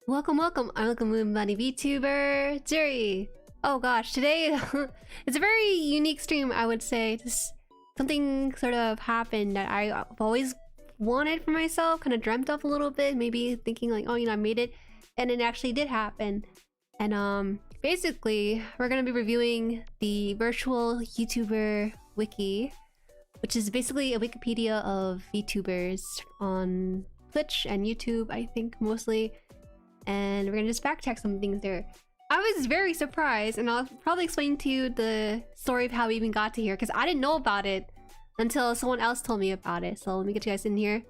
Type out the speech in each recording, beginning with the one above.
Welcome, welcome. I'm Welcome Moon Bunny VTuber Jueri. Oh gosh, today it's a very unique stream, I would say. Just something sort of happened that I've always wanted for myself, kind of dreamt of a little bit, maybe thinking like, oh, you know, I made it, and it actually did happen. And basically, we're gonna be reviewing the virtual YouTuber Wiki, which is basically a Wikipedia of VTubers on Twitch and YouTube, I think mostly. And we're gonna just fact check some things there. I was very surprised, and I'll probably explain to you the story of how we even got to here, because I didn't know about it until someone else told me about it. So let me get you guys in here.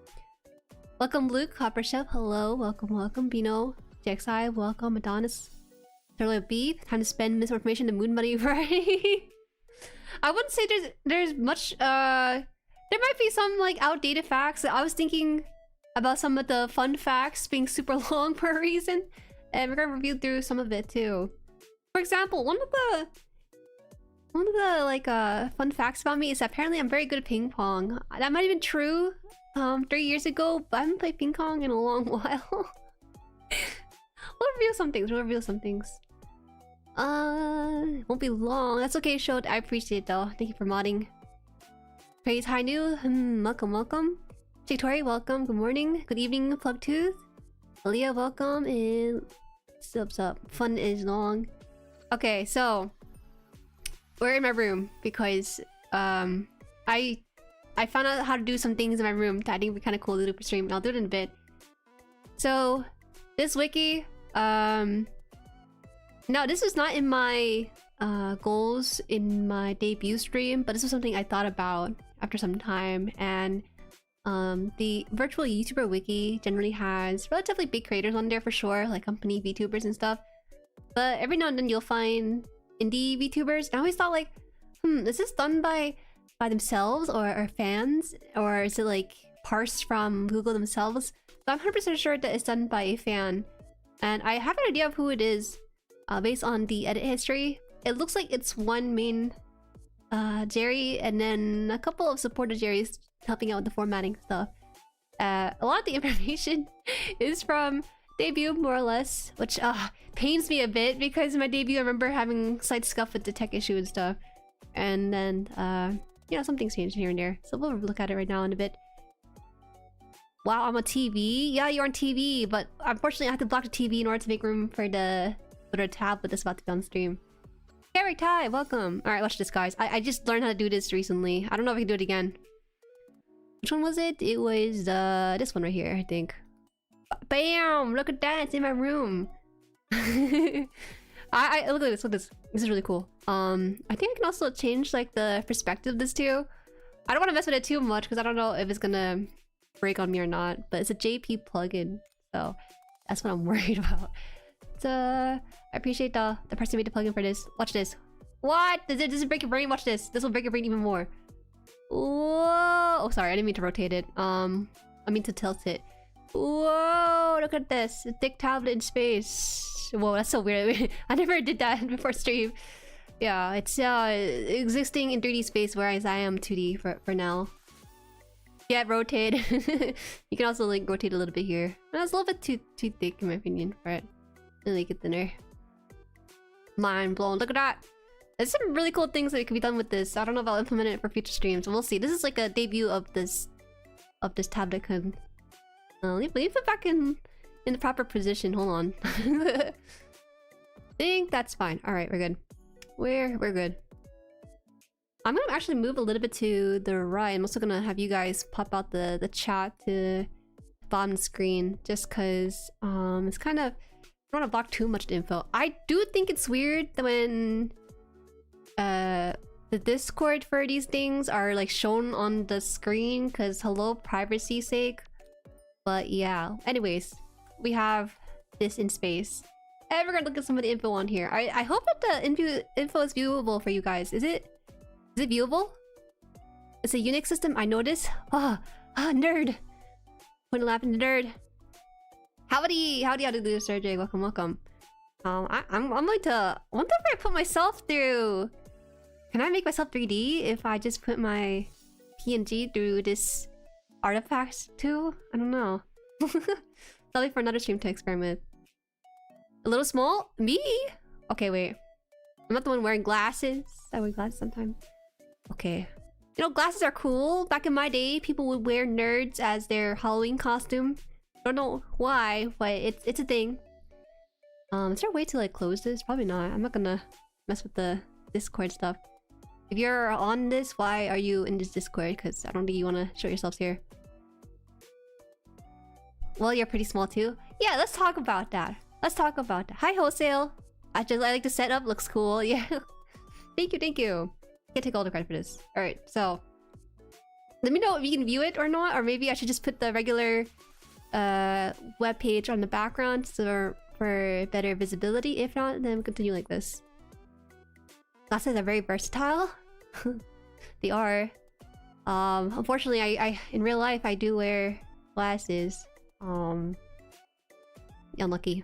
Welcome Luke, Copper Chef, hello, welcome, welcome, Bino, JXI, welcome, Adonis, Turtle B, time to spend misinformation to Moon Money Variety. I wouldn't say there's much, there might be some like outdated facts. I was thinking about some of the fun facts being super long for a reason, and we're gonna review through some of it too. For example, one of the like fun facts about me is that apparently I'm very good at ping pong. That might have been true 3 years ago, but I haven't played ping pong in a long while. We'll reveal some things. It won't be long. That's okay, Showed. I appreciate it though. Thank you for modding. Praise High New. Welcome, welcome. Jueri, welcome. Good morning. Good evening, Plugtooth. Aaliyah, welcome. And sup. Fun is long. Okay, so we're in my room because I found out how to do some things in my room that I think would be kind of cool to do for stream, and I'll do it in a bit. So this wiki, no, this was not in my goals in my debut stream, but this was something I thought about after some time. And the virtual YouTuber wiki generally has relatively big creators on there for sure, like company VTubers and stuff. But every now and then you'll find indie VTubers. And I always thought like, is this done by themselves or fans? Or is it like parsed from Google themselves? So I'm 100% sure that it's done by a fan. And I have an idea of who it is based on the edit history. It looks like it's one main Jueri and then a couple of supported Jueris helping out with the formatting stuff. A lot of the information is from debut, more or less, which pains me a bit because in my debut I remember having slight scuff with the tech issue and stuff. And then, you know, some things changed here and there. So we'll look at it right now in a bit. Wow, I'm on TV? Yeah, you're on TV, but unfortunately I have to block the TV in order to make room for the tablet that's about to be on stream. Eric Ty, welcome. Alright, watch this, guys. I just learned how to do this recently. I don't know if I can do it again. Which one was it? It was this one right here, I think. Bam! Look at that, it's in my room. I look at this, look at this. This is really cool. I think I can also change like the perspective of this too. I don't want to mess with it too much because I don't know if it's gonna break on me or not. But it's a JP plugin, so that's what I'm worried about. So I appreciate the person who made the plugin for this. Watch this. What? Does it break your brain? Watch this. This will break your brain even more. Whoa! Oh, sorry, I didn't mean to rotate it. I mean to tilt it. Whoa! Look at this. A thick tablet in space. Whoa, that's so weird. I never did that before stream. Yeah, it's existing in 3D space, whereas I am 2D for now. Yeah, rotate. You can also like rotate a little bit here. That's a little bit too thick in my opinion for it. Make it thinner. Mind blown. Look at that. There's some really cool things that can be done with this. I don't know if I'll implement it for future streams. We'll see. This is like a debut of this tablet code. Leave it back in the proper position. Hold on. I think that's fine. All right, we're good. We're good. I'm gonna actually move a little bit to the right. I'm also gonna have you guys pop out the chat to bottom screen, just cause it's kind of, I don't want to block too much info. I do think it's weird that when the Discord for these things are like shown on the screen, because hello, privacy sake. But yeah, anyways, we have this in space. And we're gonna look at some of the info on here. I hope that the info is viewable for you guys. Is it viewable? It's a Unix system, I noticed. Nerd. Point of laughing, nerd. Howdy, how do this, Sergey? Welcome. I'm going to. I wonder if I put myself through. Can I make myself 3D if I just put my PNG through this artifact too? I don't know. Probably for another stream to experiment. A little small? Me? Okay, wait. I'm not the one wearing glasses. I wear glasses sometimes. Okay. You know, glasses are cool. Back in my day, people would wear nerds as their Halloween costume. Don't know why, but it's a thing. Is there a way to like close this? Probably not. I'm not gonna mess with the Discord stuff. If you're on this, why are you in this Discord? Because I don't think you want to show yourselves here. Well, you're pretty small too. Yeah, let's talk about that. Let's talk about that. Hi, Wholesale. I like the setup. Looks cool. Yeah. Thank you, thank you. Can't take all the credit for this. Alright, so... let me know if you can view it or not. Or maybe I should just put the regular web page on the background for better visibility. If not, then continue like this. Glasses are very versatile. They are. Unfortunately, I in real life I do wear glasses. Unlucky.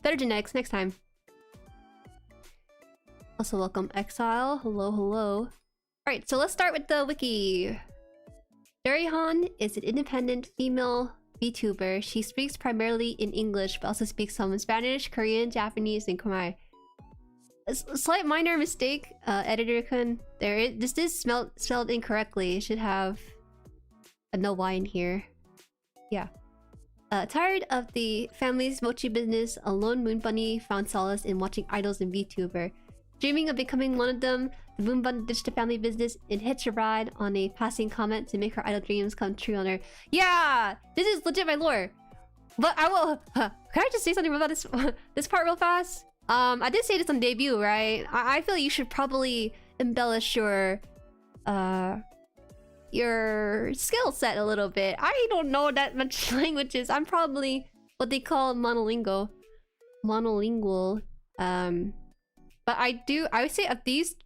Better genetics next time. Also welcome Exile. Hello, hello. Alright, so let's start with the wiki. JueriHaan is an independent female VTuber. She speaks primarily in English, but also speaks some Spanish, Korean, Japanese, and Khmer. A slight minor mistake, editor-kun. This is spelled incorrectly. It should have a no Y in here. Yeah. Tired of the family's mochi business, a lone moon bunny found solace in watching idols in VTuber. Dreaming of becoming one of them, the moon bunny ditched the family business and hitched a ride on a passing comment to make her idol dreams come true on her. Yeah! This is legit my lore! But I will... can I just say something about this this part real fast? I did say this on debut, right? I feel like you should probably embellish your skill set a little bit. I don't know that much languages. I'm probably what they call monolingual. But I would say of these,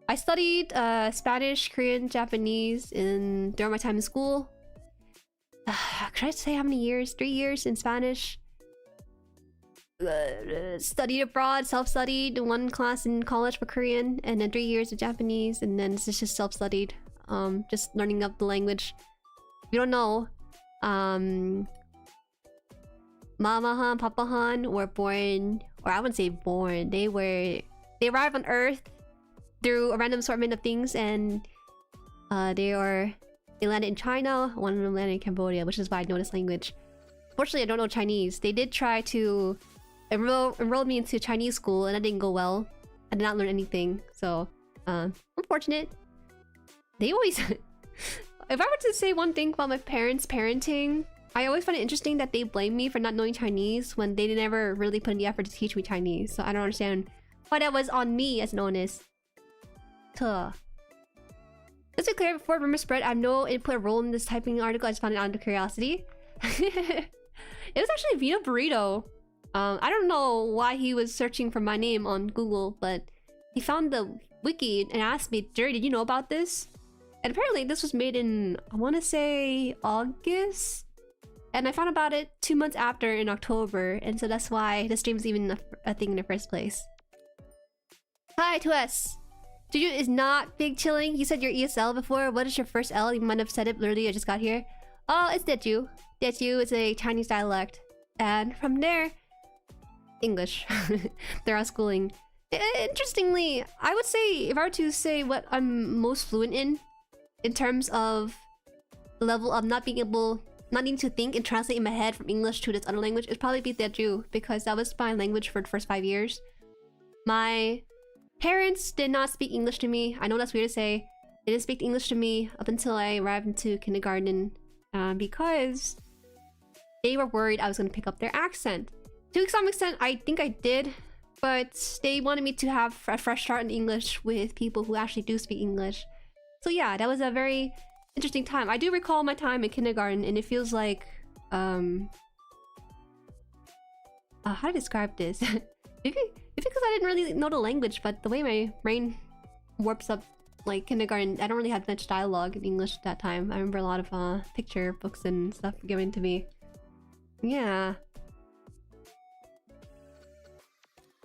I studied Spanish, Korean, Japanese during my time in school. Could I say how many years? 3 years in Spanish. Studied abroad, self-studied, 1 class in college for Korean, and then 3 years of Japanese, and then it's just self-studied. Just learning up the language. If you don't know, Mama-han, Papa-han were born, or I wouldn't say born, they arrived on Earth through a random assortment of things, and they landed in China, one of them landed in Cambodia, which is why I know this language. Fortunately, I don't know Chinese. They did try to enroll me into Chinese school, and that didn't go well. I did not learn anything, so unfortunate. They always... if I were to say one thing about my parents' parenting, I always find it interesting that they blame me for not knowing Chinese when they never really put in the effort to teach me Chinese. So I don't understand why that was on me as known as. Tuh. Let's be clear, before rumor spread, I have no input role in this typing article. I just found it out of curiosity. It was actually Vino Burrito. I don't know why he was searching for my name on Google, but he found the wiki and asked me, Jueri, did you know about this? And apparently this was made in, I want to say, August? And I found about it 2 months after in October, and so that's why the stream is even a thing in the first place. Hi, 2S! Juju is not big chilling. You said your ESL before. What is your first L? You might have said it literally, I just got here. Oh, it's Deju. Deju is a Chinese dialect. And from there, English. They're all schooling. Interestingly, I would say, if I were to say what I'm most fluent in terms of the level of not needing to think and translate in my head from English to this other language, it'd probably be Teochew, because that was my language for the first 5 years. My parents did not speak English to me. I know that's weird to say. They didn't speak English to me up until I arrived into kindergarten, because they were worried I was going to pick up their accent. To some extent, I think I did, but they wanted me to have a fresh start in English with people who actually do speak English. So yeah, that was a very interesting time. I do recall my time in kindergarten, and it feels like... how to describe this? Maybe because I didn't really know the language, but the way my brain warps up, like kindergarten, I don't really have much dialogue in English at that time. I remember a lot of picture books and stuff given to me. Yeah.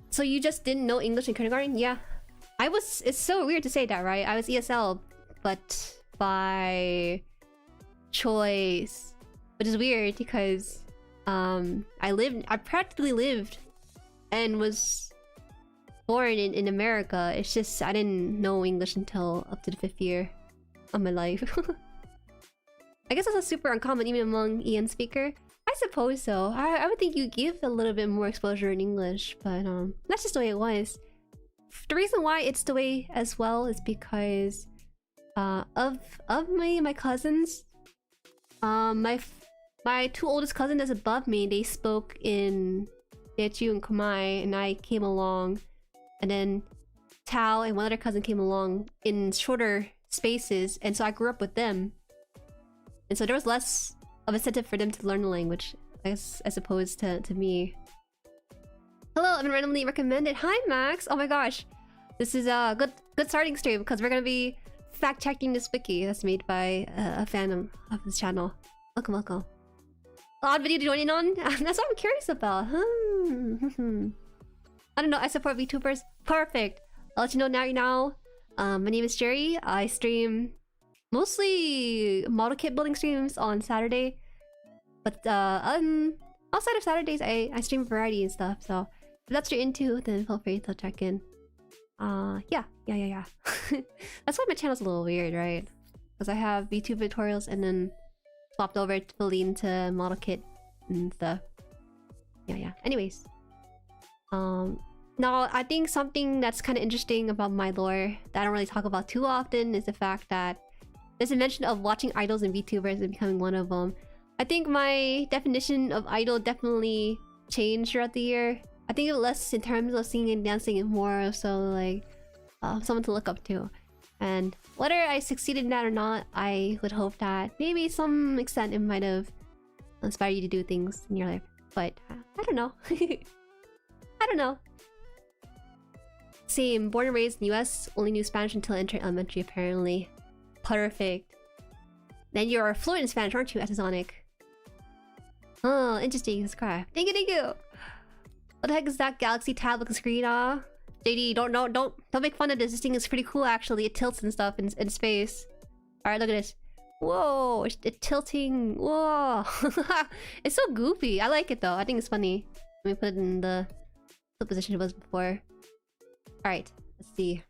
So you just didn't know English in kindergarten? Yeah. It's so weird to say that, right? I was ESL, but by choice. Which is weird because I practically lived and was born in America. It's just I didn't know English until up to the 5th year of my life. I guess that's a super uncommon even among EN speaker. I suppose so. I would think you give a little bit more exposure in English, but that's just the way it was. The reason why it's the way as well is because of my cousins. My 2 oldest cousins that's above me, they spoke in Teochew and Khmer, and I came along, and then Tao and one other cousin came along in shorter spaces, and so I grew up with them, and so there was less of incentive for them to learn the language, as opposed to me. Hello, I've been randomly recommended. Hi, Max. Oh my gosh, this is a good starting stream because we're gonna be fact checking this wiki that's made by a fan of this channel. Welcome, welcome. Odd video to join in on? That's what I'm curious about. I don't know. I support VTubers. Perfect. I'll let you know now. My name is Jueri. I stream mostly model kit building streams on Saturday, but outside of Saturdays, I stream variety and stuff. So if that's what you're into, then feel free to check in. Yeah. That's why my channel's a little weird, right? Because I have VTuber tutorials and then swapped over fully into model kit and stuff. Yeah. Anyways, now I think something that's kind of interesting about my lore that I don't really talk about too often is the fact that there's a mention of watching idols and VTubers and becoming one of them. I think my definition of idol definitely changed throughout the year. I think it was less in terms of singing and dancing and more so like someone to look up to. And whether I succeeded in that or not, I would hope that maybe some extent it might have inspired you to do things in your life. But I don't know. I don't know. Same. Born and raised in the US, only knew Spanish until I entered elementary apparently. Perfect. Then you're fluent in Spanish, aren't you, Atazonic? Oh, interesting. Subscribe. Thank you. What the heck is that Galaxy tab looking screen? JD, don't make fun of this. This thing is pretty cool actually. It tilts and stuff in space. Alright, look at this. Whoa, it's tilting. Whoa. It's so goofy. I like it though. I think it's funny. Let me put it in the position it was before. Alright, let's see.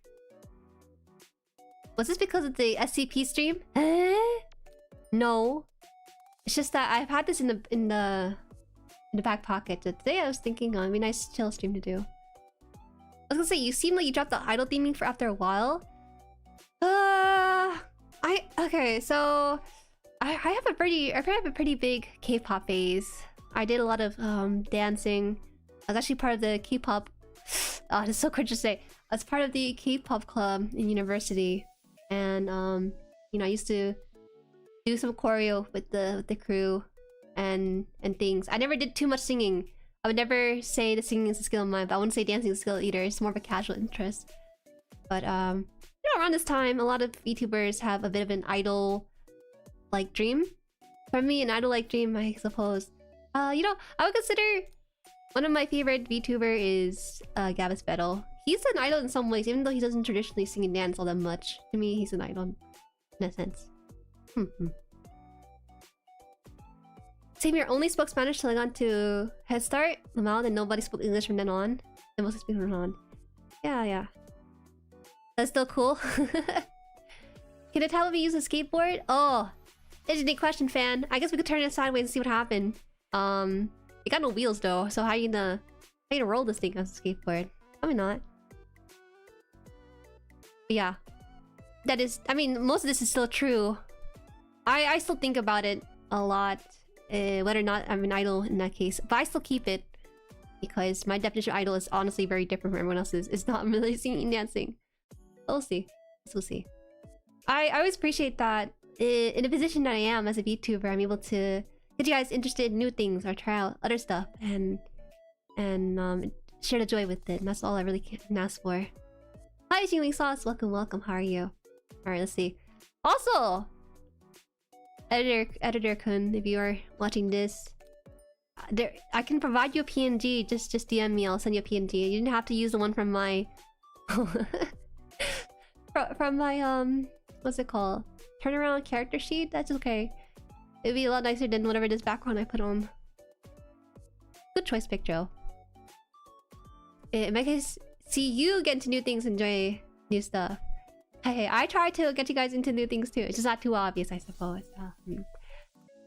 Was this because of the SCP stream? No. It's just that I've had this in the back pocket. So today I was thinking it'd be a nice chill stream to do. I was gonna say, you seem like you dropped the idol theming for after a while. Okay, so I have a pretty big K-pop phase. I did a lot of dancing. I was actually part of the K-pop. Oh, it's so cringe to say. I was part of the K-pop club in university, and you know, I used to do some choreo with the crew and things. I never did too much singing. I would never say the singing is a skill of mine, but I wouldn't say dancing is a skill either. It's more of a casual interest. But you know, around this time, a lot of VTubers have a bit of an idol-like dream. For me, an idol-like dream, I suppose. You know, I would consider one of my favorite VTuber is Gabus Battle. He's an idol in some ways, even though he doesn't traditionally sing and dance all that much. To me, he's an idol in a sense. Same here, only spoke Spanish till I got to Head Start, Lamal, and nobody spoke English from then on. And mostly speak from then on. Yeah. That's still cool. Can a tablet be used as a skateboard? Oh, interesting question, fan. I guess we could turn it sideways and see what happened. It got no wheels though, so how you gonna roll this thing as a skateboard? Probably not. But yeah, that is. I mean, most of this is still true. I still think about it a lot. Whether or not I'm an idol in that case, but I still keep it because my definition of idol is honestly very different from everyone else's. It's not really singing and dancing. We'll see. We'll see. I always appreciate that in a position that I am as a VTuber, I'm able to get you guys interested in new things or try out other stuff and share the joy with it. And that's all I really can ask for. Hi, Jingling Sauce. Welcome. How are you? All right, let's see. Also, Editor Kun, if you are watching this, I can provide you a PNG. Just DM me. I'll send you a PNG. You didn't have to use the one from my from my what's it called? Turnaround character sheet. That's okay. It'd be a lot nicer than whatever this background I put on. Good choice, Pic Joe. it might see you get into new things, enjoy new stuff. Hey, I try to get you guys into new things too. It's just not too obvious, I suppose.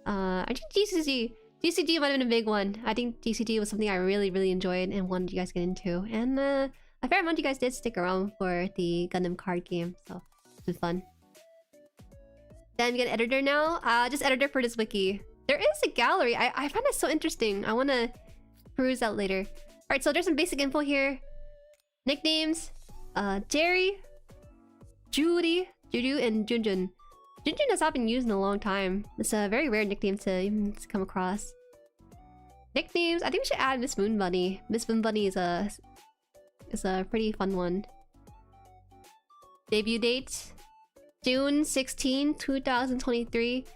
I think GCG might have been a big one. I think GCG was something I really enjoyed and wanted you guys to get into. And a fair amount of you guys did stick around for the Gundam card game, so it was fun. Then we get an editor now. Just editor for this wiki. There is a gallery. I find that so interesting. I want to peruse that later. Alright, so there's some basic info here. Nicknames. Jueri, Jueri, Juju, and Junjun. Junjun has not been used in a long time. It's a very rare nickname to come across. Nicknames. I think we should add Miss Moon Bunny. Miss Moon Bunny is a pretty fun one. Debut date. June 16, 2023.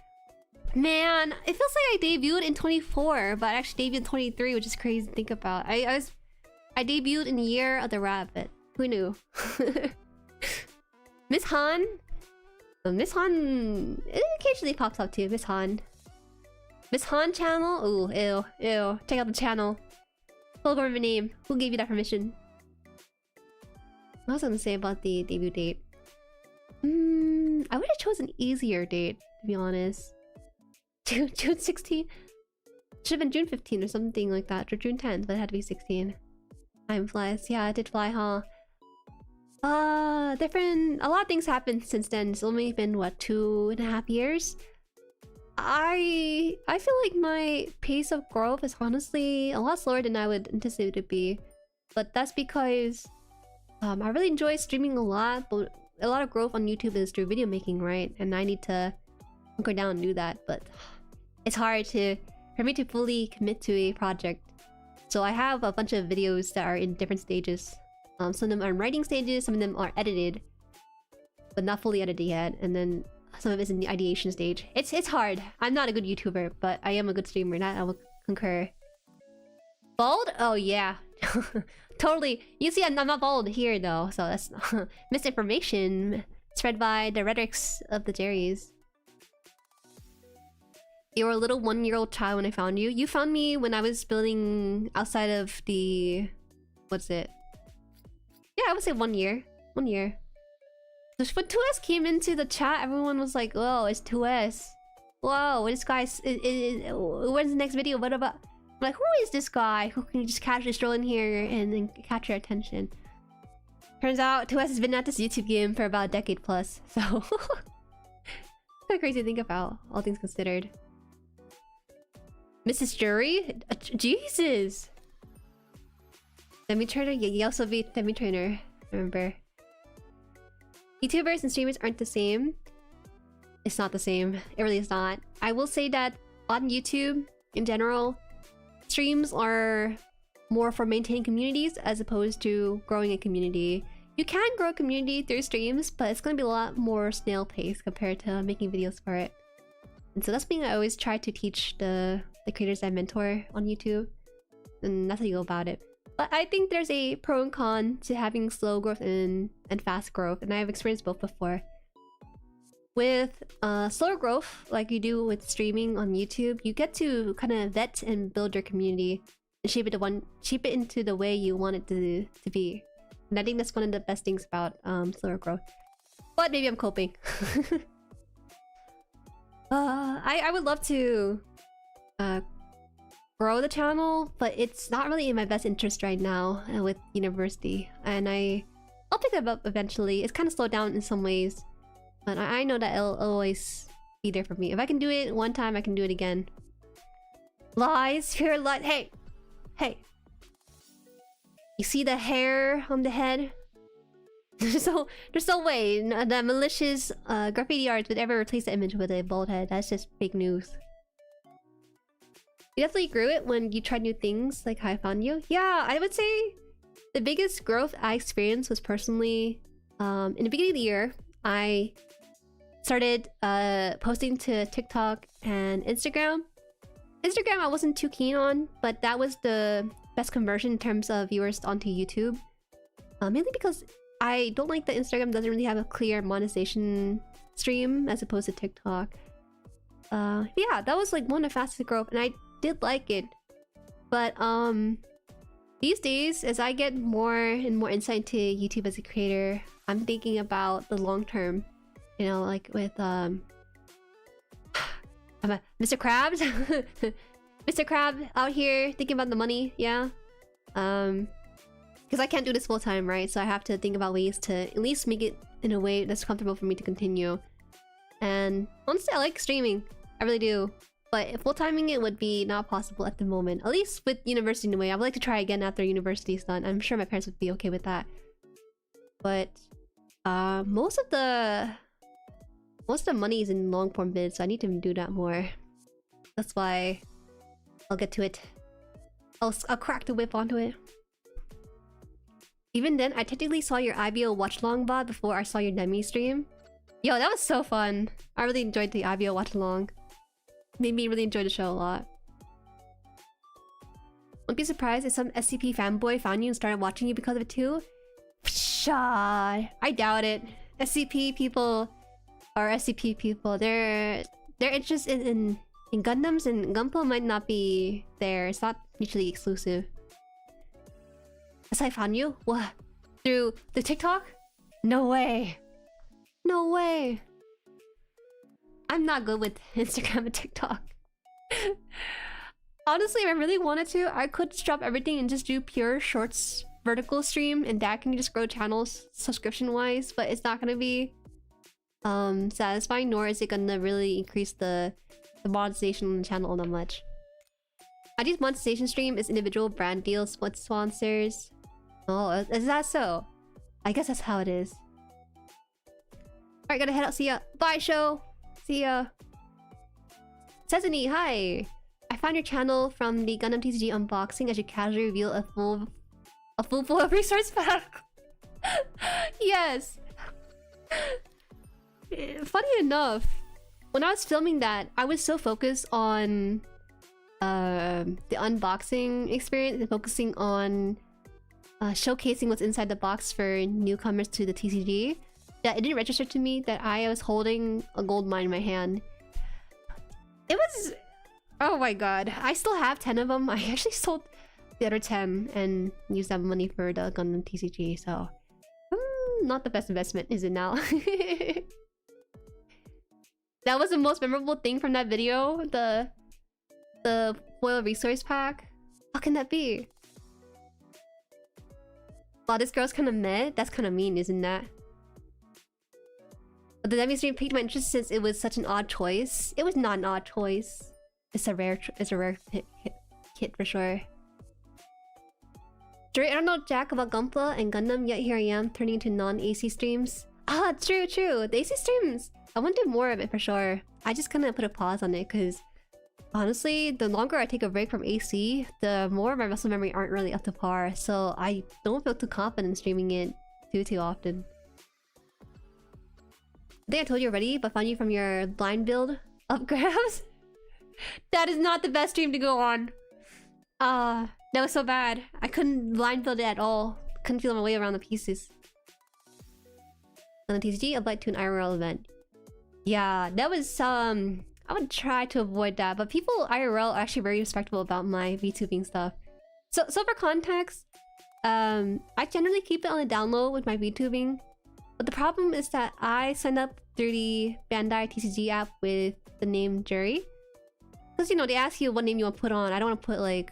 Man, it feels like I debuted in 24, but I actually debuted in 23, which is crazy to think about. I debuted in the year of the rabbit. Who knew? Miss Haan. Miss Haan, it occasionally pops up too. Miss Haan. Miss Haan channel? Ooh, ew. Check out the channel. Full government name. Who gave you that permission? What was I gonna say about the debut date? I would have chosen an easier date, to be honest. June 16? Should have been June 15 or something like that, or June 10th, but it had to be 16. Time flies. Yeah, it did fly, huh? A lot of things happened since then. It's only been, what, 2.5 years? I feel like my pace of growth is honestly a lot slower than I would anticipate it to be. But that's because I really enjoy streaming a lot, but a lot of growth on YouTube is through video making, right? And I need to go down and do that, but it's hard for me to fully commit to a project. So I have a bunch of videos that are in different stages. Some of them are in writing stages, some of them are edited, but not fully edited yet, and then some of it's in the ideation stage. It's hard. I'm not a good YouTuber, but I am a good streamer, that I will concur. Bald? Oh yeah. Totally. You see, I'm not bald here though, so that's misinformation spread by the rhetorics of the Jueris. You were a little 1-year-old child when I found you. You found me when I was building outside of the... What's it? Yeah, I would say 1 year. 1 year. So when 2S came into the chat, everyone was like, "Oh, it's 2S. Whoa, this guy's... when's the next video? What about..." I'm like, who is this guy who can just casually stroll in here and catch your attention? Turns out 2S has been at this YouTube game for about a decade plus, so... It's kind of crazy to think about, all things considered. Mrs. Jueri? Jesus! Demi Trainer? Yeah, you also be Demi Trainer, remember. VTubers and streamers aren't the same. It's not the same. It really is not. I will say that on YouTube, in general, streams are more for maintaining communities as opposed to growing a community. You can grow a community through streams, but it's going to be a lot more snail pace compared to making videos for it. And so that's something I always try to teach the creators I mentor on YouTube. And that's how you go about it. But I think there's a pro and con to having slow growth and fast growth, and I've experienced both before. With slower growth, like you do with streaming on YouTube, you get to kind of vet and build your community and shape it into the way you want it to be. And I think that's one of the best things about slower growth. But maybe I'm coping. I would love to grow the channel, but it's not really in my best interest right now with university. And I'll pick it up eventually. It's kind of slowed down in some ways. But I know that it'll always be there for me. If I can do it one time, I can do it again. Lies, pure lies. Hey! Hey! You see the hair on the head? There's no way the malicious graffiti art would ever replace the image with a bald head. That's just fake news. You definitely grew it when you tried new things, like how I found you. Yeah, I would say the biggest growth I experienced was personally... in the beginning of the year, I started posting to TikTok and Instagram. Instagram I wasn't too keen on, but that was the best conversion in terms of viewers onto YouTube. Mainly because I don't like that Instagram doesn't really have a clear monetization stream as opposed to TikTok. Yeah, that was like one of the fastest growth, and I did like it. But the These days, as I get more and more insight into YouTube as a creator, I'm thinking about the long term. You know, like with I'm a Mr. Krabs. Mr. Crab out here thinking about the money, yeah. Because I can't do this full time, right? So I have to think about ways to at least make it in a way that's comfortable for me to continue. And honestly, I like streaming. I really do. But full-timing it would be not possible at the moment. At least with university in a way. I would like to try again after university is done. I'm sure my parents would be okay with that. But most of the money is in long-form vids, so I need to do that more. That's why I'll get to it. I'll crack the whip onto it. Even then, I technically saw your IBO watch-along VOD before I saw your Demi stream. Yo, that was so fun. I really enjoyed the IBO watch-along. Made me really enjoy the show a lot. Won't be surprised if some SCP fanboy found you and started watching you because of it too. Pshaw, I doubt it. SCP people are SCP people. Their interest in Gundams and Gunpla might not be there. It's not mutually exclusive. That's how I found you? What? Through the TikTok? No way. No way. I'm not good with Instagram and TikTok. Honestly, if I really wanted to, I could drop everything and just do pure shorts vertical stream, and that can just grow channels subscription-wise, but it's not gonna be satisfying, nor is it gonna really increase the monetization on the channel all that much. I do monetization stream is individual brand deals with sponsors. Oh, is that so? I guess that's how it is. Alright, gotta head out. See ya. Bye, show! See ya. Sesame, hi! I found your channel from the Gundam TCG unboxing as you casually reveal a full foil resource pack. Yes! Funny enough, when I was filming that, I was so focused on the unboxing experience and focusing on showcasing what's inside the box for newcomers to the TCG that it didn't register to me that I was holding a gold mine in my hand. It was... oh my god. I still have 10 of them. I actually sold the other 10 and used that money for the Gundam TCG, so... not the best investment, is it now? That was the most memorable thing from that video? The foil resource pack? How can that be? Wow, this girl's kind of meh? That's kind of mean, isn't that? But the Demi stream piqued my interest since it was such an odd choice. It was not an odd choice. It's a rare kit for sure. Jueri, I don't know jack about Gunpla and Gundam, yet here I am turning into non-AC streams. Ah, true. The AC streams, I want to do more of it for sure. I just kind of put a pause on it because honestly, the longer I take a break from AC, the more my muscle memory aren't really up to par. So I don't feel too confident streaming it too often. I think I told you already, but found you from your blind build up grabs. That is not the best stream to go on. That was so bad. I couldn't blind build it at all. Couldn't feel my way around the pieces. On the TCG, applied to an IRL event. Yeah, that was I would try to avoid that, but people IRL are actually very respectful about my VTubing stuff. So for context, I generally keep it on the down low with my VTubing. But the problem is that I signed up through the Bandai TCG app with the name Jueri. Because, you know, they ask you what name you want to put on. I don't want to put, like,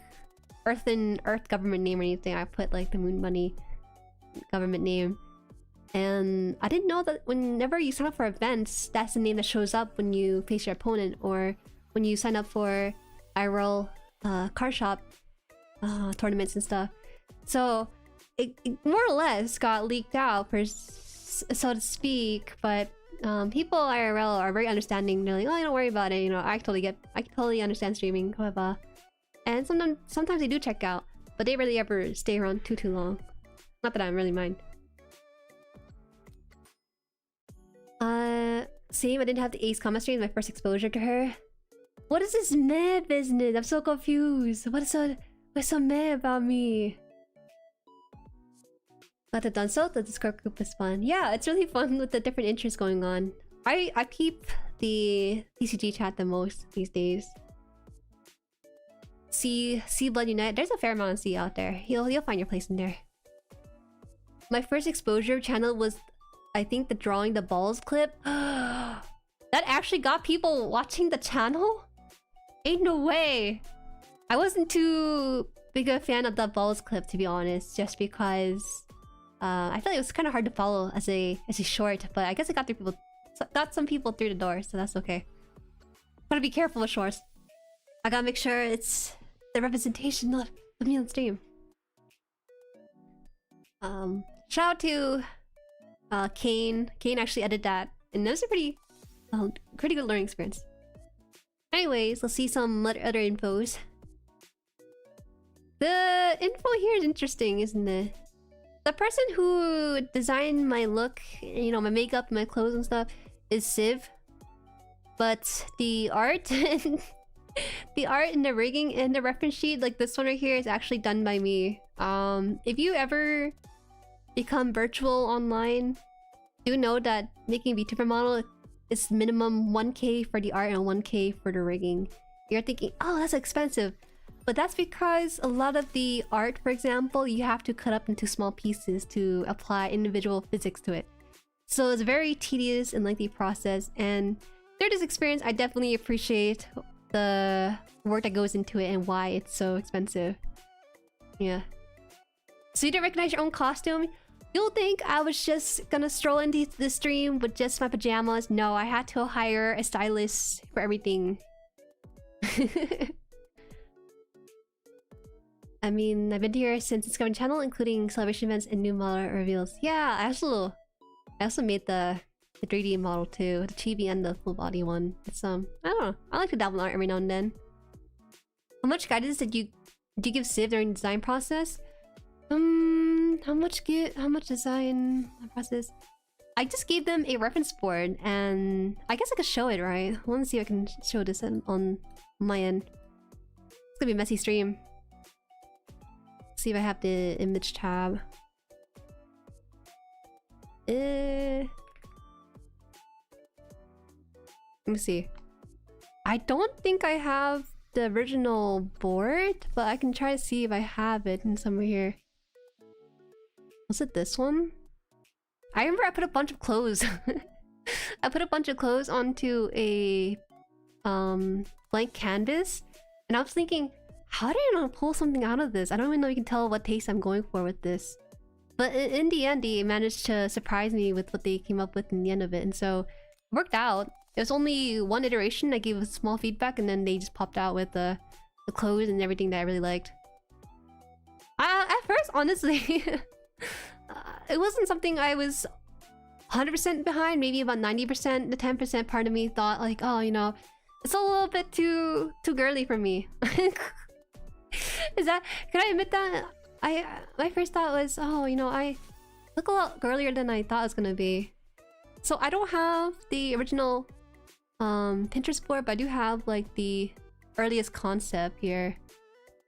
Earth government name or anything. I put, like, the Moon Bunny government name. And I didn't know that whenever you sign up for events, that's the name that shows up when you face your opponent. Or when you sign up for IRL card shop tournaments and stuff. So, it more or less got leaked out for... so to speak, but people IRL are very understanding. They're like, oh, don't worry about it, you know, I totally understand streaming, however. And sometimes they do check out, but they rarely ever stay around too long. Not that I really mind. Same, I didn't have the Ace Comma stream, my first exposure to her. What is this meh business? I'm so confused. What's so meh about me? Got the done so? The Discord group is fun. Yeah, it's really fun with the different interests going on. I peep the TCG chat the most these days. Sea Blood Unite. There's a fair amount of sea out there. You'll find your place in there. My first exposure channel was, I think, the drawing the balls clip. That actually got people watching the channel? Ain't no way. I wasn't too big a fan of that balls clip, to be honest, just because I feel like it was kind of hard to follow as a short, but I guess it got some people through the door, so that's okay. Gotta be careful with shorts. I gotta make sure it's the representation of me on stream. Shout out to Kane. Kane actually edited that, and that was a pretty good learning experience. Anyways, let's see some other infos. The info here is interesting, isn't it? The person who designed my look, you know, my makeup, my clothes and stuff, is Civ. But the art and the art and the rigging and the reference sheet, like this one right here, is actually done by me. If you ever become virtual online, do know that making a VTuber model is minimum 1k for the art and 1k for the rigging. You're thinking, oh, that's expensive. But that's because a lot of the art, for example, you have to cut up into small pieces to apply individual physics to it. So it's a very tedious and lengthy process, and through this experience, I definitely appreciate the work that goes into it and why it's so expensive. Yeah. So you didn't recognize your own costume? You'll think I was just gonna stroll into the stream with just my pajamas. No, I had to hire a stylist for everything. I mean, I've been here since its current channel, including celebration events and new model reveals. Yeah, I also made the 3D model too, the chibi and the full body one. It's I don't know. I like to dabble in art every now and then. How much guidance did you give Civ during the design process? How much design process? I just gave them a reference board, and I guess I could show it, right? I want to see if I can show this on my end. It's gonna be a messy stream. See if I have the image tab. Let me see. I don't think I have the original board, but I can try to see if I have it in somewhere here. Was it this one? I remember I put a bunch of clothes. I put a bunch of clothes onto a blank canvas, and I was thinking, how did I not pull something out of this? I don't even know if you can tell what taste I'm going for with this. But in the end, they managed to surprise me with what they came up with in the end of it, and so it worked out. It was only one iteration. I gave a small feedback, and then they just popped out with the clothes and everything that I really liked. At first, honestly, it wasn't something I was 100% behind. Maybe about 90%. The 10% part of me thought like, oh, you know, it's a little bit too girly for me. Is that? Can I admit that? My first thought was, oh, you know, I look a lot girlier than I thought it was gonna be. So I don't have the original Pinterest board, but I do have like the earliest concept here.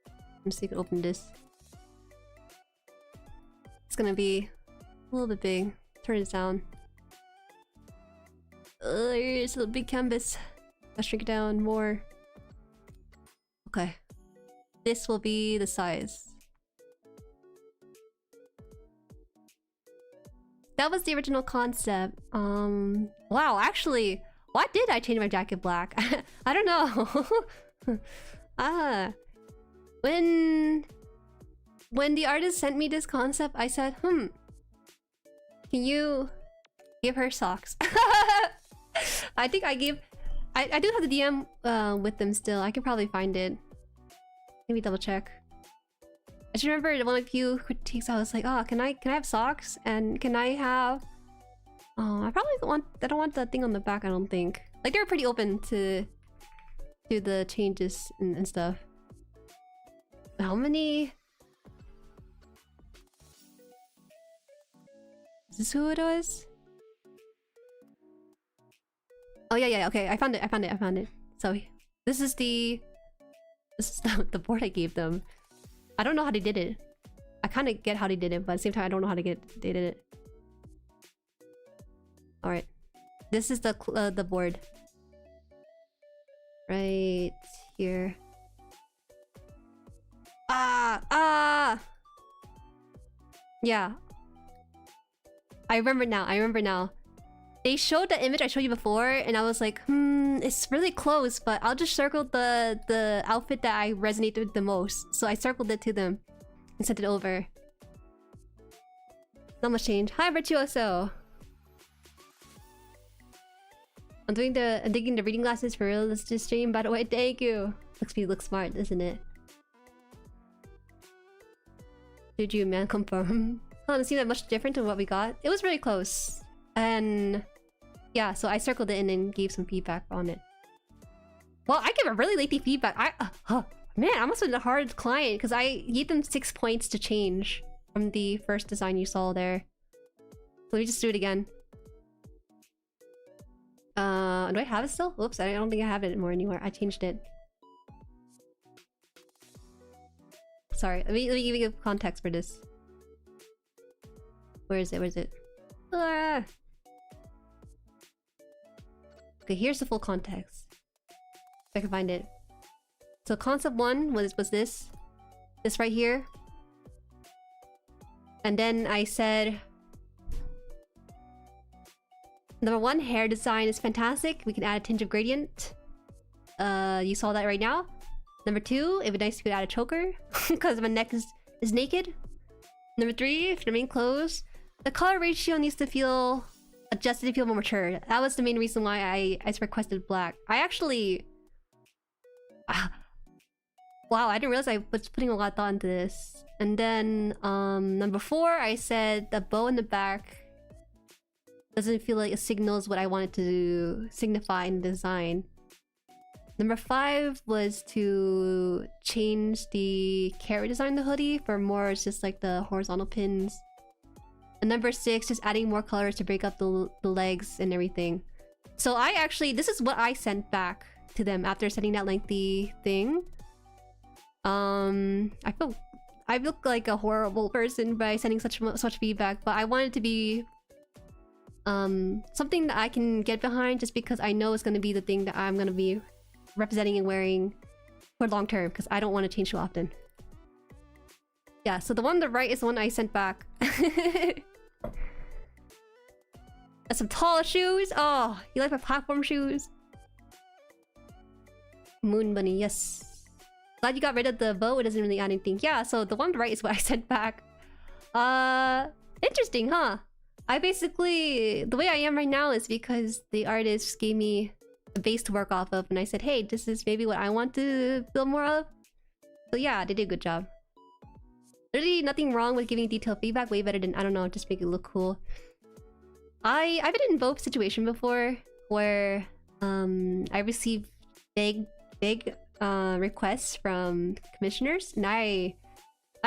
Let me see if I can open this. It's gonna be a little bit big. Turn it down. Here's a big canvas. Let's shrink it down more. Okay. This will be the size. That was the original concept. Wow, actually, why did I change my jacket black? I don't know. When the artist sent me this concept, I said, can you give her socks? I think I do have the DM with them still. I can probably find it. Maybe double check. I just remember one of you critiques. I was like, oh, can I have socks? And can I have? Oh, I don't want the thing on the back. I don't think. Like they were pretty open to the changes and stuff. How many? Is this who it was? Oh yeah. Okay, I found it. So this is the the board I gave them. I don't know how they did it. I kind of get how they did it, but at the same time, I don't know how they did it. All right, this is the board right here. Yeah. I remember now. They showed the image I showed you before, and I was like, it's really close, but I'll just circle the outfit that I resonated with the most. So I circled it to them and sent it over. Not much change. Hi, Virtuoso. I'm digging the reading glasses for real. Let's just stream. By the way, thank you. Looks smart, isn't it? Did you man confirm? Oh, it doesn't seem that much different to what we got. It was really close. And yeah, so I circled it in and gave some feedback on it. Well, I give a really lengthy feedback. Man, I must have been a hard client because I gave them 6 points to change from the first design you saw there. Let me just do it again. Do I have it still? Oops, I don't think I have it anymore. I changed it. Sorry, let me give you context for this. Where is it? Ah! Okay, here's the full context. If I can find it. So concept 1 was this right here. And then I said, number 1, hair design is fantastic. We can add a tinge of gradient. You saw that right now. Number 2, it would be nice if you could add a choker because my neck is naked. Number 3, if the main clothes, the color ratio needs to feel adjusted to feel more mature. That was the main reason why I requested black. I actually... wow, I didn't realize I was putting a lot of thought into this. And then, number 4, I said the bow in the back doesn't feel like it signals what I wanted to signify in the design. Number 5 was to change the carry design of the hoodie for more just like the horizontal pins. And number 6, just adding more colors to break up the legs and everything. So I actually, this is what I sent back to them after sending that lengthy thing. I look like a horrible person by sending such feedback, but I wanted to be something that I can get behind just because I know it's going to be the thing that I'm going to be representing and wearing for long term because I don't want to change too often. Yeah, so the one on the right is the one I sent back. That's some tall shoes. Oh, you like my platform shoes? Moon bunny, yes. Glad you got rid of the bow. It doesn't really add anything. Yeah, so the one on the right is what I sent back. Interesting, huh? I basically... The way I am right now is because the artist gave me a base to work off of, and I said, hey, this is maybe what I want to build more of. So yeah, they did a good job. Really nothing wrong with giving detailed feedback. Way better than, I don't know, just make it look cool. I've been in both situation before where I received big requests from commissioners, and I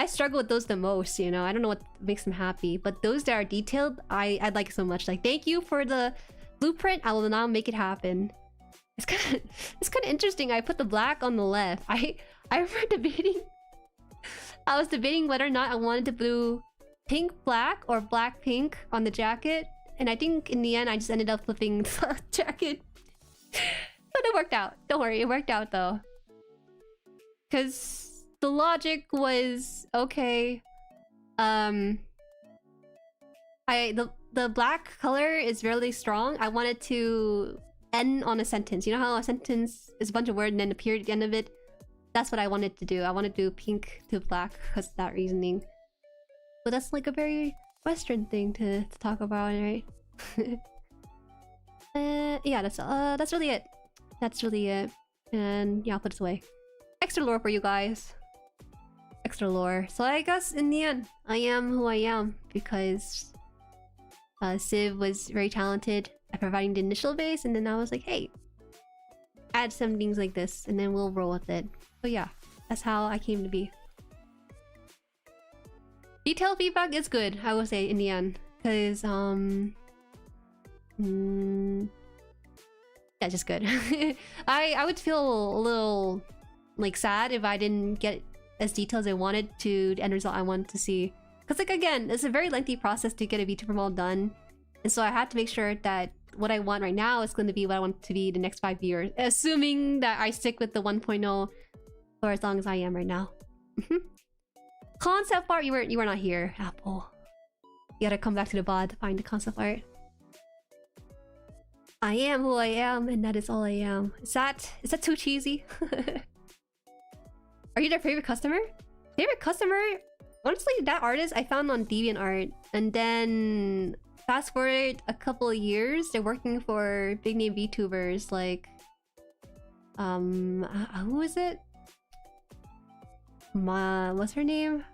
struggle with those the most, you know. I don't know what makes them happy, but those that are detailed, I'd like so much. Like, thank you for the blueprint. I will now make it happen. It's kind of interesting. I put the black on the left. I remember debating. I was debating whether or not I wanted to do pink black or black pink on the jacket, and I think in the end I just ended up flipping the jacket. But it worked out. Don't worry, it worked out though. Because the logic was okay. The black color is really strong. I wanted to end on a sentence. You know how a sentence is a bunch of words and then a period at the end of it? That's what I wanted to do. I wanted to do pink to black because of that reasoning. But that's like a very Western thing to talk about, right? Yeah, that's really it. That's really it. And yeah, I'll put this away. Extra lore for you guys. Extra lore. So I guess in the end, I am who I am because Civ was very talented at providing the initial base, and then I was like, hey, add some things like this, and then we'll roll with it. So yeah, that's how I came to be. Detailed feedback is good, I will say, in the end. Because, yeah, just good. I would feel a little, like, sad if I didn't get as detailed as I wanted to the end result I wanted to see. Because, like, again, it's a very lengthy process to get a VTuber model done. And so I had to make sure that what I want right now is going to be what I want to be the next 5 years. Assuming that I stick with the 1.0 for as long as I am right now. Concept art, you were not here, Apple. You gotta come back to the VOD to find the concept art. I am who I am, and that is all I am. Is that too cheesy? Are you their favorite customer? Favorite customer? Honestly, that artist I found on DeviantArt, and then fast forward a couple of years, they're working for big name VTubers like who is it? What's her name?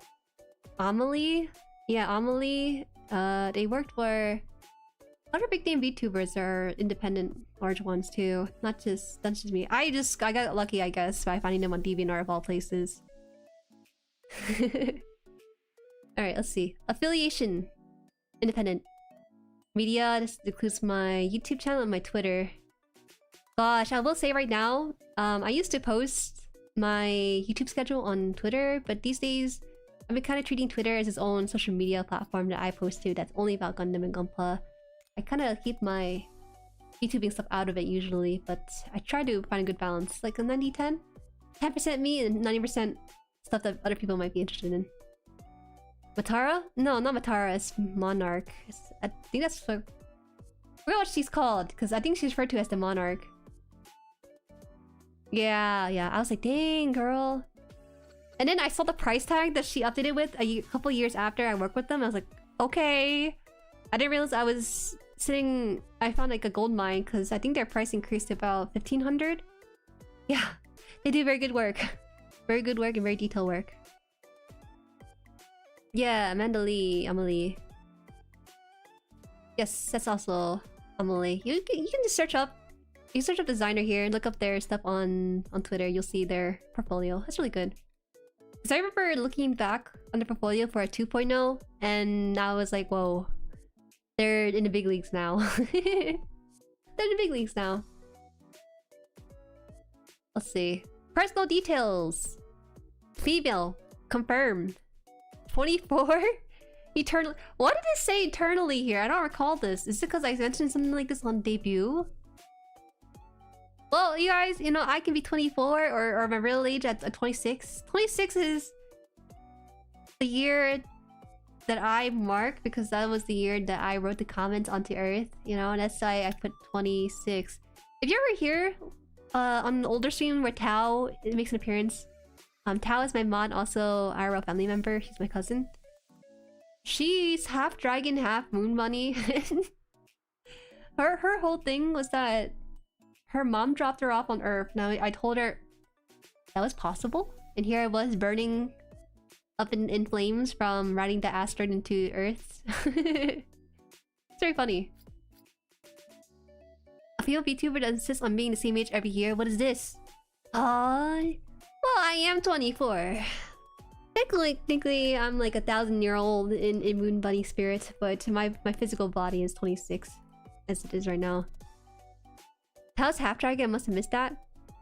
Amelie? Yeah, Amelie. They worked for other big name VTubers are independent large ones too. Not just me. I got lucky, I guess, by finding them on DeviantArt of all places. Alright, let's see. Affiliation. Independent. Media, this includes my YouTube channel and my Twitter. Gosh, I will say right now, I used to post my YouTube schedule on Twitter, but these days, I've been kind of treating Twitter as its own social media platform that I post to that's only about Gundam and Gunpla. I kind of keep my YouTubing stuff out of it usually, but I try to find a good balance. Like a 90-10? 10% me and 90% stuff that other people might be interested in. Matara? No, not Matara, it's Monarch. I think that's what... I forgot what she's called, because I think she's referred to as the Monarch. Yeah, I was like, dang, girl. And then I saw the price tag that she updated with a couple years after I worked with them. I was like, okay. I didn't realize I was sitting... I found like a gold mine, because I think their price increased to about 1,500. Yeah, they do very good work. Very good work and very detailed work. Yeah, Amanda Lee, Amelie. Yes, that's also Amelie. You can just search up. You search up designer here and look up their stuff on Twitter. You'll see their portfolio. That's really good. Because I remember looking back on the portfolio for a 2.0, and now I was like, whoa, they're in the big leagues now. They're in the big leagues now. Let's see. Personal details. Female. Confirmed. 24? Eternal. What did it say eternally here? I don't recall this. Is it because I mentioned something like this on debut? Well, you guys, you know, I can be 24 or my real age at 26. 26 is the year that I mark because that was the year that I wrote the comments onto Earth, you know, and that's why I put 26. If you're ever here on an older stream where Tao makes an appearance, Tao is my mod, also IRL family member. She's my cousin. She's half dragon, half moon bunny. her whole thing was that her mom dropped her off on Earth. Now I told her that was possible, and here I was burning up in flames from riding the asteroid into Earth. It's very funny. A female VTuber that insists on being the same age every year. What is this? Well, I am 24. Technically, I'm like 1,000-year-old in Moon Bunny spirit, but my physical body is 26, as it is right now. Tao's half dragon. I must have missed that.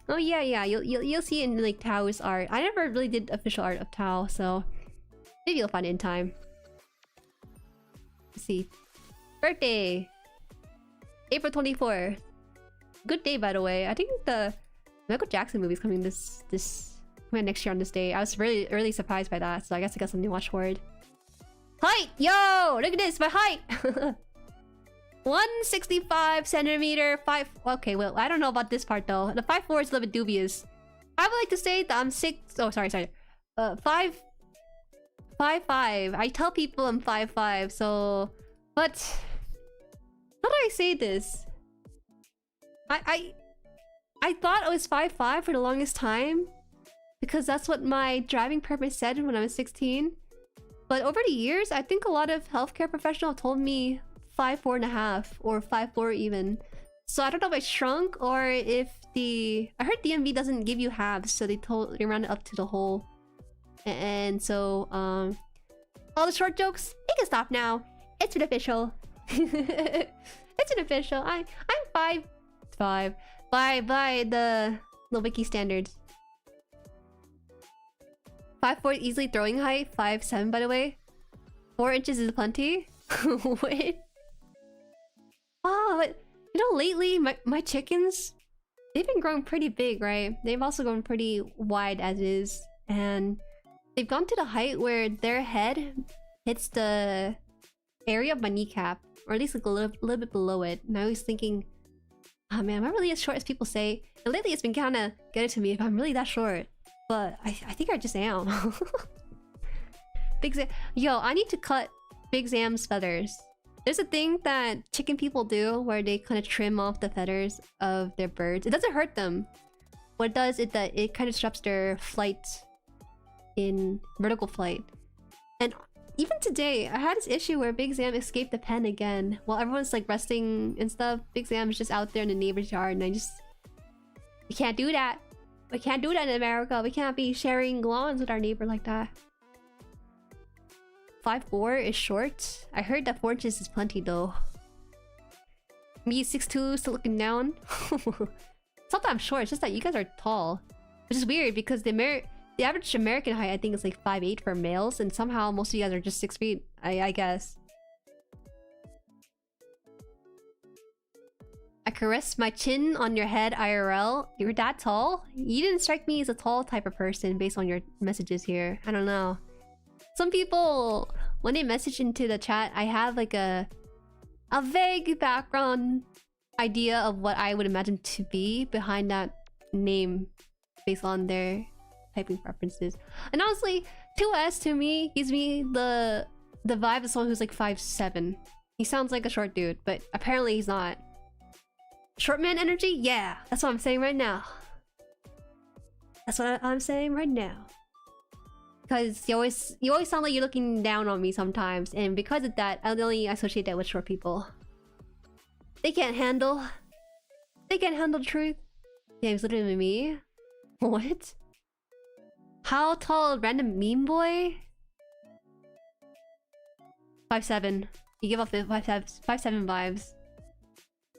Oh yeah. You'll see it in like Tao's art. I never really did official art of Tao, so maybe you'll find it in time. Let's see. Birthday. April 24. Good day, by the way. I think the Michael Jackson movie is coming coming next year on this day. I was really surprised by that, so I guess I got something to watch for it. Height! Yo! Look at this, my height! 165 centimeter, 5... Okay, well, I don't know about this part though. The 5'4" is a little bit dubious. I would like to say that I'm 6... Oh, sorry. 5'5". I tell people I'm 5'5", so... But... How do I say this? I thought I was 5'5" for the longest time, because that's what my driving permit said when I was 16. But over the years, I think a lot of healthcare professionals told me 5'4.5" or 5'4" even. So I don't know if I shrunk or if I heard DMV doesn't give you halves, so they rounded up to the whole. And so all the short jokes, you can stop now. It's an official. It's an official. I'm 5'5" by the Wiki standards. 5'4" easily throwing height. 5'7" by the way. 4 inches is plenty. Wait. Oh, but you know, lately my chickens, they've been growing pretty big, right? They've also grown pretty wide as is, and They've gone to the height where their head hits the area of my kneecap, or at least like a little bit below it. And I was thinking, oh man, am I really as short as people say? And lately it's been kind of getting to me if I'm really that short. But I think I just am. Big Zam, yo, I need to cut Big Zam's feathers. There's a thing that chicken people do where they kind of trim off the feathers of their birds. It doesn't hurt them. What it does is that it kind of disrupts their flight in vertical flight. And even today, I had this issue where Big Zam escaped the pen again. While everyone's like resting and stuff, Big Zam's just out there in the neighbor's yard, and I just... We can't do that. We can't do that in America. We can't be sharing lawns with our neighbor like that. 5'4" is short. I heard that 4 inches is plenty though. Me 6'2" still looking down. It's not that I'm short, it's just that you guys are tall. Which is weird because the average American height I think is like 5'8" for males, and somehow most of you guys are just 6 feet, I guess. I caressed my chin on your head IRL. You're that tall? You didn't strike me as a tall type of person based on your messages here. I don't know. Some people, when they message into the chat, I have like a vague background idea of what I would imagine to be behind that name based on their typing preferences. And honestly, 2S to me gives me the vibe of someone who's like 5'7". He sounds like a short dude, but apparently he's not. Short man energy? Yeah, that's what I'm saying right now. That's what I'm saying right now. Because you always sound like you're looking down on me sometimes, and because of that, I only associate that with short people. They can't handle truth. Yeah, it's literally me. What? How tall, random meme boy? 5'7". You give off the 5'7" vibes.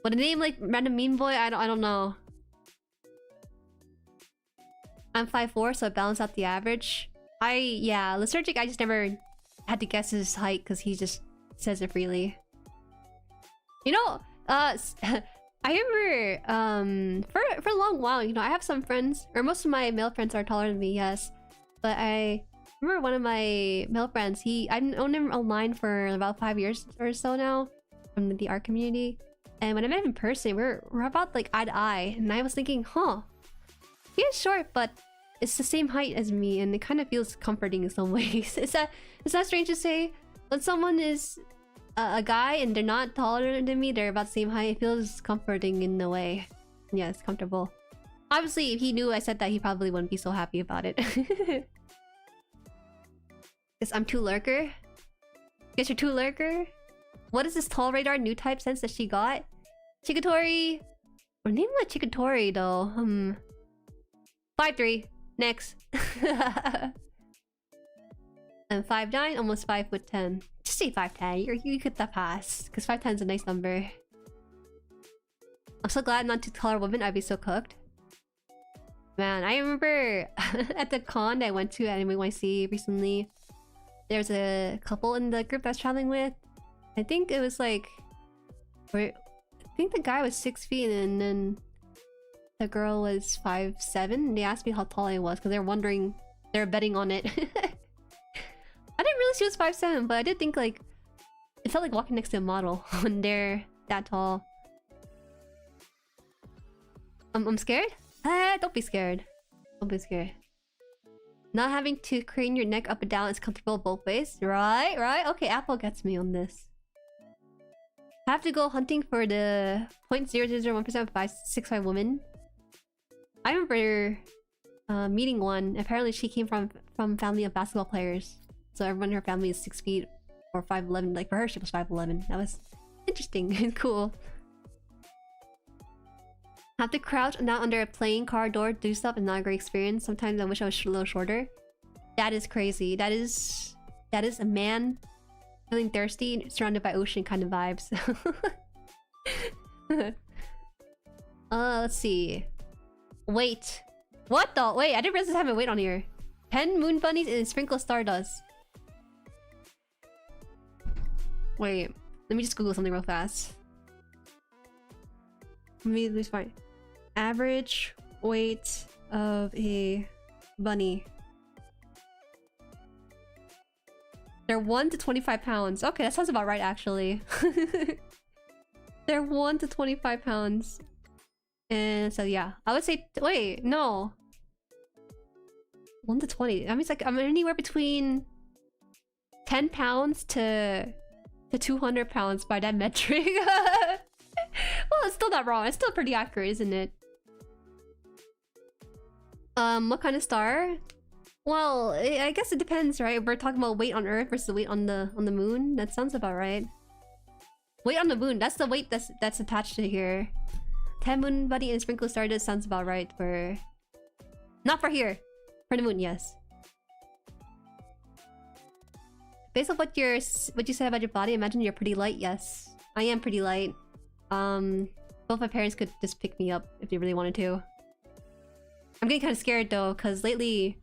But a name like random meme boy, I don't know. I'm 5'4", so I balance out the average. Yeah, Lysergic, I just never had to guess his height because he just says it freely. You know, I remember, for a long while, you know, I have some friends, or most of my male friends are taller than me, yes. But I remember one of my male friends, I've known him online for about 5 years or so now, from the art community. And when I met him in person, we're about like eye to eye, and I was thinking, huh, he is short, but it's the same height as me, and it kind of feels comforting in some ways. Is that strange to say? When someone is a guy and they're not taller than me, they're about the same height, it feels comforting in a way. Yeah, it's comfortable. Obviously, if he knew I said that, he probably wouldn't be so happy about it. Guess I'm too lurker? Guess you're too lurker? What is this tall radar new type sense that she got? Chikatori! We're naming like Chikatori though. 5'3". Next. I'm 5'9", almost 5'10". Just say 5'10". You get that pass, because 5'10" is a nice number. I'm so glad I'm not too taller woman. I'd be so cooked. Man, I remember at the con I went to at NYC recently. There's a couple in the group I was traveling with. I think it was like... I think the guy was 6 feet and then the girl was 5'7". And they asked me how tall I was because they were wondering... They were betting on it. I didn't really see it was 5'7", but I did think like... It felt like walking next to a model when they're that tall. I'm scared? Don't be scared. Don't be scared. Not having to crane your neck up and down is comfortable both ways. Right? Okay, Apple gets me on this. I have to go hunting for the 0.0001% 6'5" woman. I remember meeting one. Apparently she came from family of basketball players. So everyone in her family is 6 feet or 5'11". Like for her, she was 5'11". That was interesting and cool. Have to crouch down under a playing car door, do stuff, and not a great experience. Sometimes I wish I was a little shorter. That is crazy. That is a man feeling thirsty, surrounded by ocean kind of vibes. Let's see. Wait. What the? Wait, I didn't realize I have a weight on here. 10 moon bunnies and a sprinkle stardust. Wait, let me just Google something real fast. Let me find. Average weight of a bunny. They're 1 to 25 pounds. Okay, that sounds about right, actually. They're 1 to 25 pounds. And so, yeah. I would say... Wait, no. 1 to 20. That means, like, I'm anywhere between 10 pounds to 200 pounds by that metric. Well, it's still not wrong. It's still pretty accurate, isn't it? What kind of star? Well, I guess it depends, right? We're talking about weight on Earth versus weight on the moon. That sounds about right. Weight on the moon. That's the weight that's attached to here. 10 moon buddy and sprinkle stardust sounds about right for... Not for here. For the moon, yes. Based on what you said about your body, I imagine you're pretty light. Yes, I am pretty light. Both my parents could just pick me up if they really wanted to. I'm getting kind of scared though, because lately,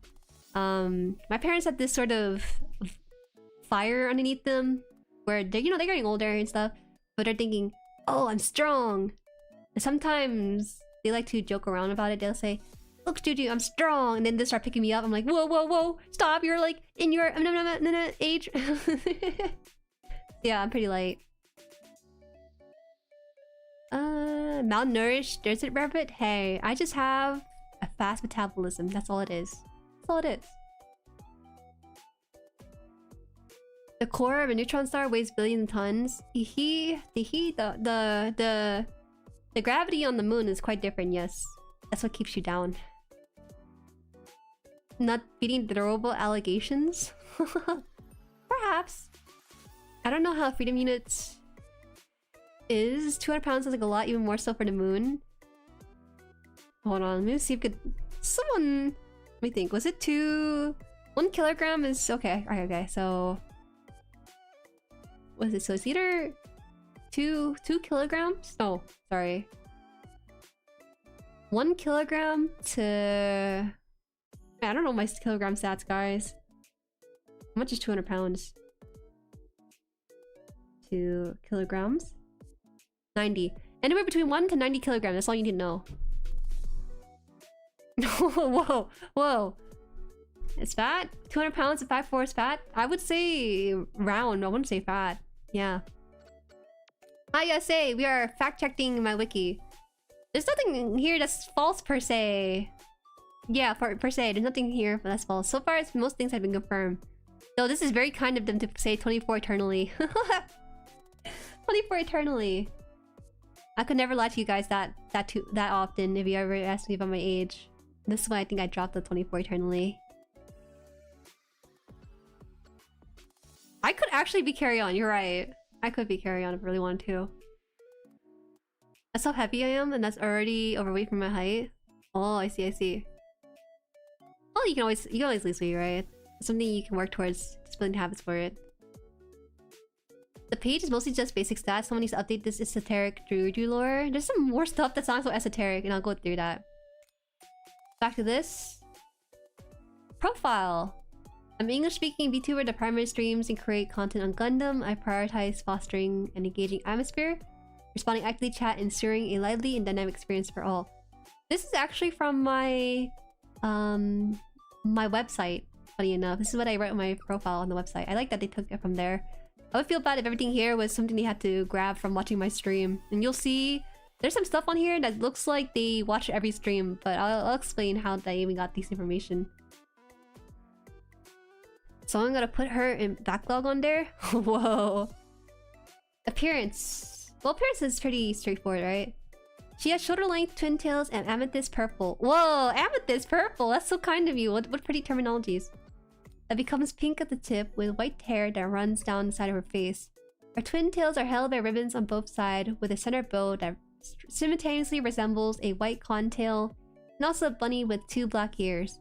my parents have this sort of fire underneath them, where they're, they're getting older and stuff, but they're thinking, "Oh, I'm strong." And sometimes they like to joke around about it. They'll say, "Look, Juju, I'm strong," and then they start picking me up. I'm like, "Whoa, whoa, whoa! Stop! You're like in your age." Yeah, I'm pretty light. Malnourished desert rabbit. Hey, I just have a fast metabolism. That's all it is. That's all it is. The core of a neutron star weighs billions of tons. The gravity on the moon is quite different. Yes, that's what keeps you down. Not beating durable allegations. Perhaps. I don't know how freedom units is. 200 pounds sounds like a lot, even more so for the moon. Hold on, let me see if we could... Someone... Let me think. Was it 1 kilogram is... Okay, okay, so... Was it... So it's either... 2 kilograms? No, sorry. 1 kilogram to... I don't know my kilogram stats, guys. How much is 200 pounds? 2 kilograms? 90. Anywhere between 1 to 90 kilograms. That's all you need to know. Whoa, whoa. It's fat? 200 pounds of 5'4" is fat? I would say round. I wouldn't say fat. Yeah. I gotta say, we are fact-checking my wiki. There's nothing here that's false per se. Yeah, per se. There's nothing here that's false. So far, most things have been confirmed. Though this is very kind of them to say 24 eternally. 24 eternally. I could never lie to you guys that often if you ever asked me about my age. This is why I think I dropped the 24 eternally. I could actually be carry on. You're right. I could be carry on if I really wanted to. That's how heavy I am, and that's already overweight for my height. Oh, I see, I see. Well, you can always lose weight, right? It's something you can work towards, just building habits for it. The page is mostly just basic stats. Someone needs to update this esoteric Jueri lore. There's some more stuff that's not so esoteric, and I'll go through that. Back to this. Profile. I'm English-speaking VTuber that primarily streams and create content on Gundam. I prioritize fostering an engaging atmosphere, responding actively chat, and ensuring a lively and dynamic experience for all. This is actually from my my website, funny enough. This is what I wrote on my profile on the website. I like that they took it from there. I would feel bad if everything here was something they had to grab from watching my stream. And you'll see there's some stuff on here that looks like they watch every stream, but I'll explain how they even got this information. So I'm gonna put her in backlog on there. Whoa. Appearance. Well, appearance is pretty straightforward, right? She has shoulder length, twin tails, and amethyst purple. Whoa, amethyst purple! That's so kind of you. What pretty terminologies. It becomes pink at the tip with white hair that runs down the side of her face. Her twin tails are held by ribbons on both sides with a center bow that simultaneously resembles a white contail and also a bunny with 2 black ears.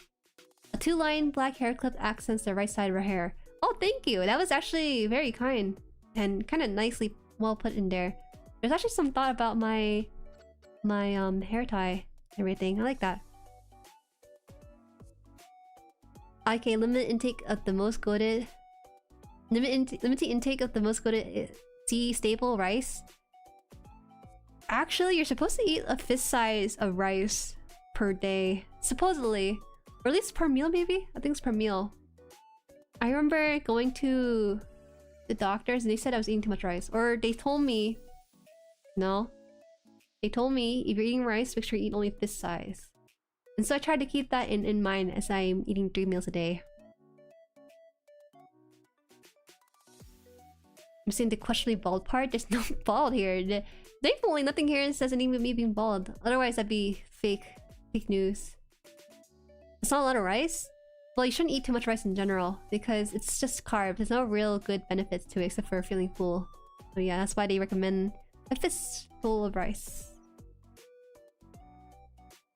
A 2-line black hair clip accents the right side of her hair. Oh, thank you! That was actually very kind and kind of nicely well put in there. There's actually some thought about my hair tie and everything. I like that. Okay, limit intake of the most goated. Limiting intake of the most goated sea staple rice. Actually, you're supposed to eat a fist size of rice per day, supposedly, or at least per meal. Maybe I think it's per meal. I remember going to the doctors and they said I was eating too much rice. Or they told me... No. They told me, if you're eating rice, make sure you eat only this size. And so I tried to keep that in mind as I'm eating 3 meals a day. I'm seeing the questionably bald part. There's no bald here. There's only nothing here that says anything about me being bald. Otherwise, that'd be fake news. It's not a lot of rice. Well, you shouldn't eat too much rice in general because it's just carbs. There's no real good benefits to it except for feeling full. So yeah, that's why they recommend a fistful of rice.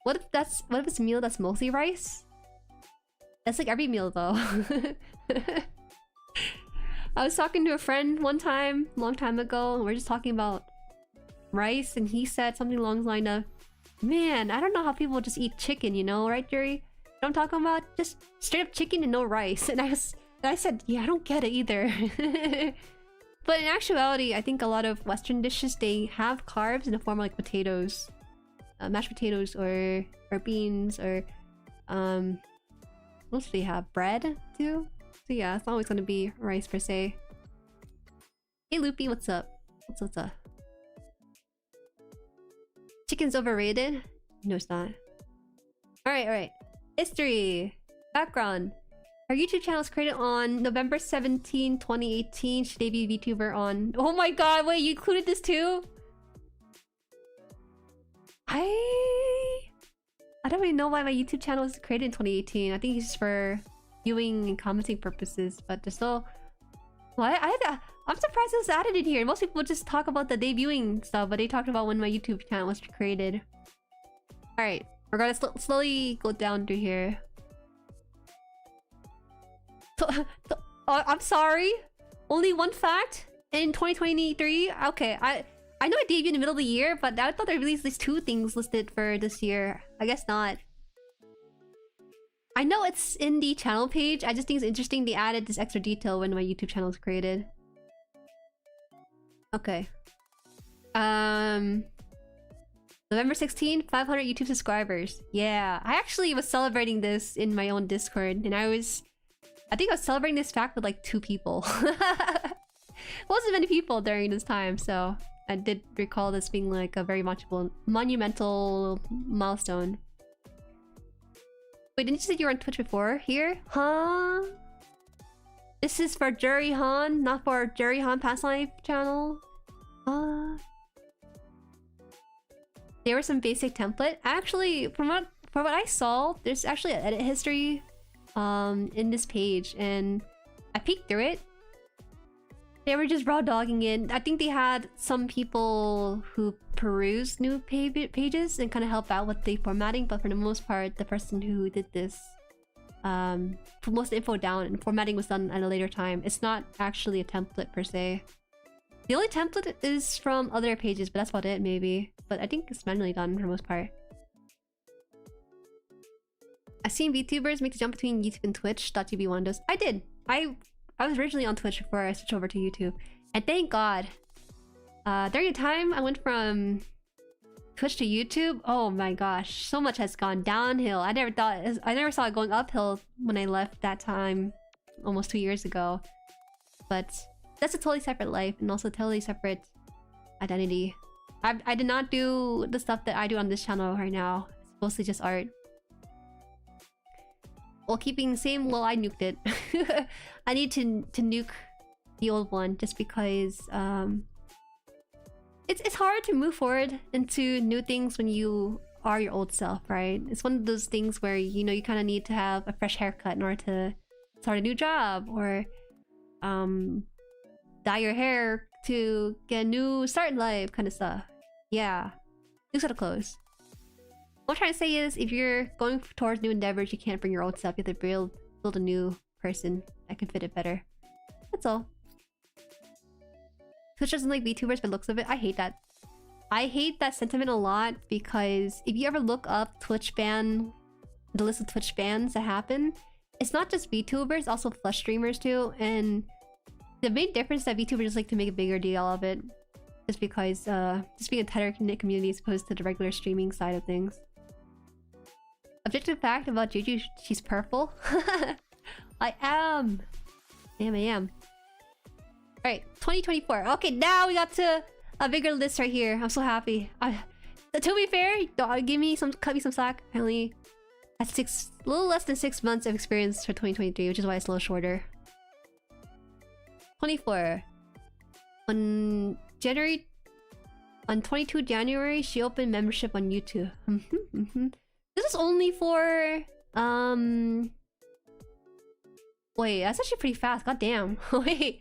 What if it's a meal that's mostly rice? That's like every meal though. I was talking to a friend one time, a long time ago, and we are just talking about rice, and he said something along the line of, "Man, I don't know how people just eat chicken, you know, right, Jueri? You know what I'm talking about? Just straight up chicken and no rice." And I said, "Yeah, I don't get it either." But in actuality, I think a lot of Western dishes, they have carbs in the form of like potatoes, mashed potatoes, or beans, or what else do they have? Bread too. So yeah, it's not always gonna be rice per se. Hey Loopy, what's up? What's up? Chicken's overrated? No, it's not. Alright. History. Background. Our YouTube channel was created on November 17, 2018. Should debut VTuber on... Oh my god, wait, you included this too? I don't really know why my YouTube channel was created in 2018. I think it's just for viewing and commenting purposes, but there's still... Well, I'm surprised it was added in here. Most people just talk about the debuting stuff, but they talked about when my YouTube channel was created. Alright, we're gonna slowly go down through here. I'm sorry. Only one fact in 2023? Okay, I know I debuted in the middle of the year, but I thought they released these 2 things listed for this year. I guess not. I know it's in the channel page. I just think it's interesting they added this extra detail when my YouTube channel was created. Okay. November 16, 500 YouTube subscribers. Yeah, I actually was celebrating this in my own Discord, and I think I was celebrating this fact with like 2 people. Wasn't many people during this time, so I did recall this being like a very monumental milestone. Wait, didn't you say you were on Twitch before? Here? Huh? This is for JueriHaan, not for JueriHaan Past Life channel? There was some basic template. Actually, from what I saw, there's actually an edit history in this page, and I peeked through it. They were just raw dogging it. I think they had some people who peruse new pages and kind of help out with the formatting, but for the most part, the person who did this put most of the info down, and formatting was done at a later time. It's not actually a template per se. The only template is from other pages, but that's about it maybe. But I think it's manually done for the most part. I've seen VTubers make the jump between YouTube and Twitch.tv windows. I did. I was originally on Twitch before I switched over to YouTube. And thank God. During the time I went from Twitch to YouTube, oh my gosh, so much has gone downhill. I never saw it going uphill when I left that time almost 2 years ago. But that's a totally separate life and also totally separate identity. I did not do the stuff that I do on this channel right now. It's mostly just art. While keeping the same, well, I nuked it. I need to nuke the old one just because it's hard to move forward into new things when you are your old self, right? It's one of those things where you know you kind of need to have a fresh haircut in order to start a new job, or dye your hair to get a new start in life, kind of stuff. Yeah, new set of clothes. What I'm trying to say is, if you're going towards new endeavors, you can't bring your old self. You have to build a new person that can fit it better. That's all. Twitch doesn't like VTubers by the looks of it. I hate that. I hate that sentiment a lot, because if you ever look up the list of Twitch bans that happen, it's not just VTubers, also Flush streamers too. And the main difference is that VTubers just like to make a bigger deal of it, just because just being a tighter knit community as opposed to the regular streaming side of things. Objective fact about Juju, she's purple. I am. I am. Alright, 2024. Okay, now we got to a bigger list right here. I'm so happy. To be fair, cut me some slack. I only had a little less than 6 months of experience for 2023, which is why it's a little shorter. 24. On 22 January, she opened membership on YouTube. This is only for wait, that's actually pretty fast. God damn. wait.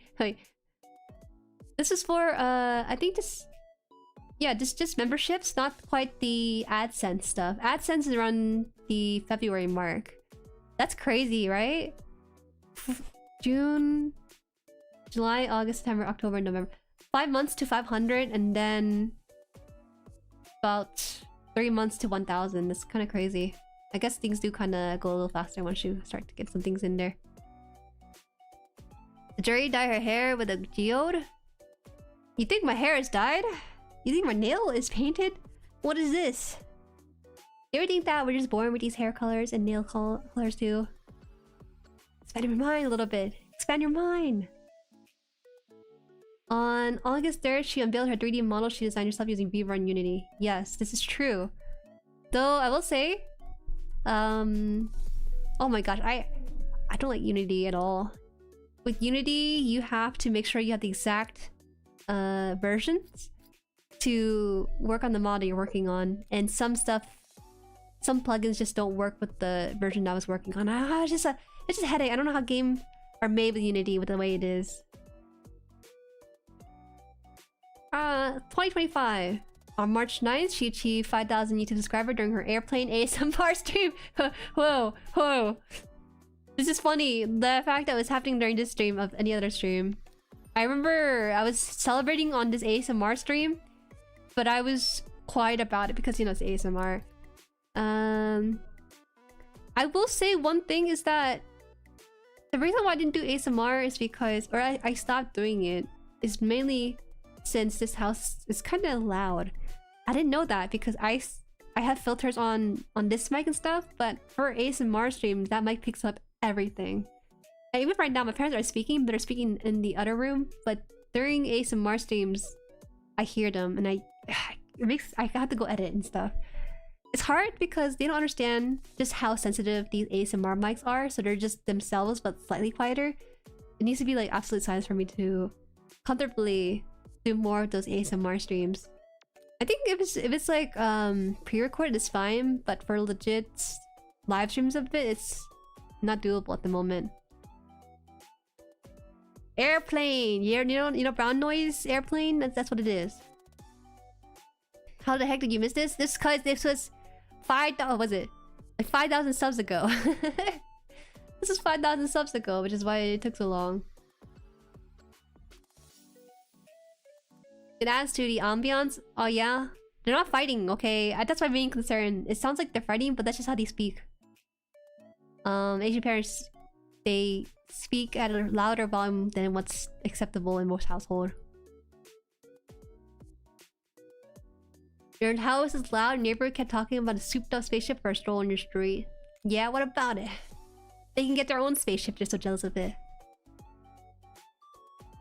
This is for I think this, yeah, just memberships, not quite the AdSense stuff. AdSense is around the February mark. That's crazy, right? June, July, August, September, October, November. 5 months to 500, and then about 3 months to 1,000. That's kind of crazy. I guess things do kind of go a little faster once you start to get some things in there. Did Jueri dye her hair with a geode? You think my hair is dyed? You think my nail is painted? What is this? You ever think that we're just born with these hair colors and nail colors too? Expand your mind a little bit. Expand your mind! On August 3rd, she unveiled her 3D model she designed herself using VTuber and Unity. Yes, this is true. Though, I will say... oh my gosh, I don't like Unity at all. With Unity, you have to make sure you have the exact versions to work on the model you're working on. And some plugins just don't work with the version I was working on. It's just a headache. I don't know how games are made with Unity with the way it is. 2025. On March 9th, she achieved 5,000 YouTube subscribers during her airplane ASMR stream. Whoa. This is funny. The fact that it was happening during this stream of any other stream. I remember I was celebrating on this ASMR stream, but I was quiet about it because, you know, it's ASMR. I will say one thing is that the reason why I didn't do ASMR is because, or I stopped doing it, is mainly since this house is kind of loud. I didn't know that because I have filters on this mic and stuff, but for ASMR streams, that mic picks up everything. And even right now, my parents are speaking, but they're speaking in the other room. But during ASMR streams, I hear them, and I have to go edit and stuff. It's hard because they don't understand just how sensitive these ASMR mics are, so they're just themselves but slightly quieter. It needs to be like absolute silence for me to comfortably do more of those ASMR streams. I think if it's like pre-recorded, it's fine, but for legit live streams of it, it's not doable at the moment. Airplane, yeah, you know brown noise airplane. That's what it is. How the heck did you miss this? This was 5,000. Was it like 5,000 subs ago? This is 5,000 subs ago, which is why it took so long. It adds to the ambiance. Oh yeah, they're not fighting. Okay, that's my main concern. It sounds like they're fighting, but that's just how they speak. Asian parents, they speak at a louder volume than what's acceptable in most households. Your house is loud. Neighbor kept talking about a souped-up spaceship for a stroll on your street. Yeah, what about it? They can get their own spaceship. They're so jealous of it.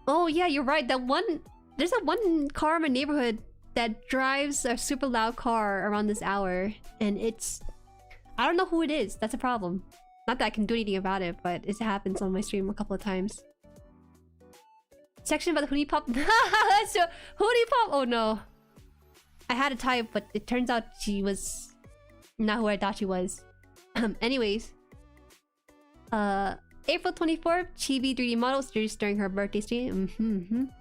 Oh yeah, you're right. There's that one car in my neighborhood that drives a super loud car around this hour, and I don't know who it is. That's a problem. Not that I can do anything about it, but it happens on my stream a couple of times. Section about the Hoonie Pop. That's a Hoonie Pop. Oh no. I had a type, but it turns out she was not who I thought she was. Anyways. April 24th, Chibi 3D models introduced during her birthday stream.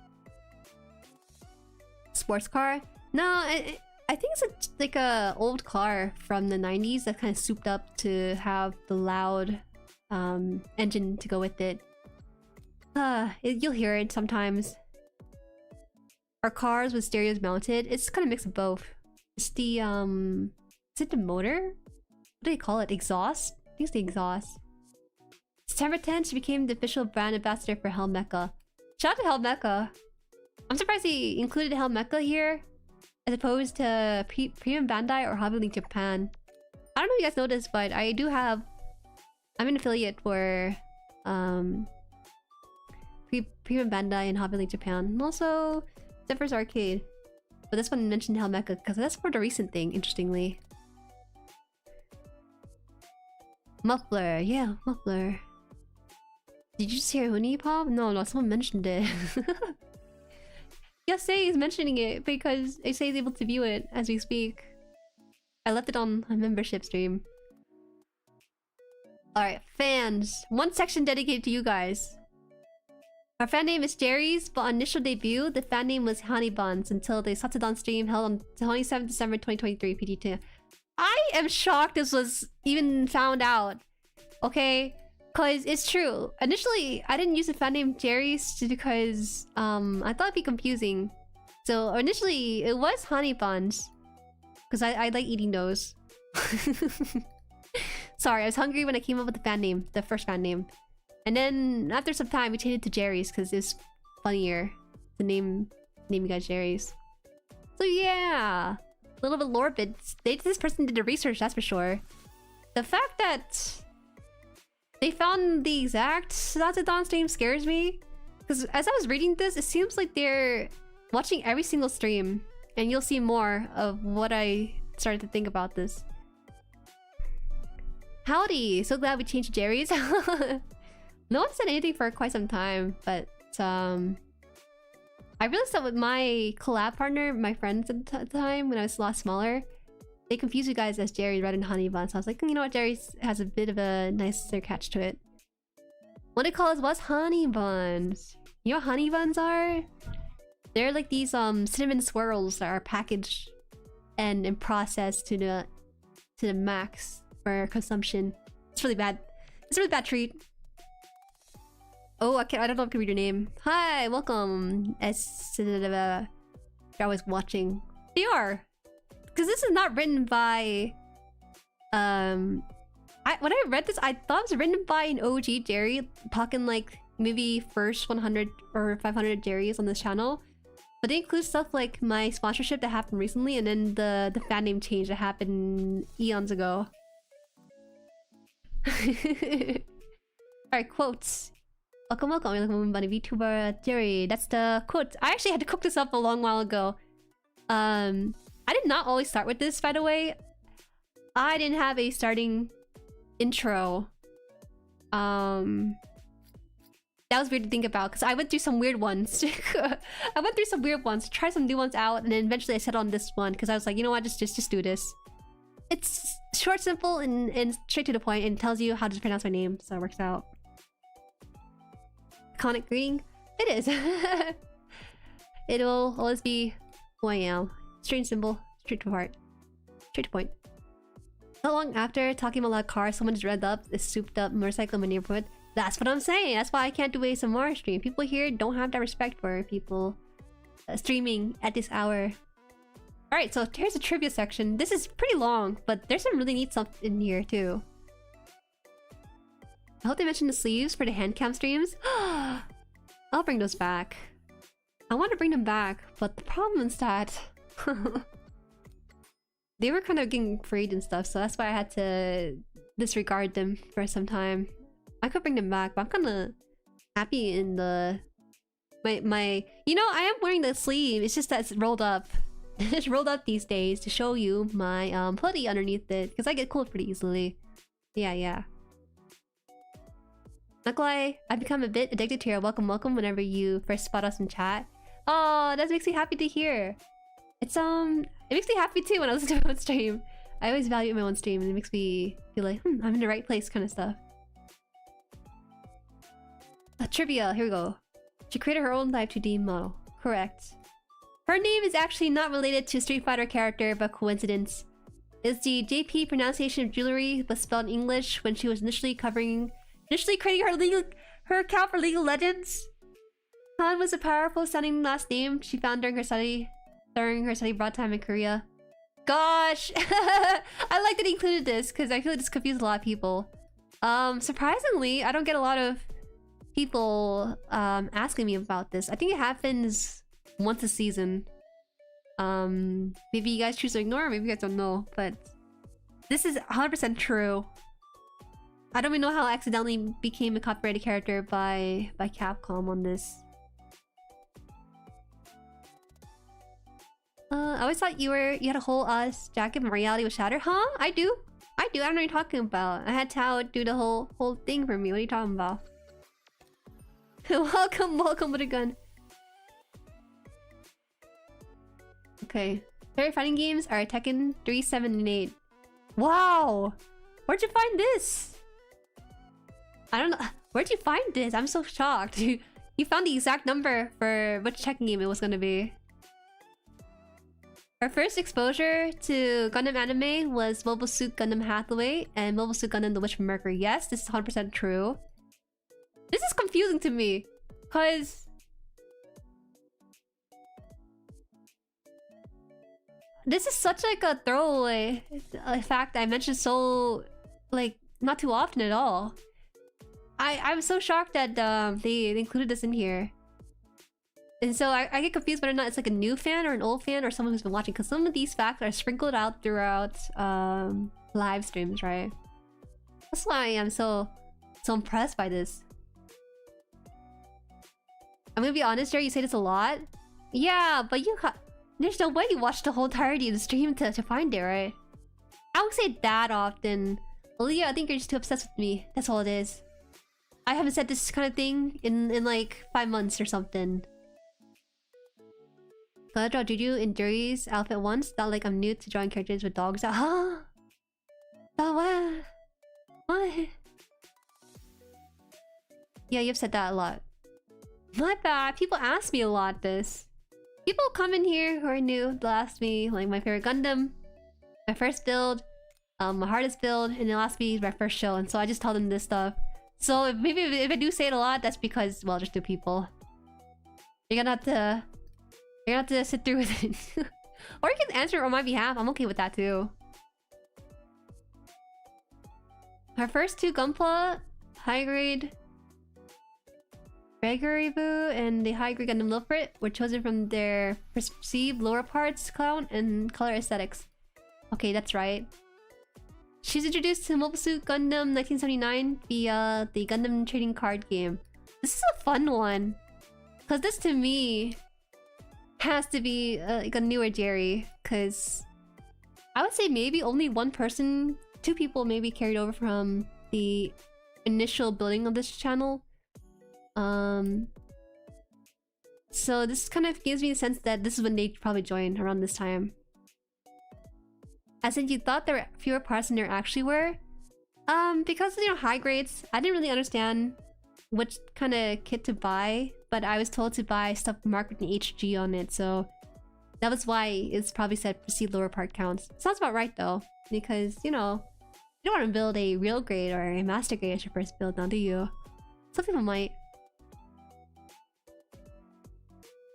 Sports car? No, I think it's like a old car from the 90s that's kind of souped up to have the loud engine to go with it. You'll hear it sometimes. Our cars with stereos mounted. It's kind of a mix of both. It's the is it the motor? What do they call it? Exhaust? I think it's the exhaust. September 10th, she became the official brand ambassador for Helmecha. Shout out to Helmecha. I'm surprised he included Helmecha here, as opposed to Premium Bandai or Hobby Link Japan. I don't know if you guys know this, but I'm an affiliate for Prima Bandai and Hobby Link Japan. And also Zephyrs Arcade. But this one mentioned Helmecha because that's more the recent thing, interestingly. Muffler, yeah, Muffler. Did you just hear Honey Pop? No, someone mentioned it. Yasei is mentioning it because Yasei is able to view it as we speak. I left it on a membership stream. Alright, fans. One section dedicated to you guys. Our fan name is Jueri's, but on initial debut, the fan name was Honeybuns until the Zatsudan stream held on 27 December 2023 PT2. I am shocked this was even found out. Okay? Cause it's true. Initially, I didn't use the fan name Jueri's because I thought it'd be confusing. So initially, it was Honey Buns. Because I like eating those. Sorry, I was hungry when I came up with the fan name. The first fan name. And then after some time, we changed it to Jueri's because it's funnier to name you guys Jueri's. So yeah, a little bit lore bits. This person did the research, that's for sure. The fact that they found the exact Zatsudan stream scares me. Because as I was reading this, it seems like they're watching every single stream. And you'll see more of what I started to think about this. Howdy! So glad we changed Jueri's. No one said anything for quite some time, but I realized that with my collab partner, my friends at the time, when I was a lot smaller, they confused you guys as Jueri rather than Honey Bun. So I was like, you know what, Jueri's has a bit of a nicer catch to it. What they call us was Honey Buns. You know what Honey Buns are? They're like these cinnamon swirls that are packaged and processed to the max for consumption. It's really bad. It's a really bad treat. Oh, I don't know if I can read your name. Hi, welcome. You're always watching. They are. Because this is not written by... when I read this, I thought it was written by an OG Jueri, talking like maybe first 100 or 500 Jueris on this channel. But they include stuff like my sponsorship that happened recently, and then the fan name change that happened eons ago. Alright, quotes. Welcome by the VTuber Jueri. That's the quote. I actually had to cook this up a long while ago. I did not always start with this, by the way. I didn't have a starting intro. That was weird to think about because I went through some weird ones. I went through some weird ones, tried some new ones out, and then eventually I settled on this one because I was like, you know what, just do this. It's short, simple, and straight to the point, and tells you how to pronounce my name, so it works out. Iconic greeting? It is. It'll always be who I am. Straight and simple, straight to heart. Straight to point. Not long after, talking about a car, someone just revved up this souped up motorcycle in my neighborhood. That's what I'm saying. That's why I can't do ASMR stream. People here don't have that respect for people streaming at this hour. Alright, so here's the trivia section. This is pretty long, but there's some really neat stuff in here too. I hope they mentioned the sleeves for the hand cam streams. I'll bring those back. I want to bring them back, but the problem is that they were kind of getting frayed and stuff, so that's why I had to disregard them for some time. I could bring them back, but I'm kind of happy in the... My... You know, I am wearing the sleeve, it's just that it's rolled up. It's rolled up these days to show you my hoodie underneath it, because I get cold pretty easily. Yeah. Not gonna lie, I've become a bit addicted to your welcome whenever you first spot us in chat. Oh, that makes me happy to hear. It's it makes me happy too when I listen to my own stream. I always value my own stream and it makes me feel like, I'm in the right place kind of stuff. Trivia, here we go. She created her own live 2D model. Correct. Her name is actually not related to a Street Fighter character, but coincidence. It's the JP pronunciation of Jueri, but spelled in English when she was initially creating her account for League of Legends. Han was a powerful sounding last name she found during her study abroad time in Korea. Gosh! I like that he included this, because I feel like this confused a lot of people. Surprisingly, I don't get a lot of people asking me about this. I think it happens once a season. Maybe you guys choose to ignore, maybe you guys don't know, but this is 100% true. I don't even know how I accidentally became a copyrighted character by Capcom on this. I always thought you had a whole jacket and reality was shattered. Huh? I do. I don't know what you're talking about. I had Tao do the whole thing for me. What are you talking about? welcome with a gun. Okay. Favorite fighting games are Tekken 3, 7, and 8. Wow! Where'd you find this? I don't know. Where'd you find this? I'm so shocked. You found the exact number for which Tekken game it was gonna be. Our first exposure to Gundam anime was Mobile Suit Gundam Hathaway and Mobile Suit Gundam The Witch from Mercury. Yes, this is 100% true. This is confusing to me, because this is such like a throwaway fact I mentioned so like not too often at all. I was so shocked that they included this in here. And so I get confused whether or not it's like a new fan or an old fan or someone who's been watching, because some of these facts are sprinkled out throughout live streams, right? That's why I'm so impressed by this. I'm gonna be honest, Jerry, you say this a lot. Yeah, but there's no way you watched the whole entirety of the stream to find it, right? I don't say that often. Aaliyah, I think you're just too obsessed with me. That's all it is. I haven't said this kind of thing in like 5 months or something. I draw Juju in Jueri's outfit once. Not like I'm new to drawing characters with dogs. Huh? Oh, what? Yeah, you've said that a lot. My bad. People ask me a lot this. People come in here who are new. They'll ask me like my favorite Gundam, my first build, my hardest build, and they'll ask me my first show. And so I just tell them this stuff. So maybe if I do say it a lot, that's because, well, just two people. You're gonna have to sit through with it. Or you can answer on my behalf. I'm okay with that too. Our first two Gunpla, high grade Regaribu and the high grade Gundam Lilfrit, were chosen from their perceived lower parts count and color aesthetics. Okay, that's right. She's introduced to Mobile Suit Gundam 1979 via the Gundam trading card game. This is a fun one, because this to me has to be like a newer Jueri, because I would say maybe only one person, two people maybe carried over from the initial building of this channel. So this kind of gives me a sense that this is when they probably joined, around this time. As in, you thought there were fewer parts than there actually were. Because, you know, high grades, I didn't really understand which kind of kit to buy, but I was told to buy stuff marked with an HG on it, so that was why it's probably said proceed lower part counts. Sounds about right though, because, you know, you don't want to build a real grade or a master grade as your first build, now do you? Some people might.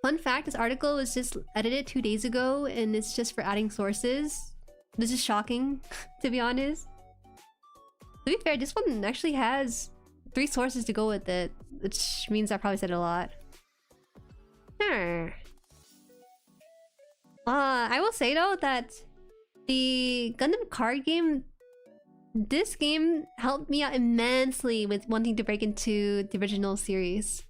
Fun fact, this article was just edited 2 days ago and it's just for adding sources. This is shocking, to be honest. To be fair, this one actually has 3 sources to go with it, which means I probably said a lot. I will say though that the Gundam card game, this game helped me out immensely with wanting to break into the original series.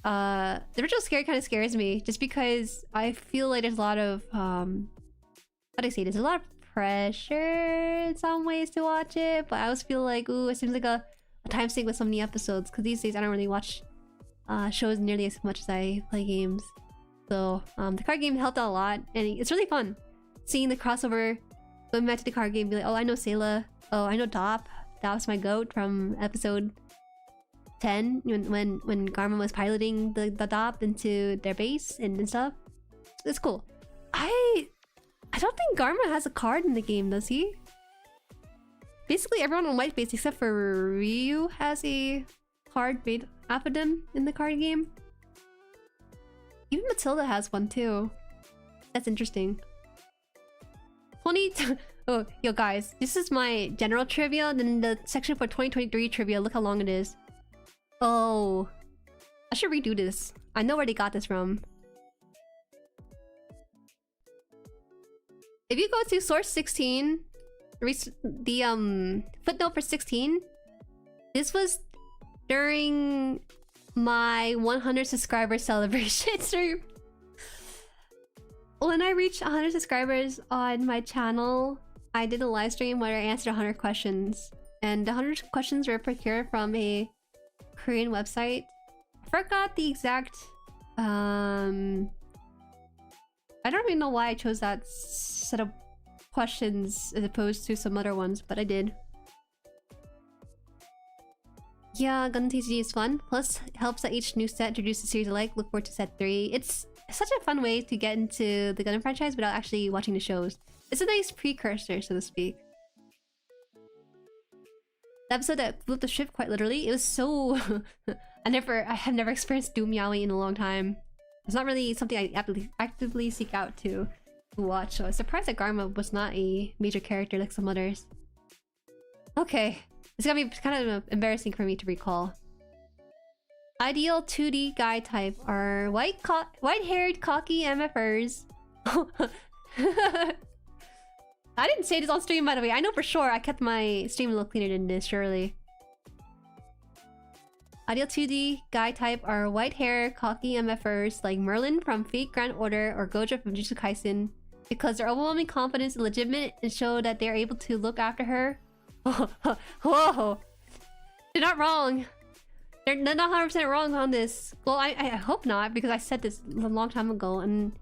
The original series kind of scares me, just because I feel like there's a lot of how do I say this? There's a lot of pressure in some ways to watch it, but I always feel like, ooh, it seems like a time sink with so many episodes, because these days I don't really watch shows nearly as much as I play games. So the card game helped out a lot, and it's really fun seeing the crossover, going back to the card game, be like, oh, I know Sayla, oh, I know Dop, that was my goat from episode 10 when Garma was piloting the Dop into their base and stuff. It's cool. I don't think Garma has a card in the game, does he? Basically everyone on White Base except for Ryu has a card made off of them in the card game. Even Matilda has one too. That's interesting. 20... Oh, yo guys, this is my general trivia, then the section for 2023 trivia, look how long it is. Oh, I should redo this. I know where they got this from. If you go to source 16, the footnote for 16, This was during my 100 subscriber celebration stream. When I reached 100 subscribers on my channel, I did a live stream where I answered 100 questions. And the 100 questions were procured from a Korean website. I forgot the exact... I don't even know why I chose that set of questions as opposed to some other ones, but I did. Yeah, Gundam TCG is fun. Plus, it helps that each new set introduces a series I like. Look forward to set 3. It's such a fun way to get into the Gundam franchise without actually watching the shows. It's a nice precursor, so to speak. The episode that flipped the ship quite literally, it was so... I have never experienced Doom Yaoi in a long time. It's not really something I actively seek out to watch, so I was surprised that Garma was not a major character like some others. Okay. It's gonna be kind of embarrassing for me to recall. Ideal 2D guy type are white-haired, cocky MFers. I didn't say this on stream, by the way. I know for sure I kept my stream a little cleaner than this, surely. Ideal 2D guy type are white hair, cocky MFers like Merlin from Fate Grand Order or Gojo from Jujutsu Kaisen because their overwhelming confidence is legitimate and show that they are able to look after her. Whoa! They're not wrong. They're not 100% wrong on this. Well, I hope not, because I said this a long time ago, and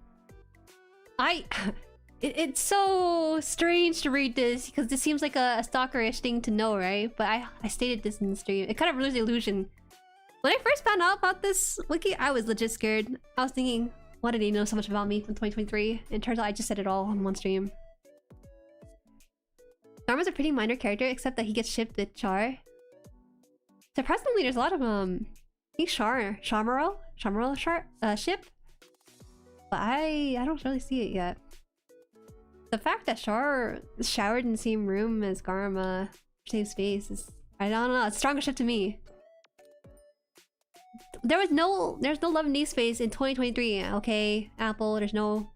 it's so strange to read this because this seems like a stalkerish thing to know, right? But I stated this in the stream. It kind of ruins the illusion. When I first found out about this wiki, I was legit scared. I was thinking, why did he know so much about me from 2023? And it turns out I just said it all on one stream. Garma's a pretty minor character, except that he gets shipped with Char. Surprisingly, there's a lot of I think Shamaro ship, but I don't really see it yet. The fact that Char showered in the same room as Garma, same space, is I don't know. It's stronger ship to me. There's no Love and Deep Space in 2023. Okay, Apple, there's no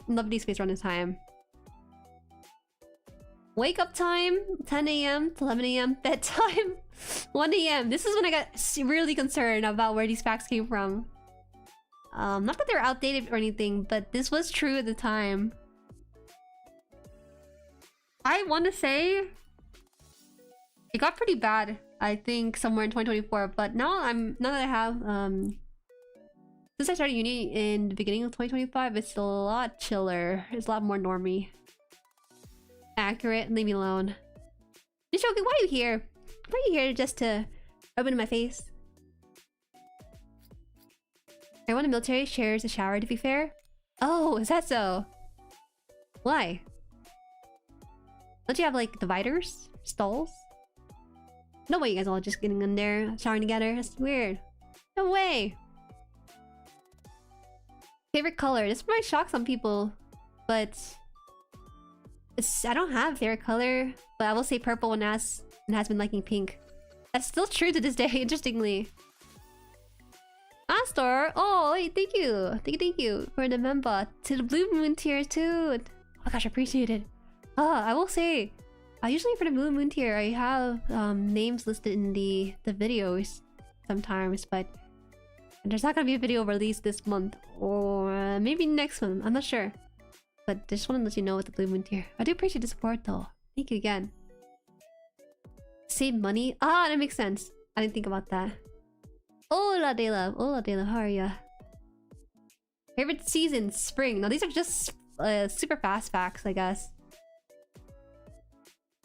Love and Deep Space around this time. Wake up time 10 AM to 11 AM. Bedtime 1 AM. This is when I got really concerned about where these facts came from. Not that they're outdated or anything, but this was true at the time. I want to say it got pretty bad, I think, somewhere in 2024, but now that I have since I started uni in the beginning of 2025, it's a lot chiller. It's a lot more normie. Accurate, leave me alone. Nishoki, why are you here? Why are you here just to open in my face? Everyone in the military shares a shower, to be fair. Oh, is that so? Why? Don't you have like dividers? Stalls? No way you guys all just getting in there, showering together. That's weird. No way. Favorite color? This might shock some people, but I don't have a favorite color, but I will say purple and has been liking pink. That's still true to this day, interestingly. Astor! Oh, wait, thank you for the member to the Blue Moon tier too. Oh my gosh, I appreciate it. I will say, usually for the Blue Moon tier, I have names listed in the videos sometimes, but there's not gonna be a video released this month or maybe next month. I'm not sure. But just want to let you know with the Blue Moon tier. I do appreciate the support though. Thank you again. Save money? Ah, that makes sense. I didn't think about that. Hola de love. Hola de love. How are ya? Favorite season? Spring. Now these are just super fast facts, I guess.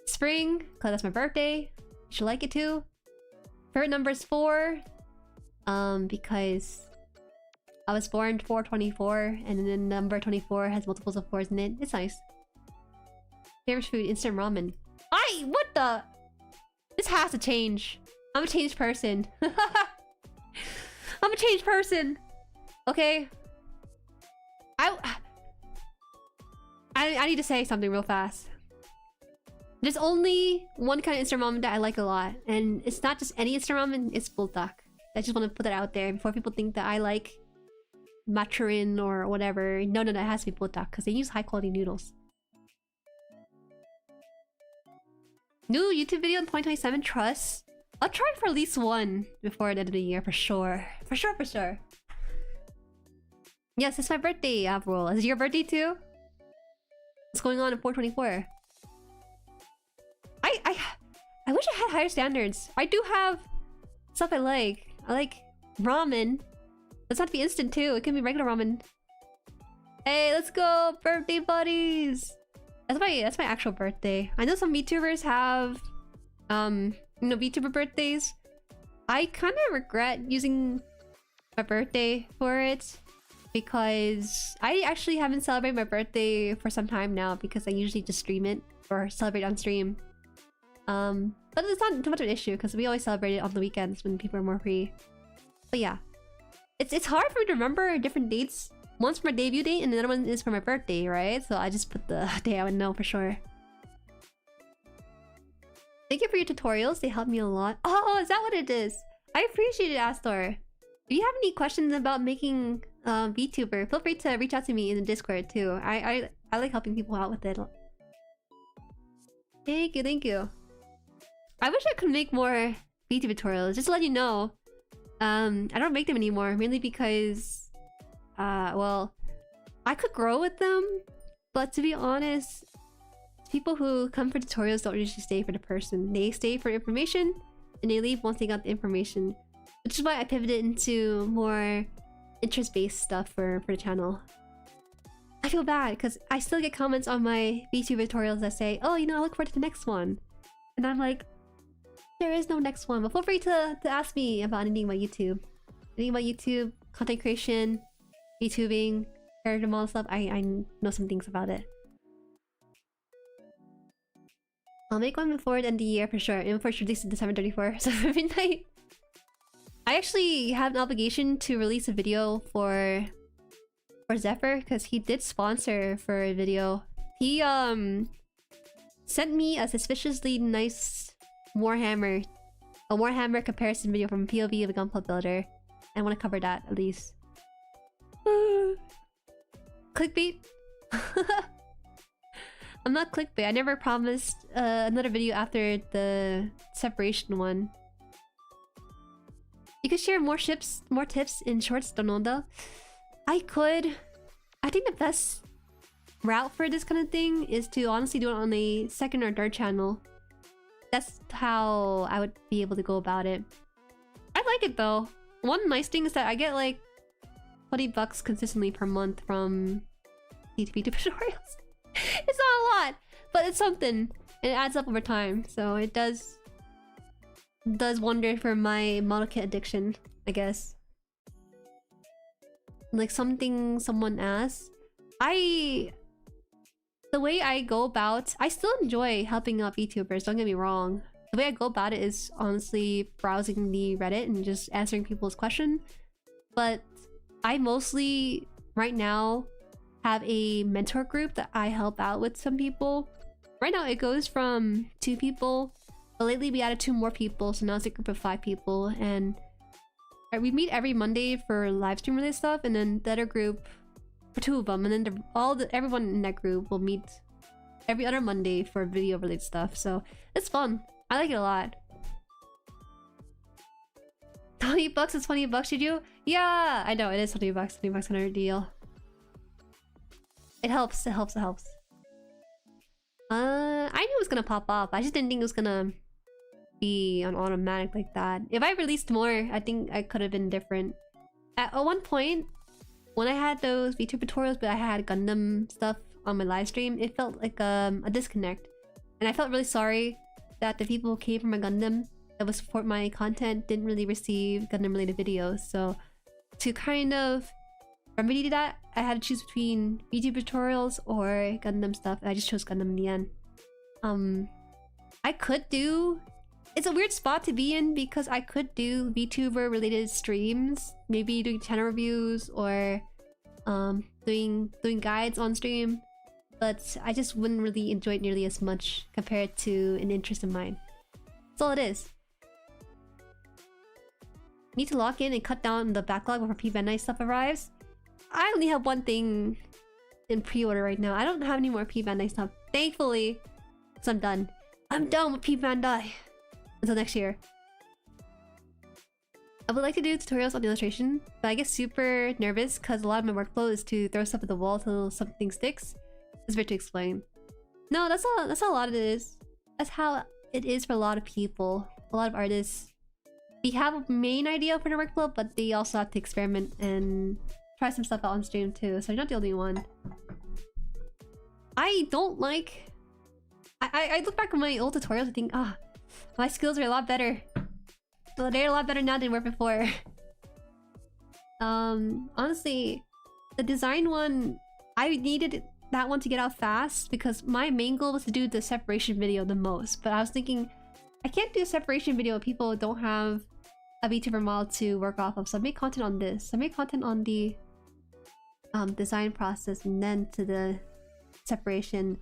Spring, because that's my birthday. You should like it too. Favorite number is 4. Because I was born 4/24, and then the number 24 has multiples of 4s in it. It's nice. Favorite food? Instant ramen. What the? This has to change. I'm a changed person. I'm a changed person. Okay. I need to say something real fast. There's only one kind of instant ramen that I like a lot, and it's not just any instant ramen. It's bulldog. I just want to put that out there before people think that I like Maturin or whatever. No, it has to be bulldog because they use high quality noodles. New YouTube video in 2027, trust. I'll try for at least one before the end of the year for sure. For sure. Yes, it's my birthday, April. Is it your birthday too? What's going on in 424? I wish I had higher standards. I do have stuff I like. I like ramen. It's not to be instant too. It can be regular ramen. Hey, let's go, birthday buddies! That's my actual birthday. I know some VTubers have VTuber birthdays. I kind of regret using my birthday for it because I actually haven't celebrated my birthday for some time now because I usually just stream it or celebrate on stream. But it's not too much of an issue because we always celebrate it on the weekends when people are more free. But yeah, it's hard for me to remember different dates. One's for my debut date and the other one is for my birthday, right? So I just put the day I would know for sure. Thank you for your tutorials. They helped me a lot. Oh, is that what it is? I appreciate it, Astor. If you have any questions about making VTuber, feel free to reach out to me in the Discord too. I like helping people out with it. Thank you. I wish I could make more VTuber tutorials. Just to let you know, I don't make them anymore, mainly because, well, I could grow with them, but to be honest, people who come for tutorials don't usually stay for the person. They stay for information, and they leave once they got the information. Which is why I pivoted into more interest-based stuff for the channel. I feel bad, because I still get comments on my VTuber tutorials that say, oh, you know, I look forward to the next one. And I'm like, there is no next one, but feel free to ask me about anything about YouTube. Anything about YouTube, content creation, VTubing, character model stuff. I know some things about it. I'll make one before the end of the year for sure. And first release December 34th, so midnight. I actually have an obligation to release a video for Zephyr because he did sponsor for a video. He sent me a suspiciously nice Warhammer comparison video from POV of a Gunpla builder. I want to cover that at least. Clickbait. I'm not clickbait. I never promised another video after the separation one. You could share more tips in shorts, Donalda. I could. I think the best route for this kind of thing is to honestly do it on a second or third channel. That's how I would be able to go about it. I like it though. One nice thing is that I get like $20 consistently per month from VTuber tutorials. It's not a lot, but it's something. It adds up over time, so it does wonder for my model kit addiction, I guess. Like something someone asked. The way I go about... I still enjoy helping out VTubers, don't get me wrong. The way I go about it is honestly browsing the Reddit and just answering people's questions. But I mostly, right now, have a mentor group that I help out with some people. Right now it goes from 2 people, but lately we added 2 more people, so now it's a group of 5 people. And we meet every Monday for live stream related stuff, and then the other group for 2 of them, and then everyone in that group will meet every other Monday for video related stuff. So it's fun. I like it a lot. $20 is $20, did you? Yeah, I know it is $20. $20 on our deal. It helps. I knew it was gonna pop up. I just didn't think it was gonna be on automatic like that. If I released more, I think I could have been different. At one point, when I had those VTuber tutorials, but I had Gundam stuff on my live stream, it felt like a disconnect. And I felt really sorry that the people who came from my Gundam that would support my content didn't really receive Gundam related videos. So to kind of remedy that, I had to choose between VTuber tutorials or Gundam stuff, and I just chose Gundam in the end. I could do... It's a weird spot to be in because I could do VTuber related streams, maybe doing channel reviews or doing guides on stream, but I just wouldn't really enjoy it nearly as much compared to an interest of mine. That's all it is. Need to lock in and cut down the backlog before P-Bandai stuff arrives. I only have one thing in pre-order right now. I don't have any more P-Bandai stuff, thankfully, because I'm done. I'm done with P-Bandai until next year. I would like to do tutorials on illustration, but I get super nervous because a lot of my workflow is to throw stuff at the wall till something sticks. It's weird to explain. No, that's how a lot of it is. That's how it is for a lot of people. A lot of artists. They have a main idea for their workflow, but they also have to experiment and try some stuff out on stream too. So you're not the only one. I don't like... I look back at my old tutorials and think, my skills are a lot better. Well, they're a lot better now than they were before. Honestly, the design one, I needed that one to get out fast because my main goal was to do the separation video the most. But I was thinking, I can't do a separation video if people don't have a VTuber model to work off of. So I made content on this. I made content on the design process and then to the separation.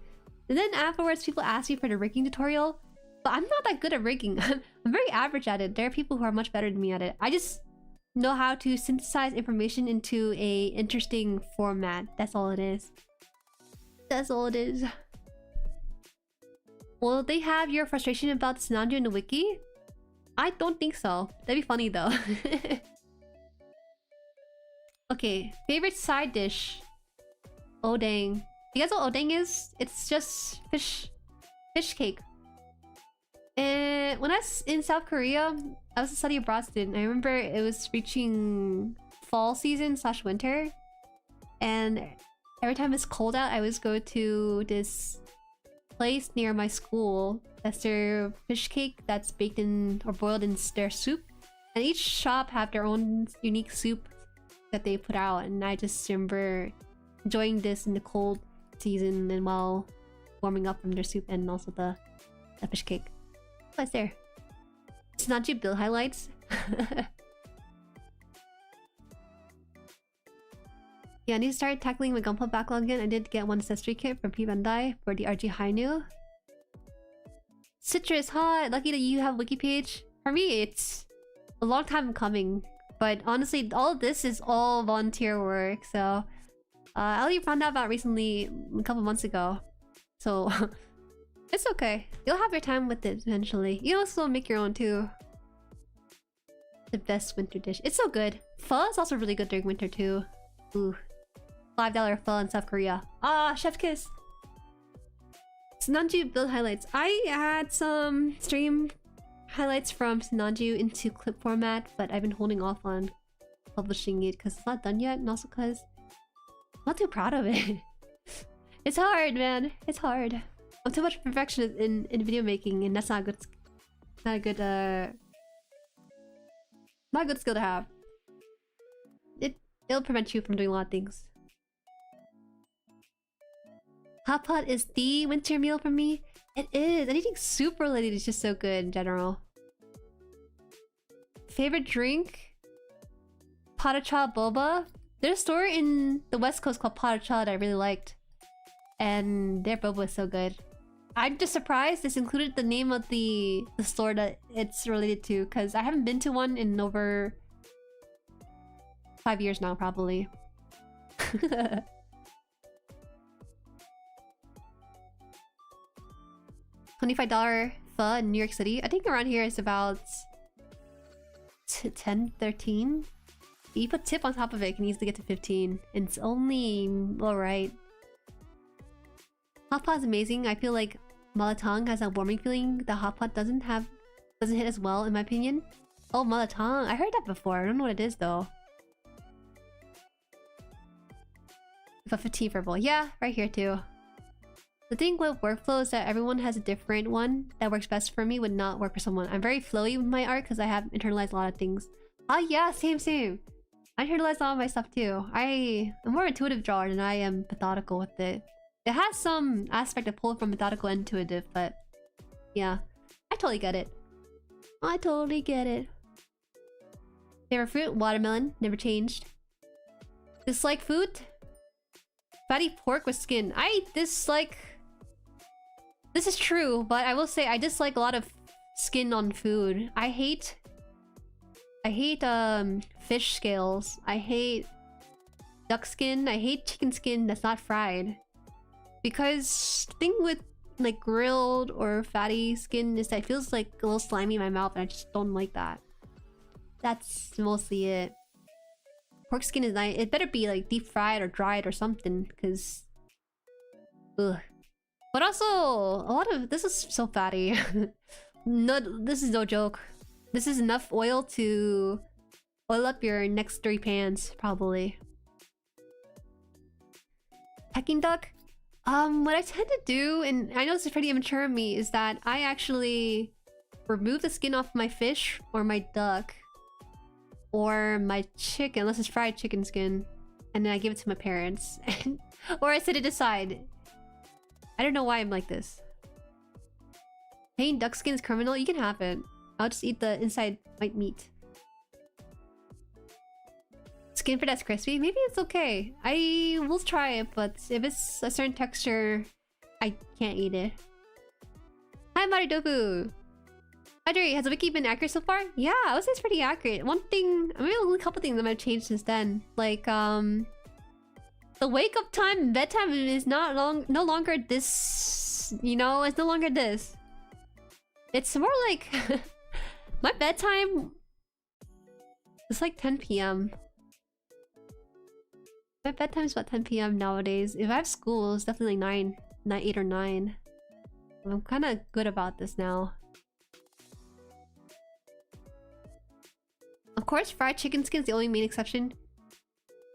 And then afterwards, people asked me for the rigging tutorial. But I'm not that good at rigging. I'm very average at it. There are people who are much better than me at it. I just know how to synthesize information into a interesting format. That's all it is. That's all it is. Will they have your frustration about Tsunanju in the wiki? I don't think so. That'd be funny though. Okay, favorite side dish. Odang. You guys know what odang is? It's just fish cake. And when I was in South Korea, I was a study abroad student. I remember it was reaching fall season / winter. And every time it's cold out, I always go to this place near my school that serve fish cake that's baked in or boiled in their soup. And each shop have their own unique soup that they put out. And I just remember enjoying this in the cold season and while warming up from their soup and also the fish cake. What's there? Tsunanju build highlights. Yeah, I need to start tackling my Gunpla backlog again. I did get one accessory kit from P Bandai for the RG Hainu. Citrus, hot! Lucky that you have a wiki page. For me, it's a long time coming. But honestly, all of this is all volunteer work, so... I only found out about recently, a couple months ago. So... It's okay. You'll have your time with it eventually. You also make your own too. The best winter dish. It's so good. Pho is also really good during winter too. Ooh. $5 pho in South Korea. Chef's kiss. Tsunanju build highlights. I had some stream highlights from Tsunanju into clip format, but I've been holding off on publishing it because it's not done yet, and also because I'm not too proud of it. It's hard, man. It's hard. I'm too much perfectionist in video making, and that's not good. Not a good not a good skill to have. It'll prevent you from doing a lot of things. Hot pot is the winter meal for me. It is. Anything soup related is just so good in general. Favorite drink? Patacha boba. There's a store in the West Coast called Patacha that I really liked, and their boba is so good. I'm just surprised this included the name of the store that it's related to, because I haven't been to one in over 5 years now, probably. $25 pho in New York City. I think around here is about 10, 13. You put tip on top of it, it can easily get to 15. And it's only alright. Hot pot is amazing. I feel like malatang has a warming feeling that hot pot doesn't hit as well, in my opinion. Oh, malatang. I heard that before. I don't know what it is though. If a 15 for bowl. Yeah, right here too. The thing with workflow is that everyone has a different one that works best for me would not work for someone. I'm very flowy with my art because I have internalized a lot of things. Oh yeah, same. I internalize all of my stuff too. I'm a more intuitive drawer than I am methodical with it. It has some aspect of pull from methodical and intuitive, but yeah, I totally get it. I totally get it. Favorite fruit? Watermelon. Never changed. Dislike food? Fatty pork with skin. I dislike... This is true, but I will say I dislike a lot of skin on food. I hate fish scales. I hate duck skin. I hate chicken skin that's not fried. Because the thing with like grilled or fatty skin is that it feels like a little slimy in my mouth, and I just don't like that. that's mostly it. Pork skin is nice. It better be like deep fried or dried or something, because ugh. But also, a lot of this is so fatty. No, this is no joke. This is enough oil to oil up your next 3 pans, probably. Peking duck? What I tend to do, and I know this is pretty immature of me, is that I actually remove the skin off my fish or my duck or my chicken, unless it's fried chicken skin, and then I give it to my parents. Or I set it aside. I don't know why I'm like this. Plain duck skin is criminal? You can have it. I'll just eat the inside white meat. Skin for that's crispy? Maybe it's okay. I will try it, but if it's a certain texture, I can't eat it. Hi, Maridobu! Hi, Jueri, has the wiki been accurate so far? Yeah, I would say it's pretty accurate. One thing, I mean, only a couple things that might have changed since then. Like, the wake up time, bedtime is no longer this, you know, it's no longer this. It's more like my bedtime is like 10 p.m. My bedtime is about 10 p.m. nowadays. If I have school, it's definitely 8 or 9. I'm kind of good about this now. Of course, fried chicken skin is the only main exception.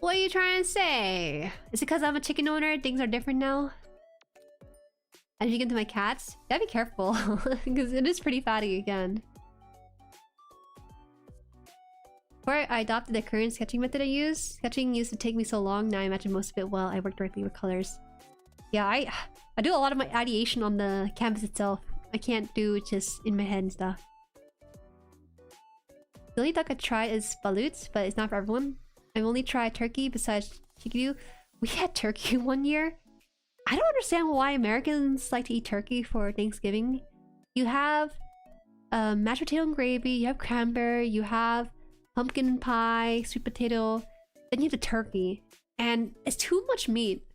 What are you trying to say? Is it because I'm a chicken owner? Things are different now? As you get to my cats, you gotta be careful because it is pretty fatty again. Before I adopted the current sketching method I use, sketching used to take me so long. Now I imagine most of it while I work directly with colors. Yeah, I do a lot of my ideation on the canvas itself. I can't do it just in my head and stuff. The only duck I try is balut, but it's not for everyone. I've only tried turkey besides chickadee. We had turkey one year. I don't understand why Americans like to eat turkey for Thanksgiving. You have mashed potato and gravy, you have cranberry, you have pumpkin pie, sweet potato, then you have the turkey. And it's too much meat.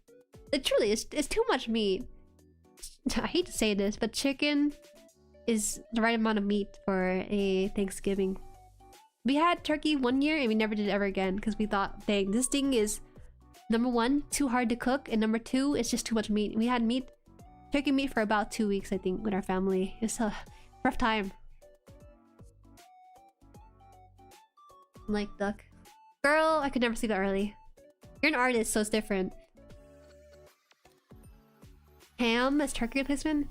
It truly is, it's too much meat. I hate to say this, but chicken is the right amount of meat for a Thanksgiving. We had turkey one year and we never did it ever again because we thought, dang, this thing is number 1, too hard to cook, and number 2, it's just too much meat. We had turkey meat for about 2 weeks, I think, with our family. It was a rough time. Like duck. Girl, I could never sleep that early. You're an artist, so it's different. Ham as turkey replacement?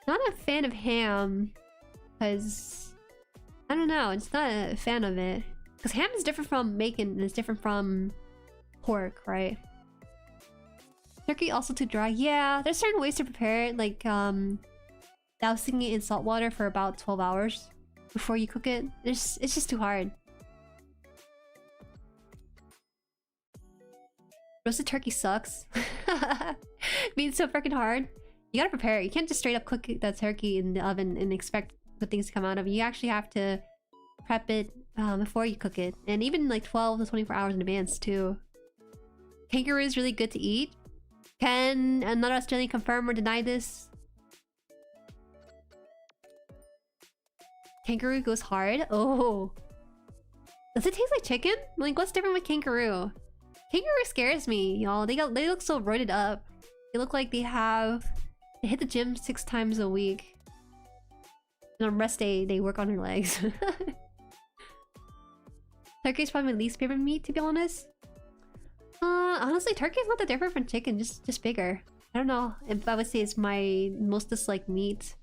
Not a fan of ham. Because I don't know, it's not a fan of it. Because ham is different from bacon and it's different from pork, right? Turkey also too dry. Yeah, there's certain ways to prepare it, like dousing it in salt water for about 12 hours before you cook it. It's just too hard. Roasted turkey sucks. Being so freaking hard. You gotta prepare it. You can't just straight up cook that turkey in the oven and expect good things to come out of it. You actually have to prep it before you cook it. And even like 12 to 24 hours in advance too. Kangaroo is really good to eat. Can another Australian confirm or deny this? Kangaroo goes hard? Oh. Does it taste like chicken? Like, what's different with kangaroo? Kangaroo scares me, y'all. They look so roided up. They look like they hit the gym 6 times a week. And on rest day, they work on their legs. Turkey is probably my least favorite meat, to be honest. Honestly, turkey is not that different from chicken, just bigger. I don't know if I would say it's my most disliked meat.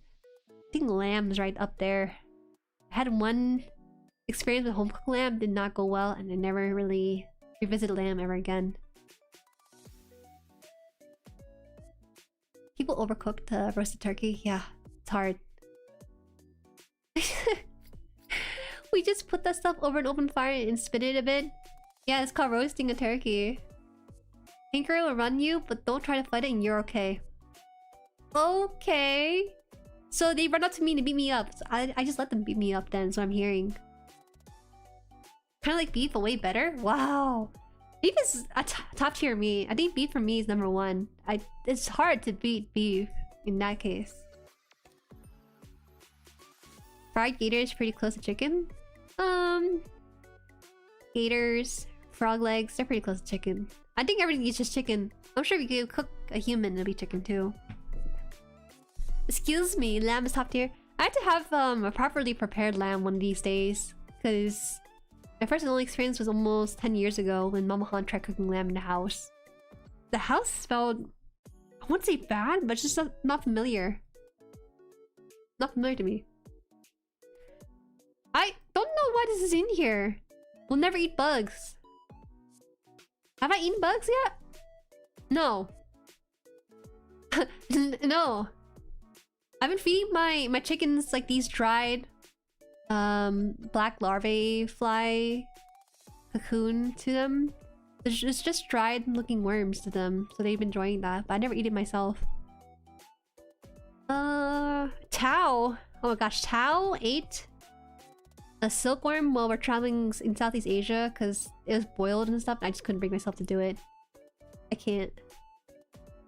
I think lamb is right up there. I had one experience with home cooked lamb, did not go well, and I never really revisited lamb ever again. People overcook the roasted turkey. Yeah, it's hard. We just put that stuff over an open fire and spin it a bit. Yeah, it's called roasting a turkey. Kangaroo will run you, but don't try to fight it and you're okay. Okay. So they run up to me to beat me up. So I just let them beat me up then, so I'm hearing. Kind of like beef, but way better? Wow. Beef is a top tier meat. I think beef for me is number 1. It's hard to beat beef in that case. Fried gator is pretty close to chicken. gators, frog legs. They're pretty close to chicken. I think everything is just chicken. I'm sure if you could cook a human, it'll be chicken too. Excuse me, lamb is top tier. I had to have a properly prepared lamb one of these days, because my first and only experience was almost 10 years ago when Mama Han tried cooking lamb in the house. The house smelled, I wouldn't say bad, but just not familiar. Not familiar to me. I don't know why this is in here. We'll never eat bugs. Have I eaten bugs yet? No. No. I've been feeding my chickens like these dried black larvae fly cocoon to them. It's just dried looking worms to them, so they've been enjoying that, but I never eat it myself. Tao. Oh my gosh, Tao ate a silkworm while we're traveling in Southeast Asia because it was boiled and stuff and I just couldn't bring myself to do it. I can't.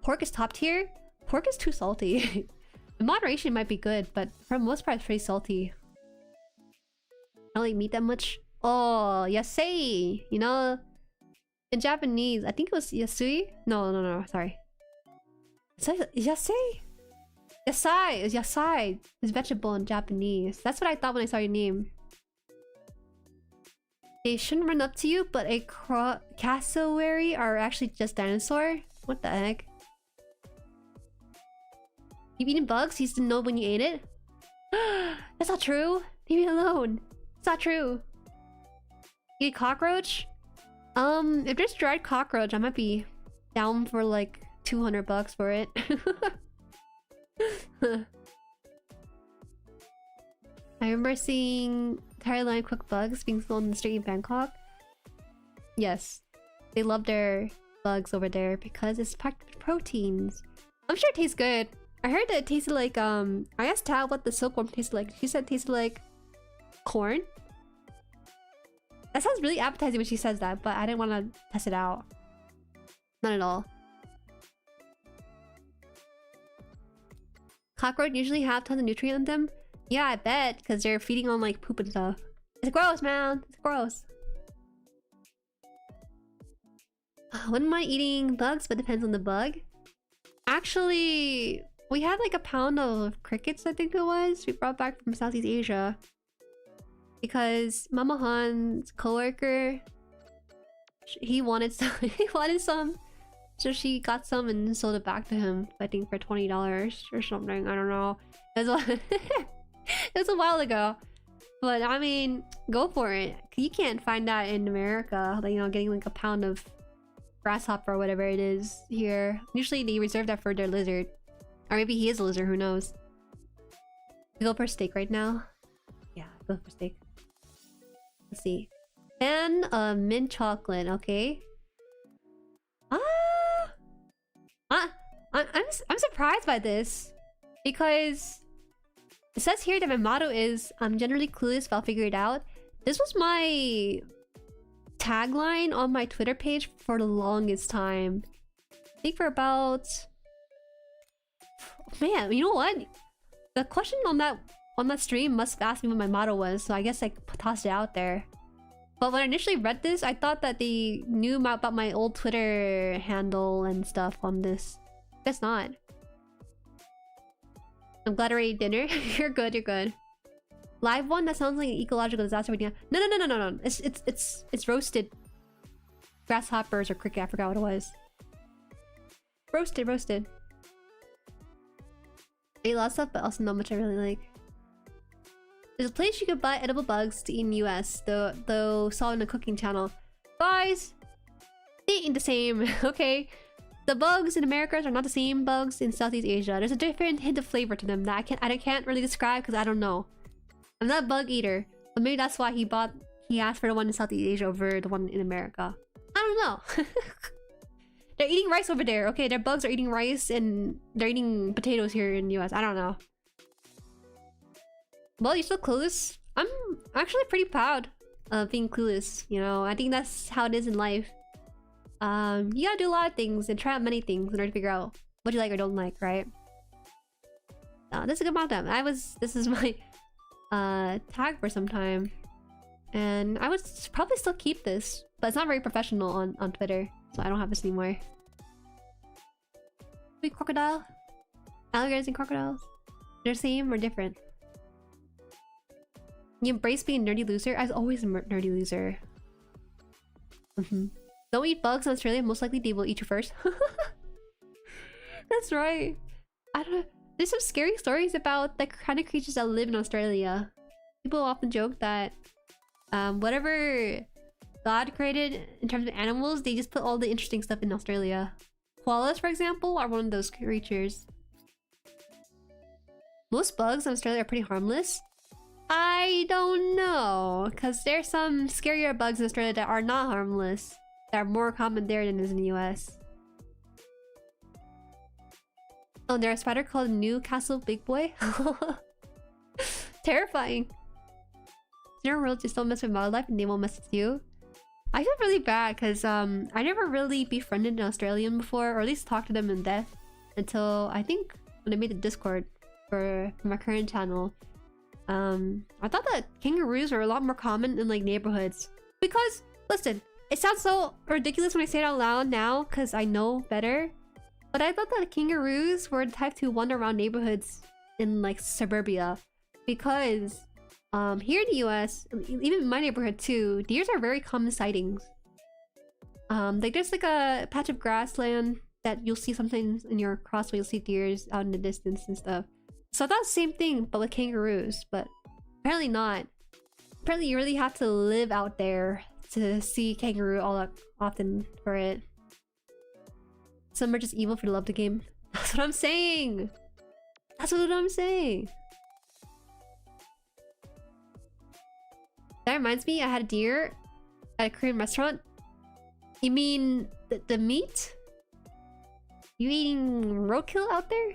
Pork is top tier? Pork is too salty. In moderation might be good, but for the most part it's pretty salty. I don't like meat that much. Oh, yasei! You know, in Japanese, I think it was yasui? No, sorry. Is that yasei? Yasai! It's yasai. It's vegetable in Japanese. That's what I thought when I saw your name. They shouldn't run up to you, but a cassowary are actually just dinosaur? What the heck? You've eaten bugs? You just didn't know when you ate it? That's not true! Leave me alone! It's not true! You eat cockroach? If there's dried cockroach, I might be down for like 200 bucks for it. I remember seeing Caroline cook bugs being sold in the street in Bangkok. Yes, they love their bugs over there because it's packed with proteins. I'm sure it tastes good. I heard that it tasted like I asked Tao what the silkworm tasted like. She said it tasted like corn. That sounds really appetizing when she says that, but I didn't want to test it out. Not at all. Cockroach usually have tons of nutrient in them. Yeah, I bet, because they're feeding on like poop and stuff. It's gross, man. It's gross. Wouldn't mind eating bugs, but depends on the bug. Actually, we had like a pound of crickets, I think it was. We brought back from Southeast Asia. Because Mama Han's coworker, he wanted some. He wanted some. So she got some and sold it back to him, I think for $20 or something. I don't know. It was a while ago. But I mean, go for it. You can't find that in America. Like, you know, getting like a pound of grasshopper or whatever it is here. Usually they reserve that for their lizard. Or maybe he is a lizard, who knows. We go for steak right now. Yeah, go for steak. Let's see. Fan of mint chocolate, okay. I'm surprised by this because it says here that my motto is I'm generally clueless, but I'll figure it out. This was my tagline on my Twitter page for the longest time. I think for about... Man, you know what? The question on that stream must have asked me what my motto was, so I guess I tossed it out there. But when I initially read this, I thought that they knew about my old Twitter handle and stuff on this. Guess not. I'm glad I ate dinner. You're good, you're good. Live one? That sounds like an ecological disaster. No. It's roasted grasshoppers or cricket. I forgot what it was. Roasted. I ate lots of stuff, but also not much I really like. There's a place you could buy edible bugs to eat in the US, though saw in a cooking channel. Guys, they ain't the same, okay? The bugs in America are not the same bugs in Southeast Asia. There's a different hint of flavor to them that I can't really describe because I don't know. I'm not a bug eater, but maybe that's why he asked for the one in Southeast Asia over the one in America. I don't know. They're eating rice over there, okay? Their bugs are eating rice and they're eating potatoes here in the US. I don't know. Well, you're still clueless. I'm actually pretty proud of being clueless, you know? I think that's how it is in life. You gotta do a lot of things and try out many things in order to figure out what you like or don't like, right? This is a good amount of time. This is my tag for some time. And I would probably still keep this, but it's not very professional on Twitter, so I don't have this anymore. Wait, crocodile? Alligators and crocodiles? They're the same or different? You embrace being a nerdy loser? I was always a nerdy loser. Don't eat bugs in Australia, most likely they will eat you first. That's right. I don't know. There's some scary stories about the kind of creatures that live in Australia. People often joke that whatever God created in terms of animals, they just put all the interesting stuff in Australia. Koalas, for example, are one of those creatures. Most bugs in Australia are pretty harmless. I don't know, because there's some scarier bugs in Australia that are not harmless, that are more common there than is in the US. Oh, there's a spider called Newcastle Big Boy. Terrifying. General rule, just don't mess with wildlife and they won't mess with you. I feel really bad because I never really befriended an Australian before, or at least talked to them in depth until I think when I made the Discord for my current channel. I thought that kangaroos were a lot more common in like neighborhoods. Because, listen, it sounds so ridiculous when I say it out loud now because I know better. But I thought that kangaroos were the type to wander around neighborhoods in like suburbia. Because here in the US, even in my neighborhood too, deers are very common sightings. Like there's like a patch of grassland that you'll see sometimes in your crossway, you'll see deers out in the distance and stuff. So I thought the same thing, but with kangaroos, but apparently not. Apparently you really have to live out there to see kangaroo all that often for it. Some are just evil for the love of the game. That's what I'm saying! That's what I'm saying! That reminds me, I had a deer at a Korean restaurant. You mean the meat? You eating roadkill out there?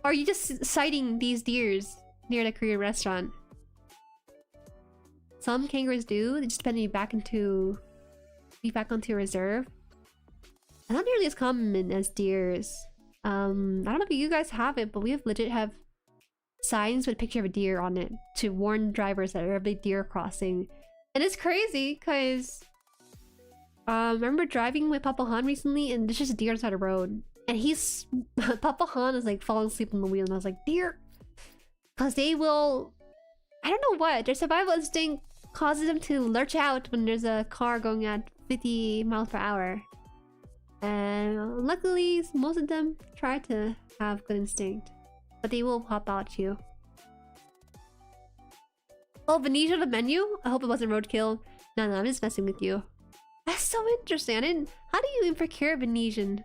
Or are you just sighting these deers near the Korean restaurant? Some kangaroos do. They just depend on be back onto a reserve. Not nearly as common as deers. I don't know if you guys have it, but we legit have signs with a picture of a deer on it to warn drivers that there are a big deer crossing. And it's crazy because I remember driving with Papa Han recently and there's just a deer inside the road. And he's... Papa Han is like falling asleep on the wheel and I was like, deer! Because they will... I don't know what. Their survival instinct causes them to lurch out when there's a car going at 50 miles per hour. And luckily, most of them try to have good instinct. But they will pop out at you. Oh, Venetia the menu? I hope it wasn't roadkill. No, I'm just messing with you. That's so interesting. How do you even procure Venetian?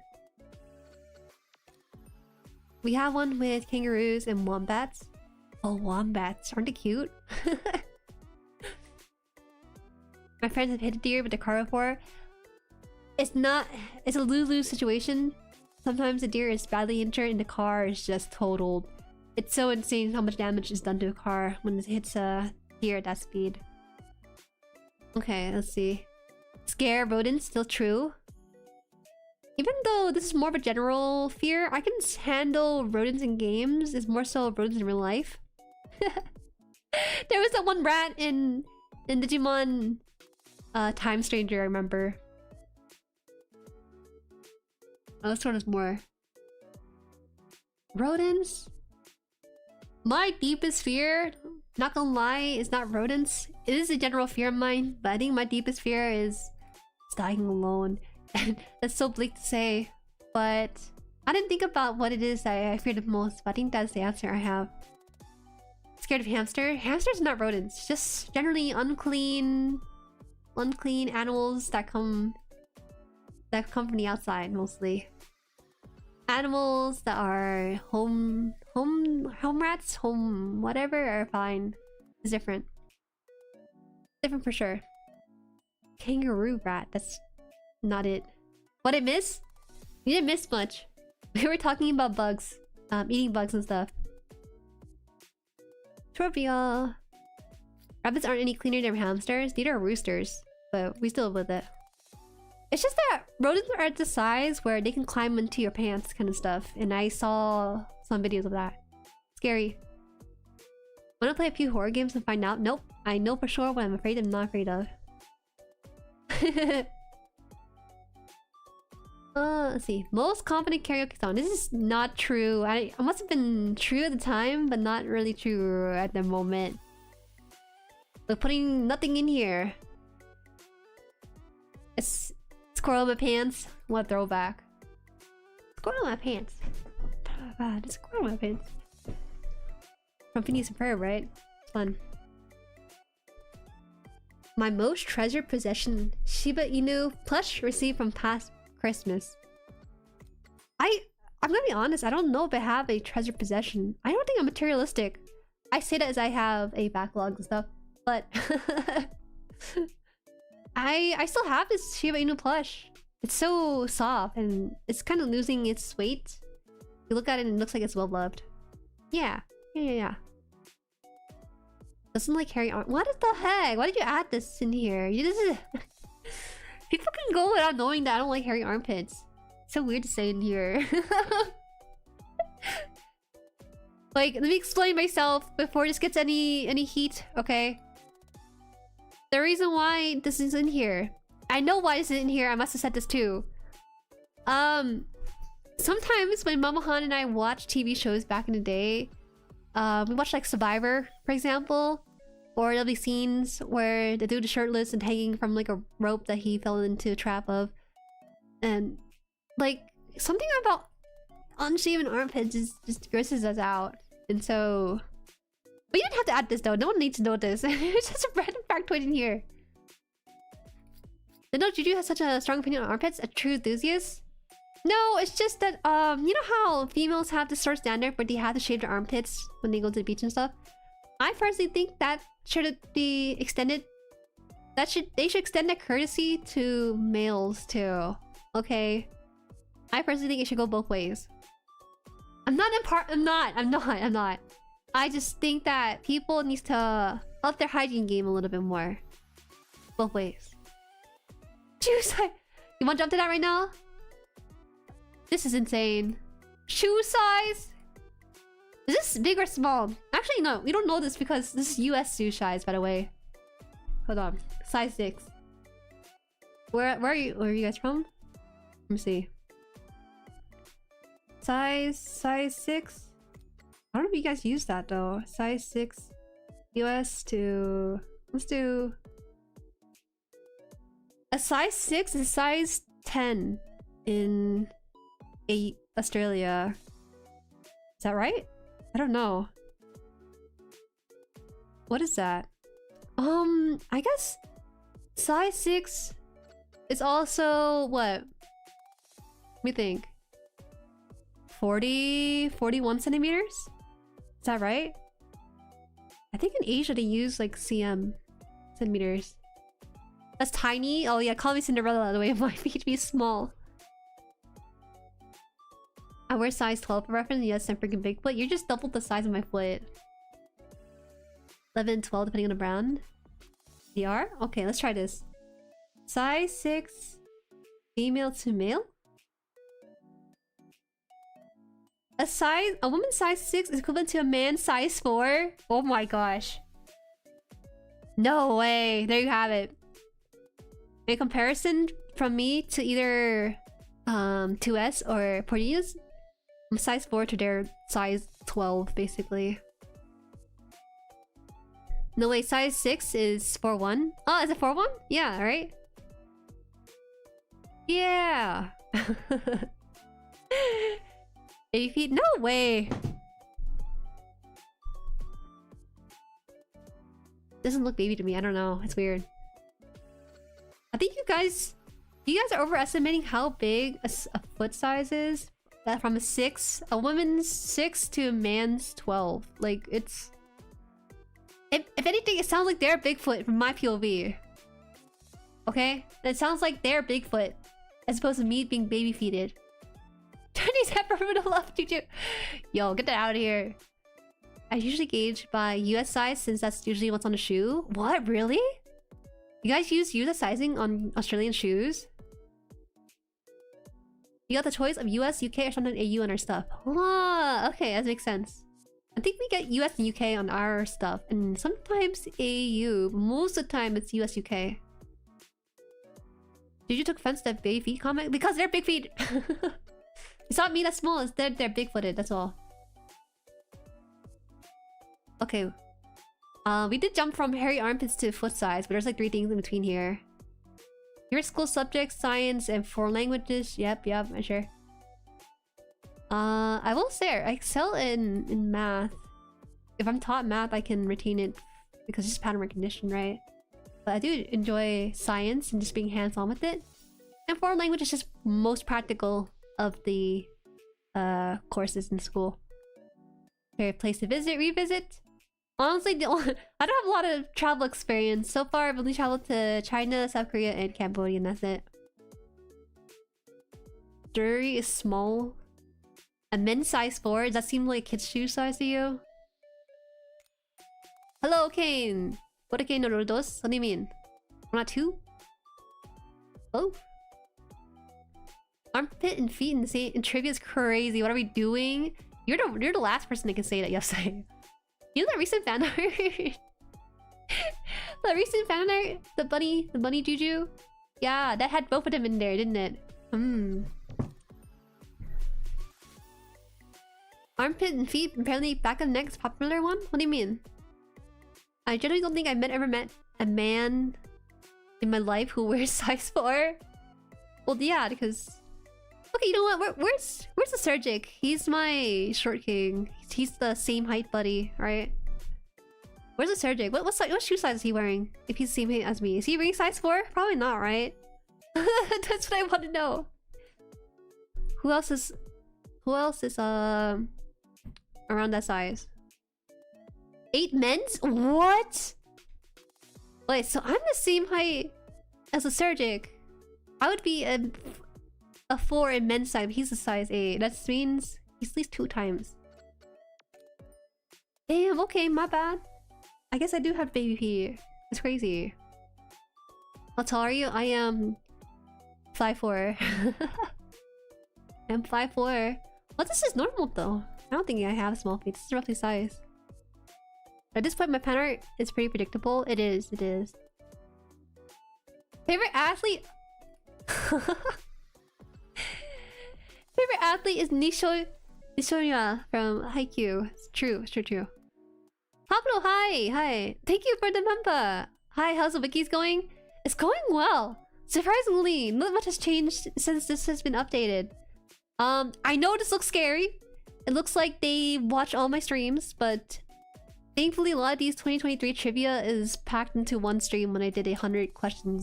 We have one with kangaroos and wombats. Oh, wombats. Aren't they cute? My friends have hit a deer with a car before. It's a lose-lose situation. Sometimes the deer is badly injured and the car is just totaled. It's so insane how much damage is done to a car when it hits a deer at that speed. Okay, let's see. Scare rodents, still true. Even though this is more of a general fear, I can handle rodents in games. It's more so rodents in real life. There was that one rat in Digimon Time Stranger, I remember. Oh, this one is more. Rodents? My deepest fear, not gonna lie, is not rodents. It is a general fear of mine, but I think my deepest fear is dying alone. And that's so bleak to say, but I didn't think about what it is that I fear the most, but I think that's the answer I have. Scared of hamster? Hamsters are not rodents, just generally unclean animals that come from the outside mostly. Animals that are home rats, home whatever are fine. It's different. Different for sure. Kangaroo rat, that's not it. What I miss? We didn't miss much. We were talking about bugs. Eating bugs and stuff. Trivia. Rabbits aren't any cleaner than hamsters. These are roosters. But we still live with it. It's just that rodents are at the size where they can climb into your pants kind of stuff. And I saw some videos of that. Scary. Wanna play a few horror games and find out? Nope. I know for sure what I'm afraid and not afraid of. Let's see. Most confident karaoke song. This is not true. I must have been true at the time, but not really true at the moment. We're putting nothing in here. It's squirrel in my pants. What throwback. Squirrel in my pants. There's a squirrel in my pants. From Phineas and Ferb, right? It's fun. My most treasured possession. Shiba Inu plush received from past Christmas. I'm gonna be honest, I don't know if I have a treasured possession. I don't think I'm materialistic. I say that as I have a backlog and stuff, but I still have this Shiba Inu plush. It's so soft and it's kind of losing its weight. You look at it and it looks like it's well loved. Yeah. Doesn't like hairy arm. What the heck? Why did you add this in here? People can go without knowing that I don't like hairy armpits. It's so weird to say in here. Like, let me explain myself before this gets any heat, okay? The reason why this is in here. I know why this is in here. I must have said this too. Sometimes when Mama Han and I watch TV shows back in the day, we watched like Survivor, for example. Or there'll be scenes where the dude is shirtless and hanging from like a rope that he fell into a trap of. And like, something about unshaven armpits just grosses us out. And so... But you didn't have to add this though. No one needs to know this. It's just a random factoid in here. Did know Juju has such a strong opinion on armpits? A true enthusiast? No, it's just that, you know how females have this sort of standard where they have to shave their armpits when they go to the beach and stuff? I personally think that should be extended. They should extend that courtesy to males too. Okay? I personally think it should go both ways. I'm not. I just think that people need to up their hygiene game a little bit more. Both ways. Shoe size. You want to jump to that right now? This is insane. Shoe size? Is this big or small? Actually, no. We don't know this because this is US shoe size, by the way. Hold on. Size 6. Where are you guys from? Let me see. Size 6? I don't know if you guys use that though. Size 6 US to... Let's do... A size 6 is a size 10 in 8 Australia. Is that right? I don't know. What is that? I guess size 6 is also what? Let me think. 41 centimeters? Is that right? I think in Asia they use like cm centimeters. That's tiny? Oh yeah, call me Cinderella the way my feet be small. I wear size 12 for reference. Yes, I'm freaking Bigfoot. You're just doubled the size of my foot. 11, 12 depending on the brand. DR? Okay, let's try this. Size 6 female to male? A woman's size 6 is equivalent to a man's size 4? Oh my gosh. No way. There you have it. A comparison from me to either 2S or Portillo's, I'm size 4 to their size 12 basically. No wait, size 6 is 4'1". Oh, is it 4'1"? Yeah, right? Yeah. 80 feet? No way. Doesn't look baby to me. I don't know. It's weird. I think you guys are overestimating how big a foot size is. That from a woman's 6 to a man's 12. Like, it's... If anything, it sounds like they're Bigfoot from my POV. Okay? It sounds like they're Bigfoot. As opposed to me being baby-feeted. Chinese have permanent love, Juju. Yo, get that out of here. I usually gauge by US size since that's usually what's on the shoe. What? Really? You guys use US sizing on Australian shoes? You got the choice of US, UK, or something AU on our stuff. Oh, okay, that makes sense. I think we get US and UK on our stuff, and sometimes AU. Most of the time, it's US, UK. Did you took offense to that baby feet comment? Because they're big feet! It's not me that's small, it's they're big-footed, that's all. Okay. We did jump from hairy armpits to foot size, but there's like 3 things in between here. Your school subjects, science, and 4 languages. Yep, I'm sure. I will say I excel in math. If I'm taught math, I can retain it because it's pattern recognition, right? But I do enjoy science and just being hands-on with it. And 4 language is just most practical of the courses in school. Favorite place to visit, revisit? Honestly, I don't have a lot of travel experience. So far, I've only traveled to China, South Korea, and Cambodia, and that's it. Jueri is small. A men's size 4? Does that seem like kid's shoe size to you? Hello, Kane! What are Kane no dos? What do you mean? We're not 2? Oh? Armpit and feet in the same... in trivia is crazy. What are we doing? You're the last person that can say that yesterday. You know that recent fan art? The recent fan art? The bunny juju? Yeah, that had both of them in there, didn't it? Armpit and feet, apparently back of neck's popular one? What do you mean? I generally don't think I've ever met a man in my life who wears size 4. Well, yeah, because... Okay, you know what? Where's the Surgic? He's my short king. He's the same height buddy, right? Where's the Surgic? What shoe size is he wearing? If he's the same height as me. Is he wearing size 4? Probably not, right? That's what I want to know. Who else is around that size? 8 men's? What? Wait, so I'm the same height as a Surgic. I would be a 4 in men's size. He's a size 8. That means he's at least 2 times. Damn, okay, my bad. I guess I do have baby pee. It's crazy. How tall are you? I am 5'4". I'm 5'4". Well, this is normal though. I don't think I have small feet. This is roughly size. At this point, my pen art is pretty predictable. It is. Favorite athlete? Favorite athlete is Nishoya from Haikyuu. It's true. Pablo, hi. Thank you for the member. Hi, how's the wikis going? It's going well. Surprisingly, not much has changed since this has been updated. I know this looks scary. It looks like they watch all my streams, but thankfully a lot of these 2023 trivia is packed into one stream when I did 100 question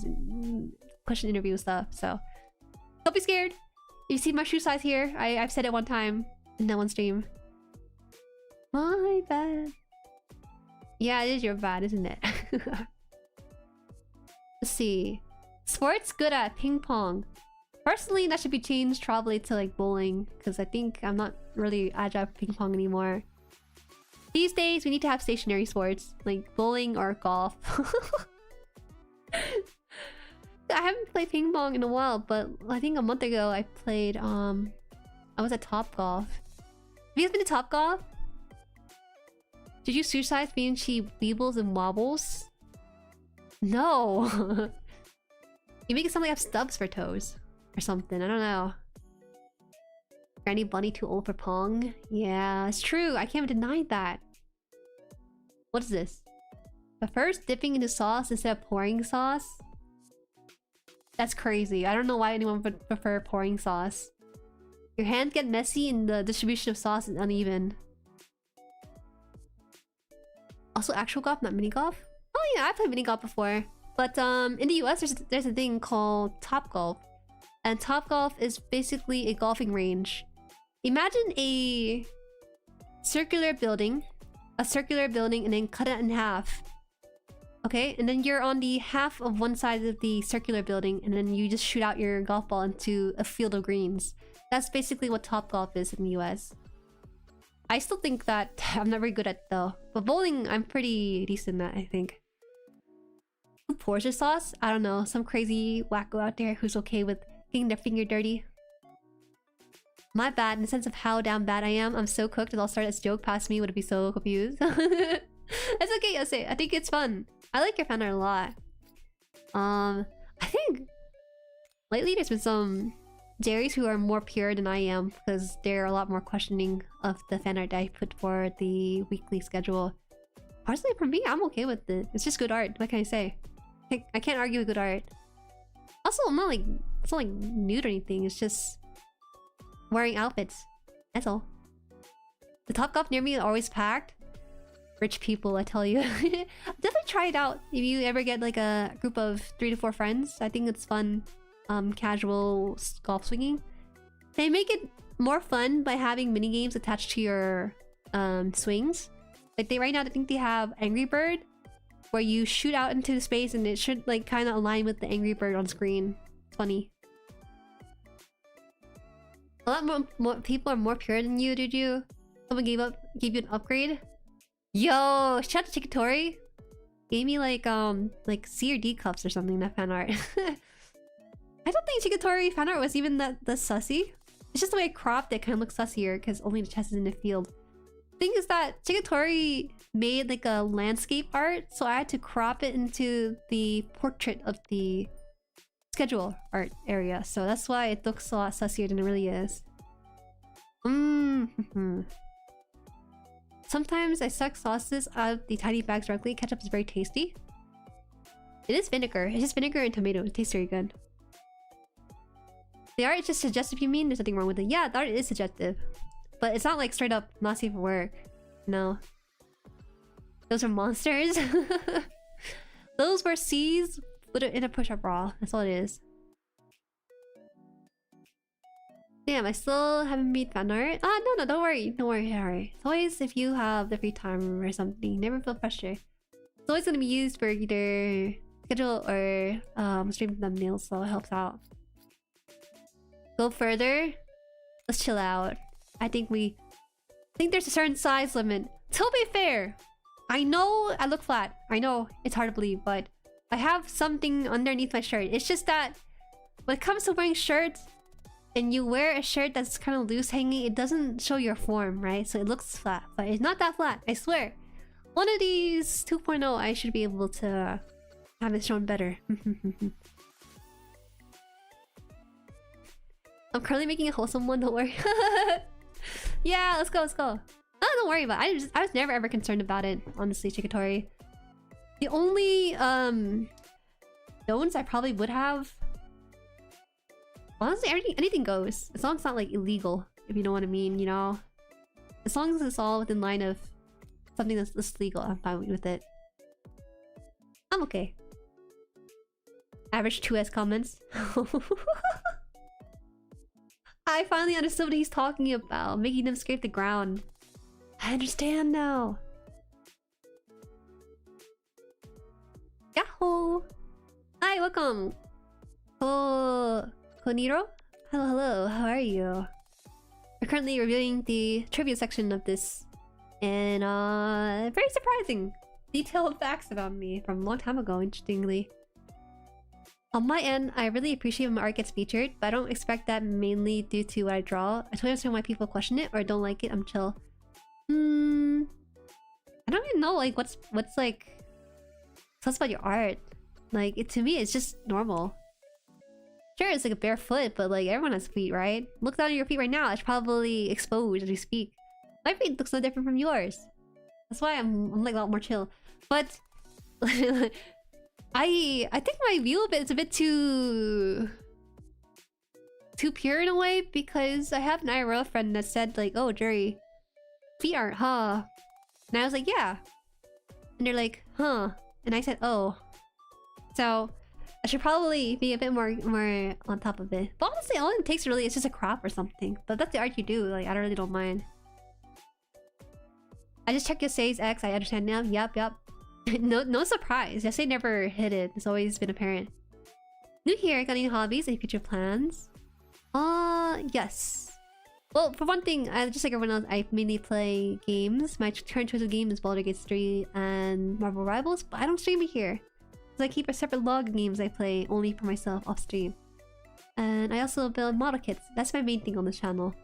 interview stuff, so don't be scared. You see my shoe size here? I've said it one time in that one stream. My bad. Yeah, it is your bad, isn't it? Let's see. Sports good at ping pong. Personally, that should be changed probably to like bowling, because I think I'm not really agile for ping pong anymore. These days, we need to have stationary sports like bowling or golf. I haven't played ping pong in a while, but I think a month ago I played. I was at Top Golf. Have you guys been to Top Golf? Did you suicize mean she weebles and wobbles? No. You make it sound like I have stubs for toes or something. I don't know. Granny Bunny too old for Pong? Yeah, it's true. I can't deny that. What is this? But first, dipping into sauce instead of pouring sauce? That's crazy. I don't know why anyone would prefer pouring sauce. Your hands get messy and the distribution of sauce is uneven. Also actual golf, not mini golf? Oh yeah, I played mini golf before. But in the US, there's a thing called Top Golf. And Top Golf is basically a golfing range. Imagine a circular building and then cut it in half. Okay, and then you're on the half of one side of the circular building and then you just shoot out your golf ball into a field of greens. That's basically what Top Golf is in the US. I still think that I'm not very good at though. But bowling, I'm pretty decent at, I think. Who pours your sauce? I don't know. Some crazy wacko out there who's okay with getting their finger dirty. My bad in the sense of how damn bad I am. I'm so cooked. I'll start as joke past me. Would be so confused. It's okay, Yose. I think it's fun. I like your fan art a lot. I think lately there's been some Jueris who are more pure than I am because they're a lot more questioning of the fan art that I put for the weekly schedule. Personally, for me, I'm okay with it. It's just good art. What can I say? I can't argue with good art. Also, I'm not like it's not like nude or anything. It's just wearing outfits. That's all. The Topgolf near me is always packed. Rich people, I tell you. Definitely try it out if you ever get like a group of 3 to 4 friends. I think it's fun. Casual golf swinging. They make it more fun by having mini games attached to your swings. Like right now, I think they have Angry Bird, where you shoot out into the space and it should like kind of align with the Angry Bird on screen. It's funny. A lot more people are more pure than you, did you? Someone gave you an upgrade? Yo, shout out to Chikitori. Gave me like C or D cups or something, that fan art. I don't think Chikitori fan art was even that sussy. It's just the way I cropped it kind of looks sussier because only the chest is in the field. Thing is that Chikitori made like a landscape art, so I had to crop it into the portrait of the schedule art area. So that's why it looks a lot sussier than it really is. Sometimes I suck sauces out of the tiny bags directly. Ketchup is very tasty. It is vinegar. It's just vinegar and tomato. It tastes very good. The art is just suggestive, you mean? There's nothing wrong with it. Yeah, the art is suggestive. But it's not like straight up not safe for work. No. Those are monsters. Those were C's in a push-up bra. That's all it is. Damn, I still haven't made fan art. Ah, no, don't worry. Don't worry, Harry. It's always if you have the free time or something. Never feel pressure. It's always going to be used for either schedule or stream thumbnails, so it helps out. Go further. Let's chill out. I think there's a certain size limit. To be fair, I know I look flat. I know it's hard to believe, but I have something underneath my shirt. It's just that when it comes to wearing shirts and you wear a shirt that's kind of loose hanging, it doesn't show your form, right? So it looks flat, but it's not that flat, I swear. One of these 2.0, I should be able to have it shown better. I'm currently making a wholesome one, don't worry. Yeah, let's go. Oh, don't worry about it. I was never ever concerned about it, honestly, Chikitori. The only don'ts I probably would have, honestly, anything goes. As long as it's not like illegal, if you know what I mean, you know? As long as it's all within line of something that's legal, I'm fine with it. I'm okay. Average 2S comments. I finally understood what he's talking about. Making them scrape the ground. I understand now. Yahoo! Hi, welcome! Koniro? Hello, how are you? We're currently reviewing the trivia section of this. And, very surprising. Detailed facts about me from a long time ago, interestingly. On my end, I really appreciate when my art gets featured, but I don't expect that mainly due to what I draw. I totally understand why people question it or don't like it. I'm chill. I don't even know like what's like what's about your art. Like to me, it's just normal. Sure, it's like a bare foot, but like everyone has feet, right? Look down at your feet right now. It's probably exposed as we speak. My feet looks no different from yours. That's why I'm like a lot more chill. But I think my view of it is a bit too pure in a way, because I have an IRL friend that said like, "Oh, Jueri, feet art, huh?" And I was like, "Yeah." And they're like, "Huh?" And I said, "Oh." So I should probably be a bit more on top of it. But honestly, all it takes really is just a crop or something. But that's the art you do. Like I really don't mind. I just checked your Say's X. I understand now. Yup. No surprise. Yasei never hid it. It's always been apparent. New here. Got any hobbies? Any future plans? Yes. Well, for one thing, just like everyone else, I mainly play games. My current choice of game is Baldur's Gate 3 and Marvel Rivals, but I don't stream it here. So I keep a separate log of games I play only for myself off stream. And I also build model kits. That's my main thing on this channel.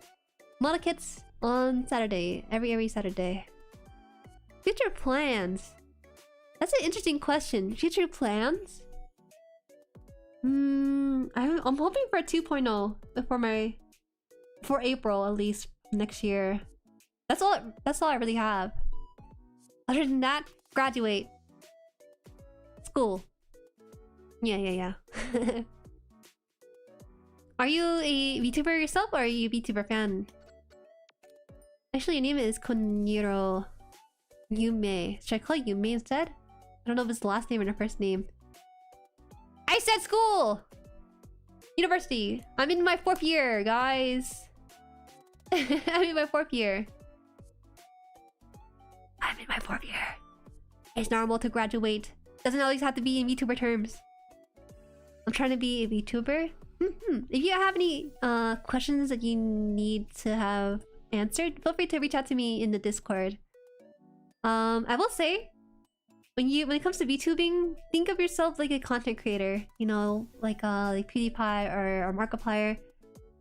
Model kits on Saturday. Every Saturday. Future plans. That's an interesting question. Future plans? I'm hoping for a 2.0 before April at least next year. That's all I really have. Other than that, graduate. School. Yeah. Are you a VTuber yourself or are you a VTuber fan? Actually, your name is Koniro Yume. Should I call you Yume instead? I don't know if it's the last name or the first name. I said school! University. I'm in my 4th year, guys. I'm in my 4th year. I'm in my 4th year. It's normal to graduate. Doesn't always have to be in VTuber terms. I'm trying to be a VTuber. If you have any questions that you need to have answered, feel free to reach out to me in the Discord. I will say, when it comes to VTubing, think of yourself like a content creator. You know, like PewDiePie or Markiplier.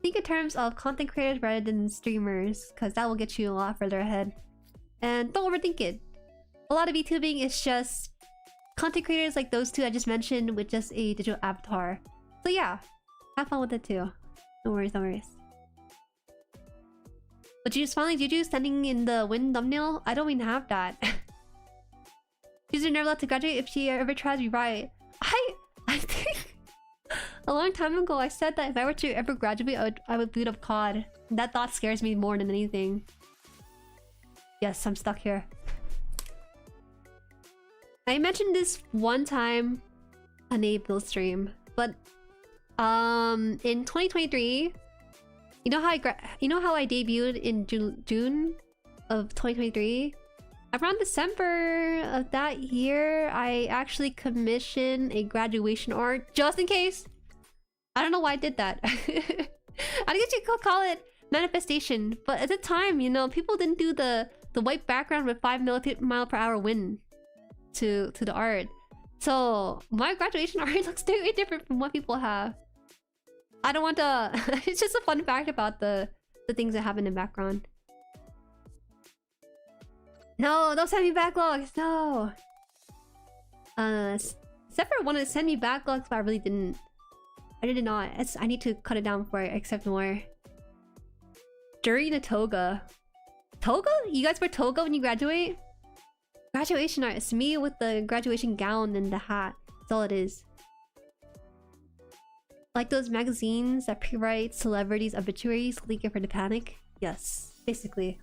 Think in terms of content creators rather than streamers, because that will get you a lot further ahead. And don't overthink it. A lot of VTubing is just content creators like those two I just mentioned with just a digital avatar. So yeah, have fun with it too. No worries, no worries. But Juju standing in the wind thumbnail? I don't even have that. She's never allowed to graduate if she ever tries to rewrite. I think a long time ago I said that if I were to ever graduate, I would boot up COD. That thought scares me more than anything. Yes, I'm stuck here. I mentioned this one time on a build stream, but in 2023, you know how I debuted in June of 2023? Around December of that year, I actually commissioned a graduation art just in case. I don't know why I did that. I guess you could call it manifestation, but at the time, you know, people didn't do the white background with 5 mph wind to the art. So my graduation art looks very different from what people have. I don't want to... It's just a fun fact about the things that happen in the background. No, don't send me backlogs. No. Zephyr wanted to send me backlogs, but I really didn't. I did not. I need to cut it down before I accept more. Jueri in a toga. Toga? You guys wear toga when you graduate? Graduation art. It's me with the graduation gown and the hat. That's all it is. Like those magazines that pre-write celebrities' obituaries, leaking for the panic? Yes, basically.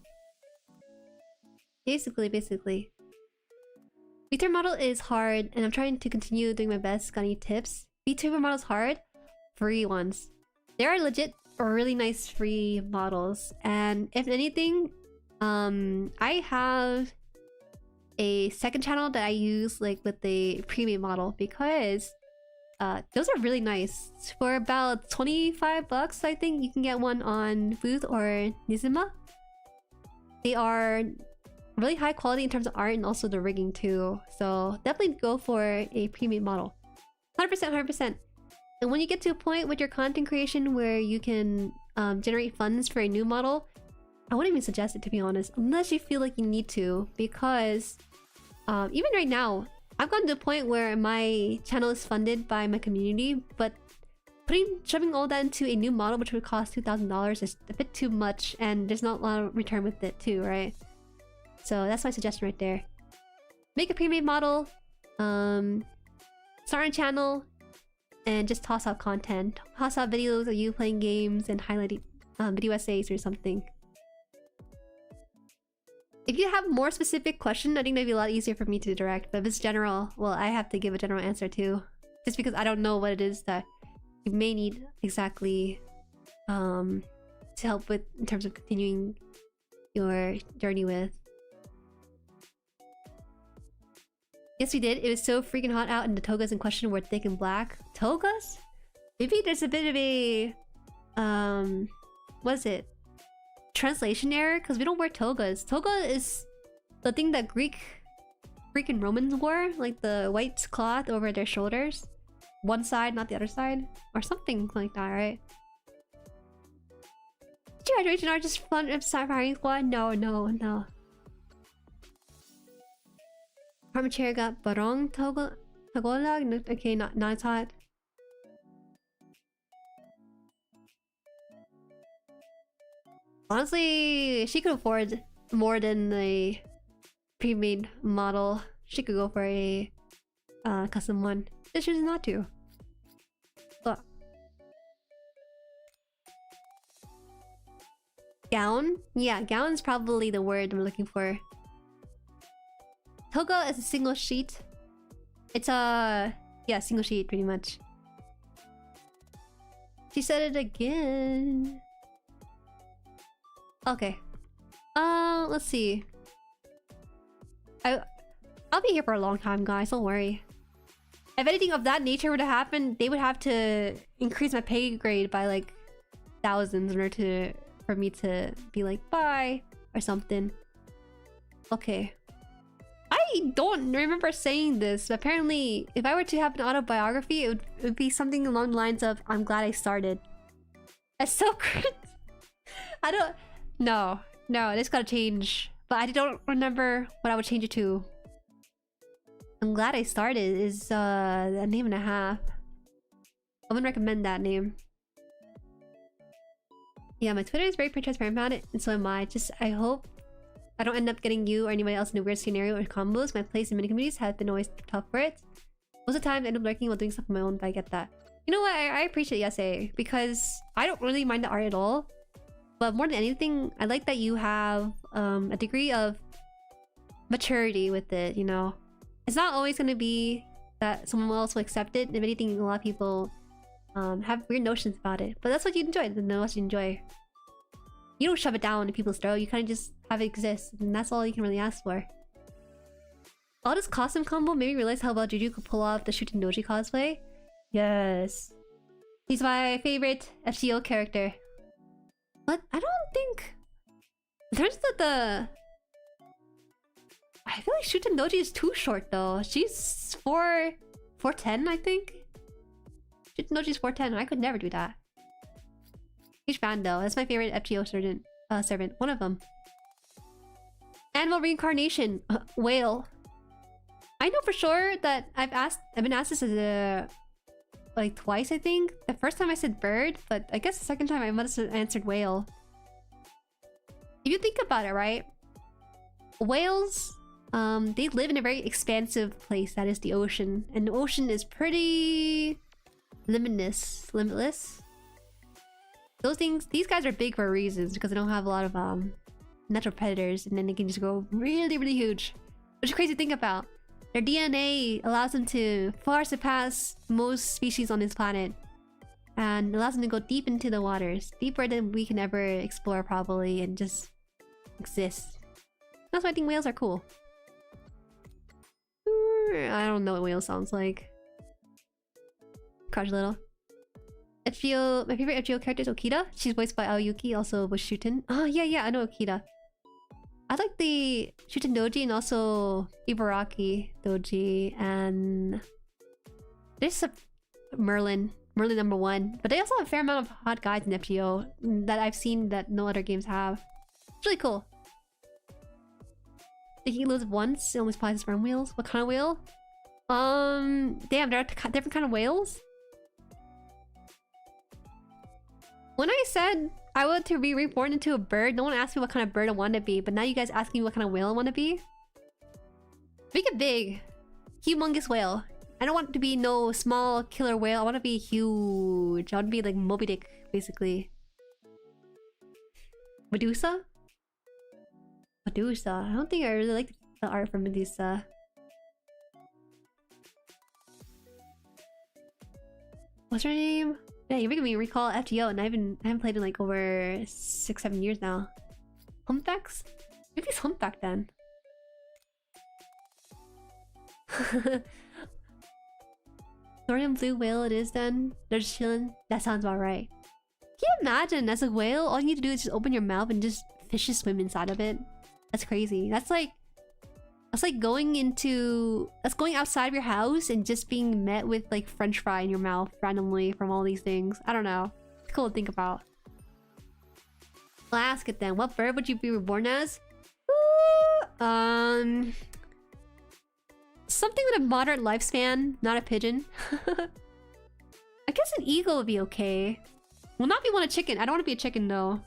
Basically. VTuber model is hard, and I'm trying to continue doing my best. Got any tips? VTuber model's hard? Free ones. There are legit or really nice free models, and if anything, I have a second channel that I use like with the premium model because those are really nice. For about 25 bucks, I think you can get one on Booth or Nizima. They are really high quality in terms of art and also the rigging too. So definitely go for a premium model. 100%. And when you get to a point with your content creation where you can generate funds for a new model, I wouldn't even suggest it, to be honest, unless you feel like you need to, because even right now, I've gotten to a point where my channel is funded by my community, but shoving all that into a new model which would cost $2,000 is a bit too much, and there's not a lot of return with it too, right? So that's my suggestion right there. Make a pre-made model, start a channel, and just toss out content. Toss out videos of you playing games and highlighting video essays or something. If you have more specific question, I think that'd be a lot easier for me to direct. But if it's general, well, I have to give a general answer too. Just because I don't know what it is that you may need exactly to help with in terms of continuing your journey with. Yes, we did. It was so freaking hot out, and the togas in question were thick and black. Togas? Maybe there's a bit of a what is it? Translation error, because we don't wear togas. Toga is the thing that Greek and Romans wore, like the white cloth over their shoulders. One side, not the other side. Or something like that, right? Graduation art just fun of firing squad? No. Apartment chair got barong tagolag? No, okay, not it's hot. Honestly, she could afford more than the pre-made model. She could go for a custom one. She chooses not to. But gown? Yeah, gown's probably the word I'm looking for. Toga is a single sheet. It's a... yeah, single sheet pretty much. She said it again. Okay. Let's see. I'll be here for a long time, guys. Don't worry. If anything of that nature were to happen, they would have to increase my pay grade by like thousands in order for me to be like bye or something. Okay. I don't remember saying this, but apparently if I were to have an autobiography, it would be something along the lines of I'm glad I started. That's so cringe. I don't... No, this gotta change. But I don't remember what I would change it to. I'm glad I started is a name and a half. I wouldn't recommend that name. Yeah, my Twitter is very transparent about it, and so am I. Just, I hope I don't end up getting you or anybody else in a weird scenario or combos. My place in many communities has been always tough for it. Most of the time I end up lurking while doing stuff on my own, but I get that. You know what, I appreciate YesA, because I don't really mind the art at all. But more than anything, I like that you have a degree of maturity with it, you know? It's not always going to be that someone else will accept it. If anything, a lot of people have weird notions about it. But that's what you enjoy, the what you enjoy. You don't shove it down into people's throat, you kind of just have it exist. And that's all you can really ask for. All this costume combo made me realize how well Juju could pull off the Shooting Doji cosplay. Yes. He's my favorite FCO character. But I don't think... in terms of the... I feel like Shooting Doji is too short though. She's 4'10", I think. Shooting Doji's 4'10". I could never do that. Huge fan though. That's my favorite FGO servant. One of them. Animal reincarnation. Whale. I know for sure that I've been asked this as a... like twice, I think. The first time I said bird, but I guess the second time I must have answered whale. If you think about it, right? Whales, they live in a very expansive place, that is the ocean. And the ocean is pretty... limitless. Those things, these guys are big for reasons, because they don't have a lot of natural predators, and then they can just grow really, really huge. Which is crazy to think about. Their DNA allows them to far surpass most species on this planet. And allows them to go deep into the waters. Deeper than we can ever explore probably and just exist. That's why I think whales are cool. I don't know what whale sounds like. Crush little. FGO, my favorite FGO character is Okita. She's voiced by Aoyuki, also was Shuten. Oh yeah, I know Okita. I like the Shuten Doji and also Ibaraki Doji, and there's a Merlin #1. But they also have a fair amount of hot guys in FGO that I've seen that no other games have. It's really cool. If he lives once, it only supplies sperm whales. What kind of whale? Damn, there are different kind of whales. When I said I want to be reborn into a bird, no one asked me what kind of bird I want to be, but now you guys asking me what kind of whale I want to be? Make it big. Humongous whale. I don't want to be no small killer whale. I want to be huge. I want to be like Moby Dick, basically. Medusa? Medusa. I don't think I really like the art from Medusa. What's her name? Yeah, you're making me recall FGO, and I haven't played in like over 6-7 years now. Humpbacks? Maybe it's humpback then. Thorium blue whale it is then. They're just chilling. That sounds about right. Can you imagine as a whale, all you need to do is just open your mouth and just fishes swim inside of it? That's crazy. That's like going outside of your house and just being met with like French fry in your mouth randomly from all these things. I don't know. It's cool to think about. I'll ask it then. What bird would you be reborn as? Something with a moderate lifespan, not a pigeon. I guess an eagle would be okay. Will not be one a chicken. I don't want to be a chicken though.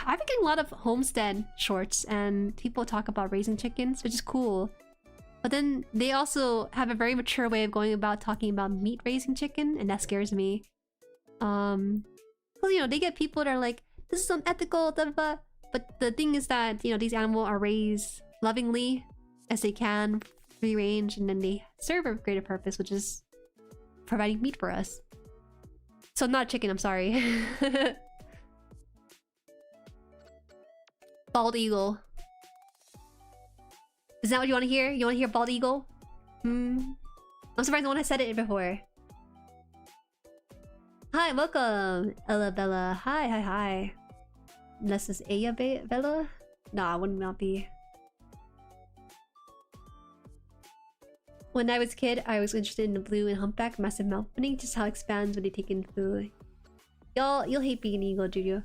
I've been getting a lot of homestead shorts and people talk about raising chickens, which is cool. But then they also have a very mature way of going about talking about meat raising chicken, and that scares me. Well, you know, they get people that are like, this is unethical, blah, blah, blah. But the thing is that, you know, these animals are raised lovingly as they can, free range, and then they serve a greater purpose, which is providing meat for us. So not a chicken, I'm sorry. Bald eagle. Is that what you want to hear? You want to hear bald eagle? I'm surprised no one has said it before. Hi, welcome, Ella Bella. Hi. Unless it's Aya Bella? Nah, would not be. When I was a kid, I was interested in the blue and humpback massive mouth opening, just how it expands when they take in food. You'll hate being an eagle, Juju.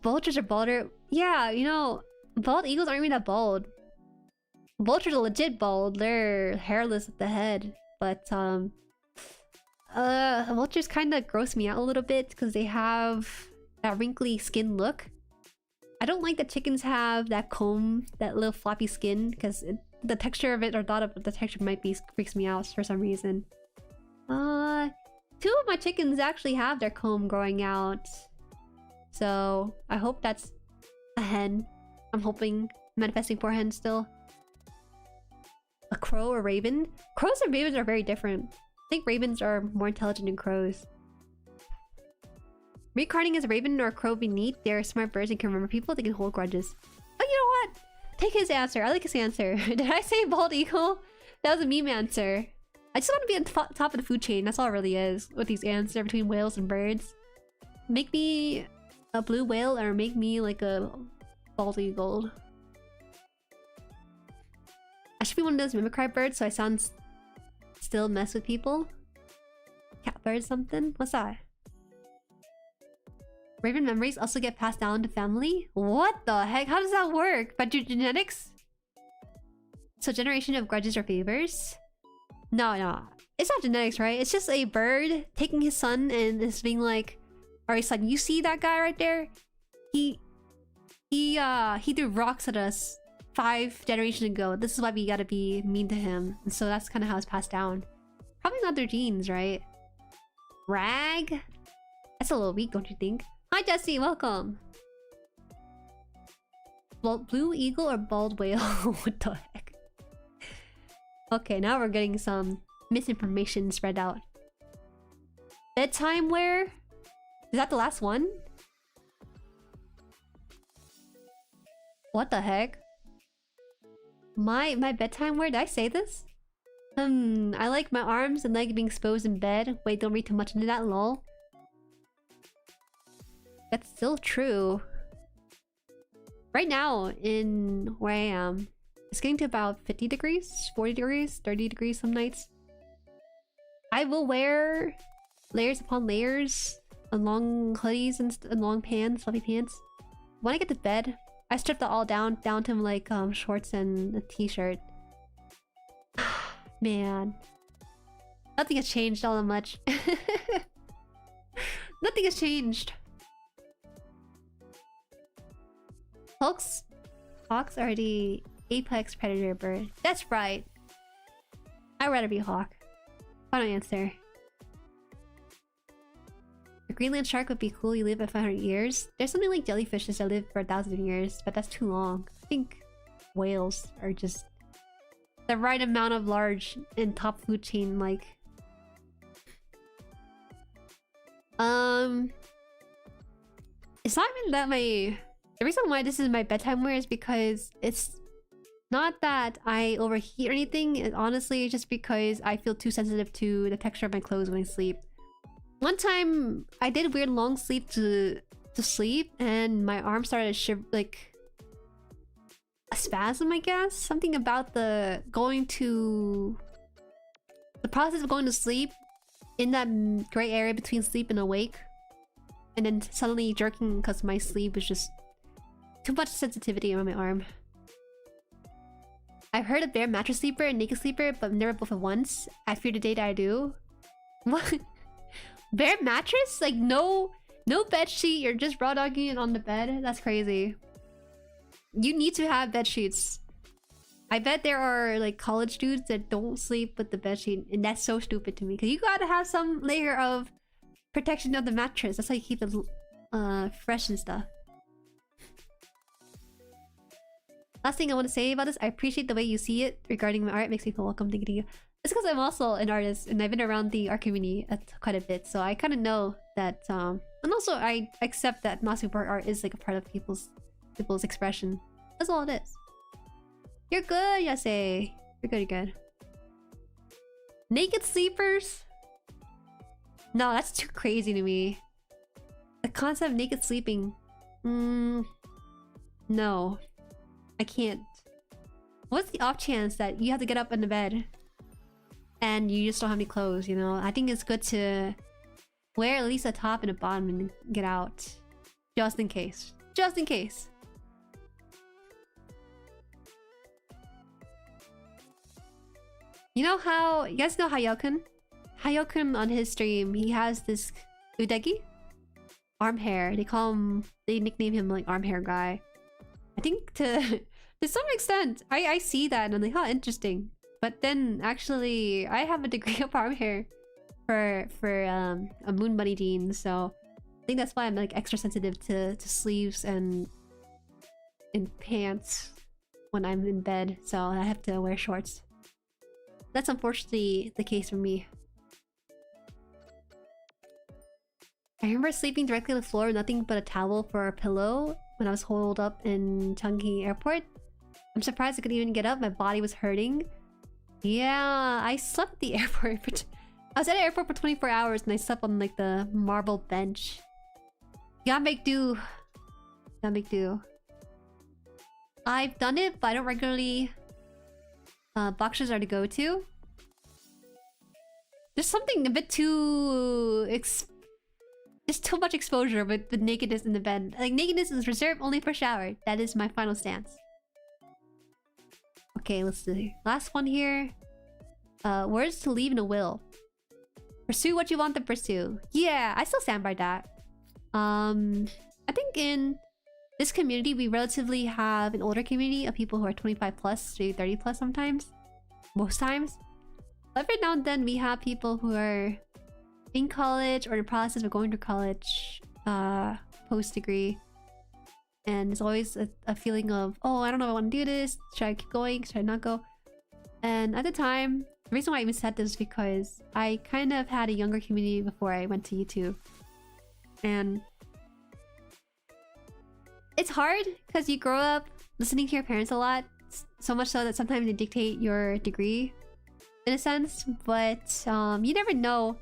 Vultures are balder. Yeah, you know, bald eagles aren't even that bald. Vultures are legit bald. They're hairless at the head. But vultures kind of gross me out a little bit because they have that wrinkly skin look. I don't like that chickens have that comb, that little floppy skin, because the texture of it, or thought of the texture might be, freaks me out for some reason. Two of my chickens actually have their comb growing out. So I hope that's a hen. I'm hoping, manifesting for a hen still. A crow or raven? Crows and ravens are very different. I think ravens are more intelligent than crows. Reincarnating as a raven or a crow would be neat. They are smart birds and can remember people. They can hold grudges. Oh, you know what? Take his answer. I like his answer. Did I say bald eagle? That was a meme answer. I just want to be on top of the food chain. That's all it really is. With these answers between whales and birds. Make me a blue whale or make me like a bald eagle. I should be one of those mimicry birds so I sound still mess with people. Catbird something? What's that? Raven memories also get passed down to family? What the heck? How does that work? By genetics? So generation of grudges or favors? No. It's not genetics, right? It's just a bird taking his son and is being like, alright son, you see that guy right there? He threw rocks at us 5 generations ago. This is why we gotta be mean to him. And so that's kind of how it's passed down. Probably not their genes, right? Rag? That's a little weak, don't you think? Hi Jesse, welcome! Blue eagle or bald whale? What the heck? Okay, now we're getting some misinformation spread out. Bedtime wear? Is that the last one? What the heck? My bedtime wear? Did I say this? I like my arms and leg being exposed in bed. Wait, don't read too much into that, lol. That's still true. Right now, in where I am, it's getting to about 50 degrees, 40 degrees, 30 degrees some nights. I will wear layers upon layers, and long hoodies and long pants, fluffy pants. When I get to bed, I strip that all down to like shorts and a t-shirt. Man, nothing has changed all that much. Nothing has changed. Hawks are the apex predator bird. That's right. I'd rather be a hawk. Final answer. A Greenland shark would be cool. You live at 500 years. There's something like jellyfishes that live for 1,000 years, but that's too long. I think whales are just the right amount of large and top food chain, like. It's not even that the reason why this is my bedtime wear is because it's not that I overheat or anything. It's honestly just because I feel too sensitive to the texture of my clothes when I sleep. One time I did weird long sleep to sleep and my arm started to shiver, like a spasm, I guess. Something about the process of going to sleep in that gray area between sleep and awake. and then suddenly jerking because my sleeve was just too much sensitivity on my arm. I've heard of bare mattress sleeper and naked sleeper, but never both at once. I fear the day that I do. What? Bare mattress? Like no bed sheet, you're just raw dogging it on the bed? That's crazy. You need to have bed sheets. I bet there are like college dudes that don't sleep with the bed sheet, and that's so stupid to me. Cause you gotta have some layer of protection of the mattress. That's how you keep it fresh and stuff. Last thing I want to say about this, I appreciate the way you see it regarding my art. It makes me feel welcome. Thank you. It's because I'm also an artist and I've been around the art community quite a bit, so I kind of know that. And also I accept that not super art is like a part of people's expression. That's all it is. You're good, Yase. You're good. You're good. Naked sleepers? No, that's too crazy to me. The concept of naked sleeping. No. I can't. What's the off chance that you have to get up in the bed and you just don't have any clothes, you know? I think it's good to wear at least a top and a bottom and get out. Just in case. Just in case. You know how... You guys know Hayokun? Hayokun on his stream, he has this udegi? Arm hair. They nickname him like arm hair guy. I think to some extent, I see that and I'm like, huh, interesting. But then actually, I have a degree of arm hair for a Moon Bunny jean, so I think that's why I'm like extra sensitive to sleeves and pants when I'm in bed. So I have to wear shorts. That's unfortunately the case for me. I remember sleeping directly on the floor with nothing but a towel for a pillow when I was holed up in Changi Airport. I'm surprised I couldn't even get up. My body was hurting. Yeah, I slept at the airport. I was at the airport for 24 hours and I slept on like the marble bench. Gotta make do. Gotta make do. I've done it, but I don't regularly. Boxers are to go to. There's something a bit too... There's too much exposure with the nakedness in the bed. Like, nakedness is reserved only for shower. That is my final stance. Okay, let's do last one here. Words to leave in a will. Pursue what you want to pursue. Yeah, I still stand by that. I think in this community, we relatively have an older community of people who are 25 plus to 30 plus sometimes. Most times. But every now and then, we have people who are in college or in the process of going to college post-degree. And it's always a feeling of, oh, I don't know if I want to do this. Should I keep going? Should I not go? And at the time, the reason why I even said this is because I kind of had a younger community before I went to YouTube. And it's hard because you grow up listening to your parents a lot. So much so that sometimes they dictate your degree in a sense. But you never know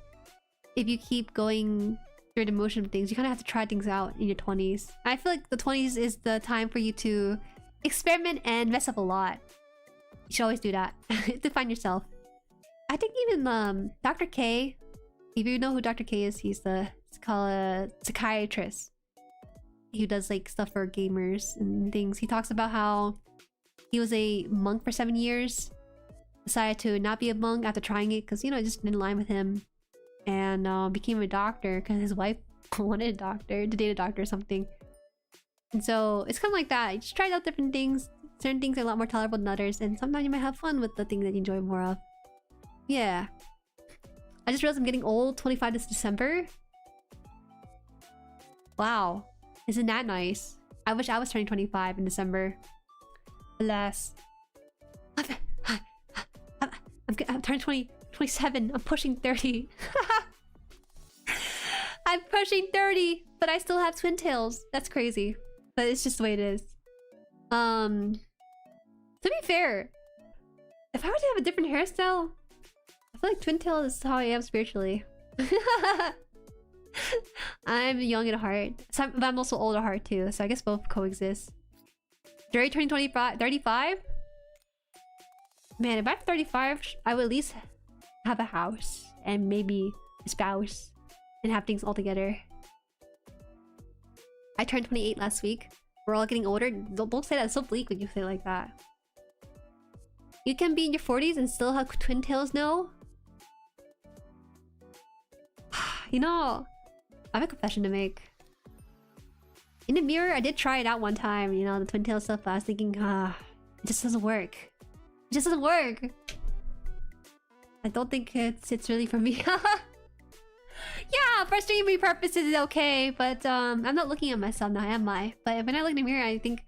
if you keep going through the motion of things. You kind of have to try things out in your 20s. I feel like the 20s is the time for you to experiment and mess up a lot. You should always do that to find yourself. I think even Dr. K, if you know who Dr. K is, he's called a psychiatrist. He does like stuff for gamers and things. He talks about how he was a monk for 7 years, decided to not be a monk after trying it because, you know, it just didn't align with him, and became a doctor because his wife wanted a doctor to date a doctor or something. And so it's kind of like that. You just try out different things. Certain things are a lot more tolerable than others, and sometimes you might have fun with the thing that you enjoy more of. Yeah. I just realized I'm getting old. 25 this December. Wow. Isn't that nice? I wish I was turning 25 in December. Alas. I'm turning 27. I'm pushing 30. I'm pushing 30, but I still have twin tails. That's crazy. But it's just the way it is. To be fair, if I were to have a different hairstyle, I feel like twin tail is how I am spiritually. I'm young at heart, but I'm also old at heart too, so I guess both coexist. Jueri turning 35? Man, if I'm 35, I would at least have a house and maybe a spouse and have things all together. I turned 28 last week. We're all getting older. Don't say that. It's so bleak when you say it like that. You can be in your 40s and still have twin tails now? You know, I have a confession to make. In the mirror, I did try it out one time, you know, the twin tail stuff, but I was thinking, it just doesn't work. It just doesn't work. I don't think it's really for me. Yeah, for streaming purposes it's okay, but I'm not looking at myself now, am I? But when I look in the mirror, I think,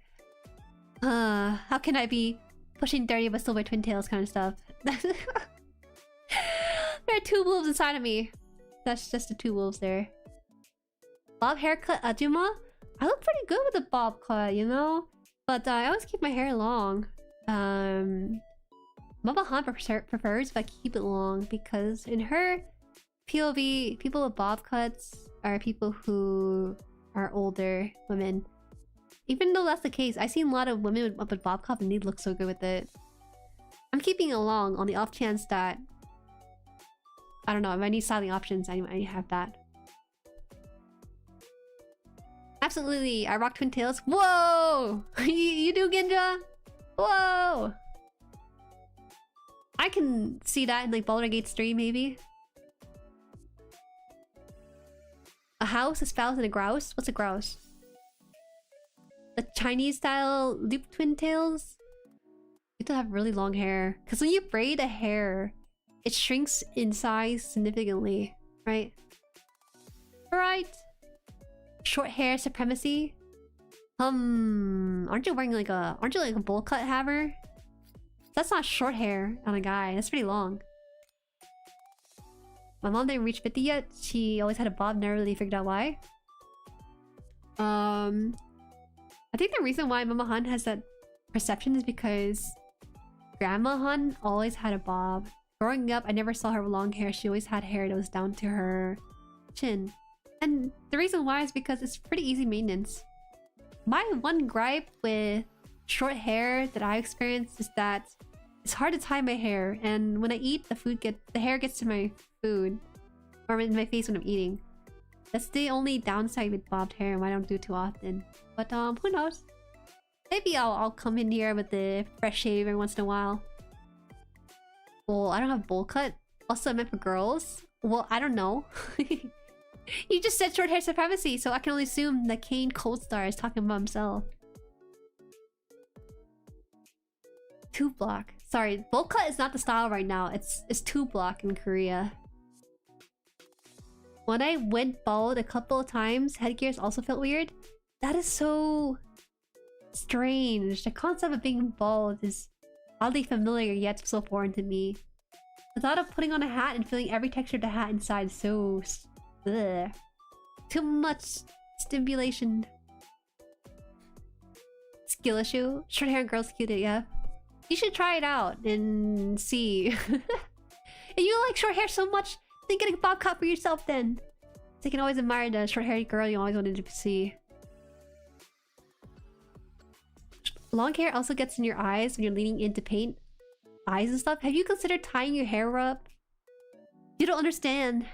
how can I be pushing 30 but still wear twin tails kind of stuff? There are two wolves inside of me. That's just the two wolves there. Bob haircut Ajuma? I look pretty good with a bob cut, you know? But I always keep my hair long. Mama Han prefers if I keep it long because in her POV, people with bob cuts are people who are older women. Even though that's the case, I've seen a lot of women with bob cut and they look so good with it. I'm keeping it long on the off chance that... I don't know, if I need styling options, I have that. Absolutely, I rock twin tails. Whoa! You do, Ginja? Whoa! I can see that in like Baldur's Gate 3, maybe. A house, a spouse, and a grouse? What's a grouse? The Chinese style loop twin tails? You have to have really long hair. Because when you braid a hair, it shrinks in size significantly, right? Right? Short hair supremacy? Aren't you wearing like a... Aren't you like a bowl cut haver? That's not short hair on a guy. That's pretty long. My mom didn't reach 50 yet. She always had a bob, never really figured out why. I think the reason why Mama Han has that perception is because Grandma Han always had a bob. Growing up, I never saw her with long hair. She always had hair that was down to her chin. And the reason why is because it's pretty easy maintenance. My one gripe with short hair that I experienced is that it's hard to tie my hair, and when I eat, the hair gets to my food or in my face when I'm eating. That's the only downside with bobbed hair and why I don't do it too often. But who knows? Maybe I'll come in here with the fresh shave every once in a while. Well, I don't have bowl cut. Also, I meant for girls. Well, I don't know. You just said short hair supremacy, so I can only assume that Kane Coldstar is talking about himself. Tube block. Sorry, bowl cut is not the style right now. It's tube block in Korea. When I went bald a couple of times, headgears also felt weird. That is so strange. The concept of being bald is oddly familiar yet so foreign to me. The thought of putting on a hat and feeling every texture of the hat inside is so... ugh. Too much stimulation. Skill issue? Short hair and girls cute, yeah. You should try it out and see. If you like short hair so much, then get a bob cut for yourself then. So you can always admire the short-haired girl you always wanted to see. Long hair also gets in your eyes when you're leaning in to paint eyes and stuff. Have you considered tying your hair up? You don't understand.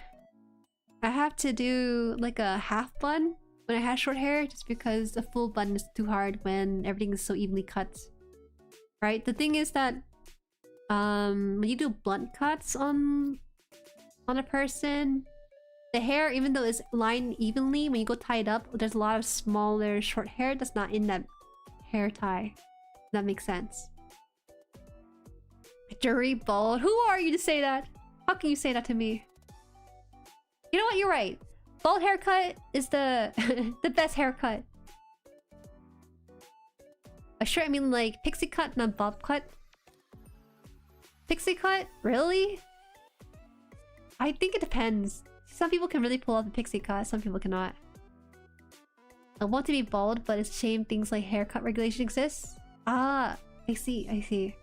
I have to do like a half bun when I have short hair just because a full bun is too hard when everything is so evenly cut. Right? The thing is that when you do blunt cuts on a person, the hair, even though it's lined evenly, when you go tie it up, there's a lot of smaller short hair that's not in that hair tie. That makes sense. Jury bald. Who are you to say that? How can you say that to me? You know what? You're right. Bald haircut is the the best haircut. Sure, I mean like pixie cut, not bob cut. Pixie cut? Really? I think it depends. Some people can really pull off the pixie cut, some people cannot. I want to be bald, but it's a shame things like haircut regulation exists. Ah, I see, I see.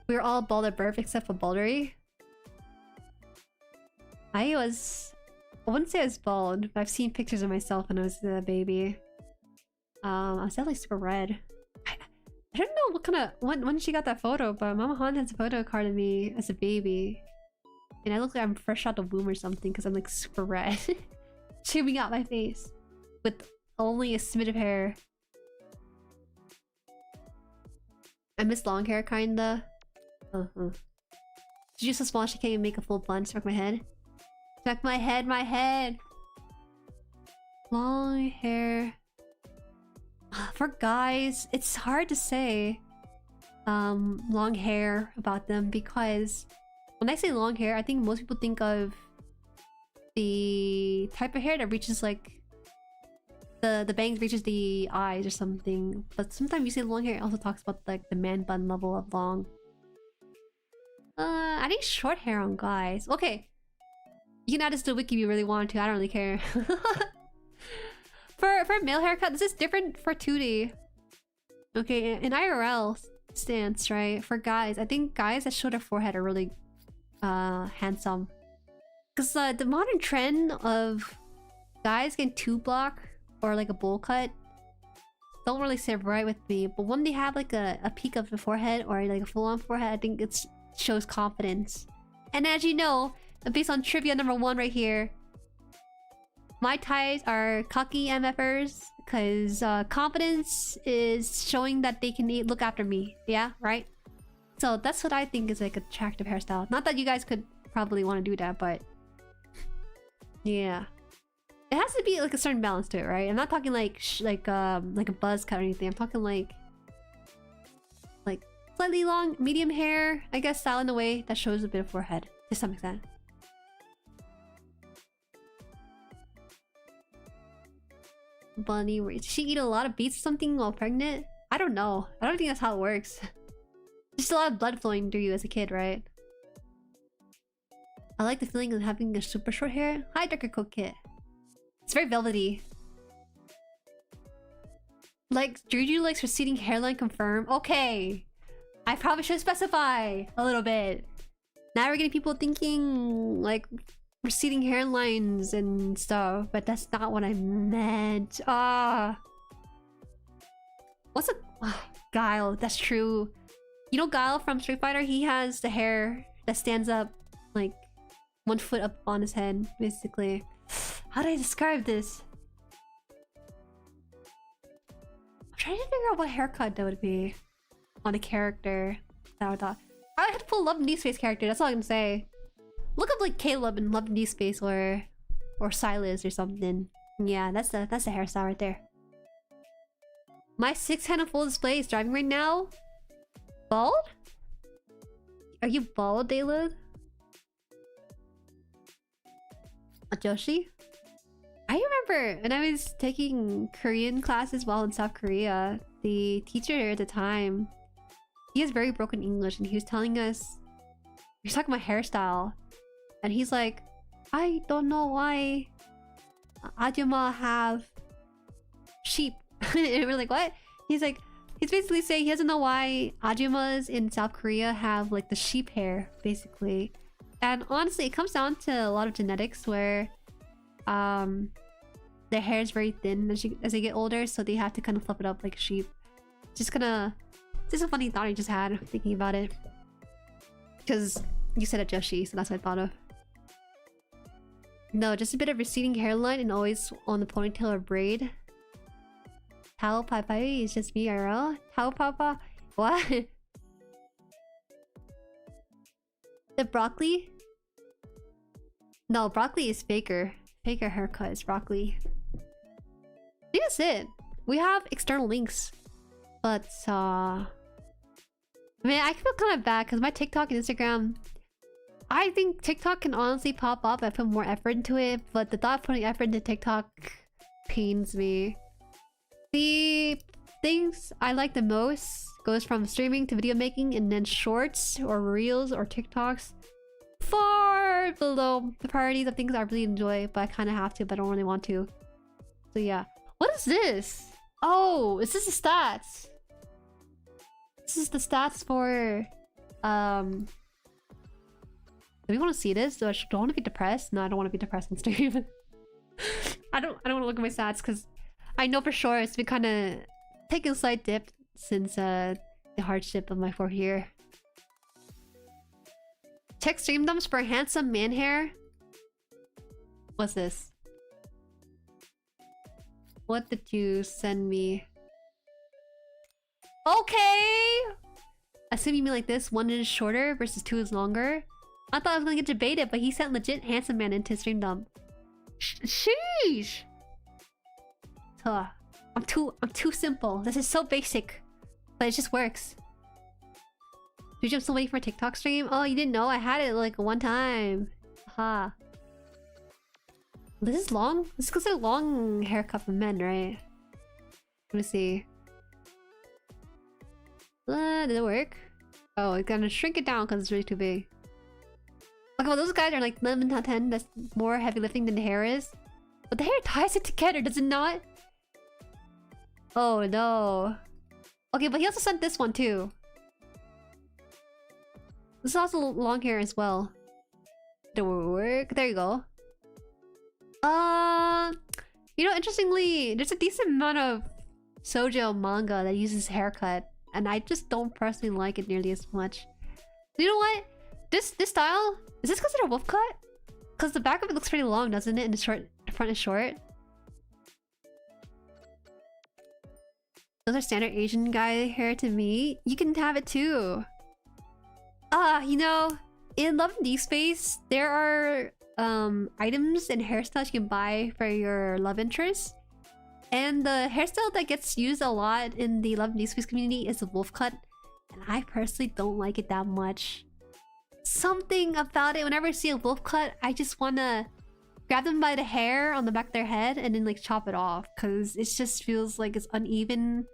We were all bald at birth except for Baldery. I wouldn't say I was bald, but I've seen pictures of myself when I was a baby. I was definitely super red. I don't know what kind of when she got that photo, but Mama Han has a photo card of me as a baby. And I look like I'm fresh out the womb or something because I'm like super red. Tubing out my face. With only a smidge of hair. I miss long hair kinda. She's just so small she can't even make a full bun. Smack my head. Smack my head, my head! Long hair. For guys, it's hard to say long hair about them because when I say long hair, I think most people think of the type of hair that reaches like the bangs reaches the eyes or something. But sometimes you say long hair, it also talks about like the man bun level of long. I think short hair on guys. Okay. You can add this to Wiki if you really want to. I don't really care. For male haircut, this is different for 2D. Okay, in IRL stance, right? For guys, I think guys that show their forehead are really handsome. Because the modern trend of guys getting 2-block or like a bowl cut don't really sit right with me. But when they have like a peak of the forehead or like a full-on forehead, I think it shows confidence. And as you know, based on trivia number 1 right here, my ties are cocky MFers because confidence is showing that they can look after me. Yeah, right? So that's what I think is like attractive hairstyle. Not that you guys could probably want to do that, but yeah. It has to be like a certain balance to it, right? I'm not talking like a buzz cut or anything. I'm talking like slightly long, medium hair, I guess, style in a way that shows a bit of forehead to some extent. Bunny, did she eat a lot of beets or something while pregnant? I don't know. I don't think that's how it works. Just a lot of blood flowing through you as a kid, right? I like the feeling of having a super short hair. Hi, Darker Cook Kit. It's very velvety. Like, Juju likes receding hairline confirmed. Okay. I probably should specify a little bit. Now we're getting people thinking like receding hairlines and stuff, but that's not what I meant. What's a Guile? That's true. You know Guile from Street Fighter? He has the hair that stands up like 1 foot up on his head, basically. How do I describe this? I'm trying to figure out what haircut that would be on a character that I would thought. I had to pull Love Knee Space character, that's all I can say. Look up like Caleb and Love Knee Space or Silas or something. Yeah, that's the hairstyle right there. My 6-handed full display is driving right now. Bald? Are you bald, Daylud? A Joshi? I remember when I was taking Korean classes while in South Korea, the teacher at the time, he has very broken English and he was telling us, he was talking about hairstyle, and he's like, I don't know why Ajuma have sheep. And we're like, what? He's like, he's basically saying he doesn't know why Ajumas in South Korea have like the sheep hair, basically. And honestly, it comes down to a lot of genetics where their hair is very thin as they get older, so they have to kind of fluff it up like a sheep. Just a funny thought I just had thinking about it. Because you said it, Joshi, so that's what I thought of. No, just a bit of receding hairline and always on the ponytail or braid. Tao Pai Pai is just me, IRL. Tao Papa? What? The broccoli? No, broccoli is Faker. Faker haircut is broccoli. I think that's it. We have external links. But, man, I feel kind of bad because my TikTok and Instagram... I think TikTok can honestly pop up if I put more effort into it, but the thought of putting effort into TikTok pains me. The things I like the most goes from streaming to video making, and then shorts or reels or TikToks far below the priorities of things I really enjoy, but I kind of have to, but I don't really want to. So yeah. What is this? Oh, is this the stats? This is the stats for... Do we want to see this? Do I want to be depressed? No, I don't want to be depressed on stream. I don't want to look at my stats because I know for sure it's been kind of taking a slight dip since the hardship of my 4th year. Check stream dumps for handsome man hair. What's this? What did you send me? Okay! Assume you mean like this, 1 inch shorter versus 2 is longer. I thought I was gonna get debated, but he sent legit handsome man into stream dump. Sheesh! Huh. I'm too simple. This is so basic. But it just works. Dude, I'm still waiting for a TikTok stream? Oh, you didn't know? I had it like one time. Haha. This is long? This is considered a long haircut for men, right? Let me see. Did it work? Oh, it's gonna shrink it down because it's really too big. Okay, well those guys are like 11 out of 10. That's more heavy lifting than the hair is. But the hair ties it together, does it not? Oh no. Okay, but he also sent this one too. This is also long hair as well. Did it work? There you go. You know, interestingly, there's a decent amount of shoujo manga that uses haircut, and I just don't personally like it nearly as much. You know what? This style, is this considered a wolf cut? Because the back of it looks pretty long, doesn't it? And the front is short. Those are standard Asian guy hair to me. You can have it too. You know, in Love and Deep Space, there are items and hairstyles you can buy for your love interest. And the hairstyle that gets used a lot in the Love and Deep Space community is the wolf cut. And I personally don't like it that much. Something about it, whenever I see a wolf cut, I just wanna grab them by the hair on the back of their head and then like chop it off. Cause it just feels like it's uneven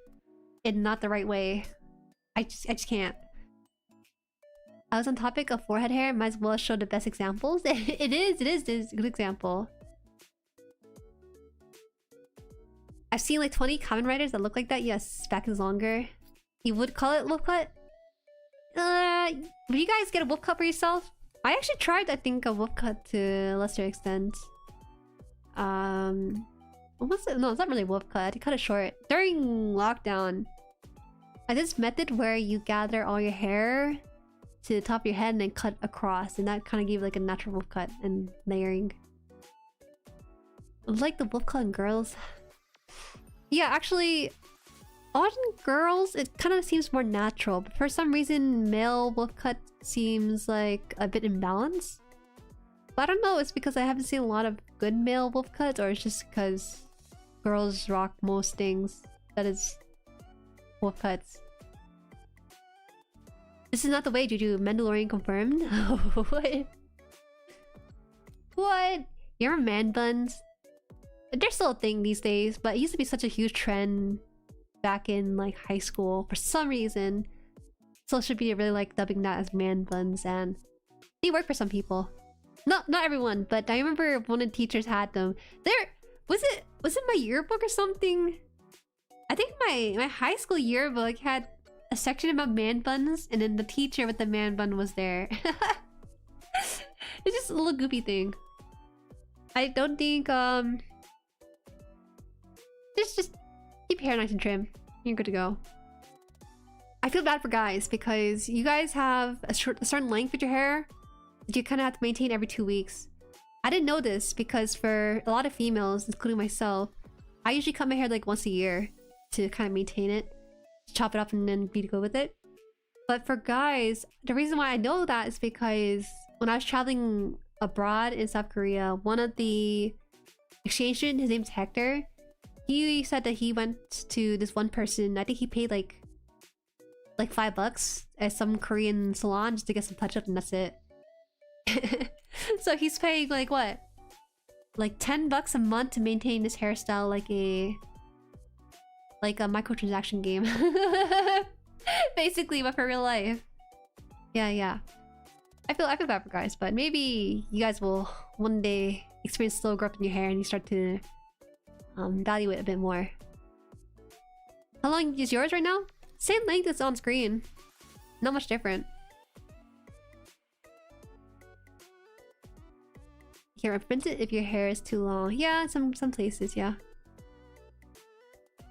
in not the right way. I just can't. I was on topic of forehead hair, might as well show the best examples. It is a good example. I've seen like 20 Kamen Riders that look like that. Yes, back is longer. You would call it wolf cut? Would you guys get a wolf cut for yourself? I actually tried, I think, a wolf cut to a lesser extent. What was it? No, it's not really a wolf cut. I cut it short. During lockdown, I did this method where you gather all your hair to the top of your head and then cut across, and that kind of gave like a natural wolf cut and layering. Like the wolf cut in girls. Yeah, actually, on girls it kind of seems more natural, but for some reason male wolf cut seems like a bit imbalanced. But I don't know, it's because I haven't seen a lot of good male wolf cuts, or it's just because girls rock most things that is wolf cuts. This is not the way, Juju. Mandalorian confirmed. What? What? You remember man buns? They're still a thing these days, but it used to be such a huge trend back in like high school. For some reason, social media really like dubbing that as man buns, and they work for some people. Not everyone, but I remember one of the teachers had them. Was it my yearbook or something? I think my high school yearbook had a section about man buns, and then the teacher with the man bun was there. It's just a little goofy thing. I don't think just keep your hair nice and trim. You're good to go. I feel bad for guys because you guys have a certain length with your hair that you kind of have to maintain every 2 weeks. I didn't know this because for a lot of females, including myself, I usually cut my hair like once a year to kind of maintain it, chop it up, and then be to go with it. But for guys, the reason why I know that is because when I was traveling abroad in South Korea, one of the exchange students, his name's Hector, he said that he went to this one person. I think he paid like $5 at some Korean salon just to get some touch up, and that's it. So he's paying like what? Like $10 a month to maintain this hairstyle like a microtransaction game. Basically, but for real life. Yeah. I feel bad for guys, but maybe you guys will one day experience slow growth in your hair and you start to value it a bit more. How long is yours right now? Same length as on screen. Not much different. Here, reprint it if your hair is too long. Yeah, some places, yeah.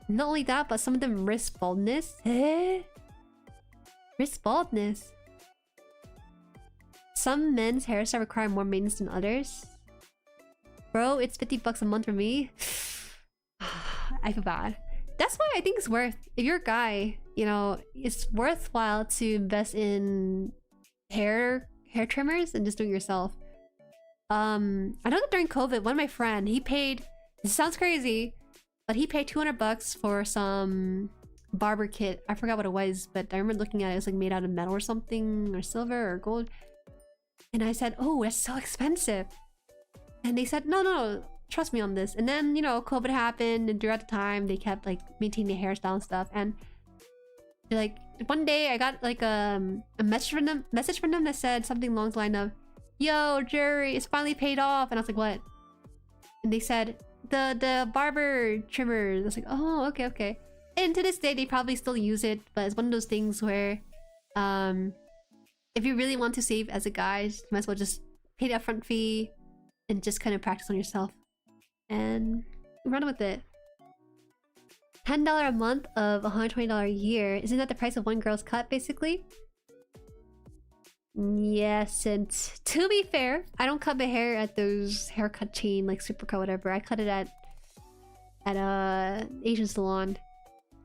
Not only that, but some of them risk baldness. Risk baldness. some men's hairstyles require more maintenance than others. Bro, it's 50 bucks a month for me. I feel bad. That's why I think it's worth, if you're a guy, you know, it's worthwhile to invest in hair trimmers and just do it yourself. I know that during COVID, one of my friends, he paid, this sounds crazy, but he paid 200 bucks for some barber kit. I forgot what it was, but I remember looking at it. It was like made out of metal or something, or silver or gold. And I said, oh, that's so expensive. And they said, no, trust me on this. And then, you know, COVID happened, and throughout the time, they kept like maintaining the hairstyle and stuff. And like one day, I got like a message from them that said something along the line of, "Yo, Jueri, it's finally paid off." And I was like, "What?" And they said, "The barber trimmers." I was like, "Oh, okay." And to this day, they probably still use it, but it's one of those things where, if you really want to save as a guy, you might as well just pay the upfront fee and just kind of practice on yourself and run with it. $10 a month of $120 a year. Isn't that the price of one girl's cut, basically? Yes, and to be fair, I don't cut my hair at those haircut chain like Supercut, whatever. I cut it at a Asian salon.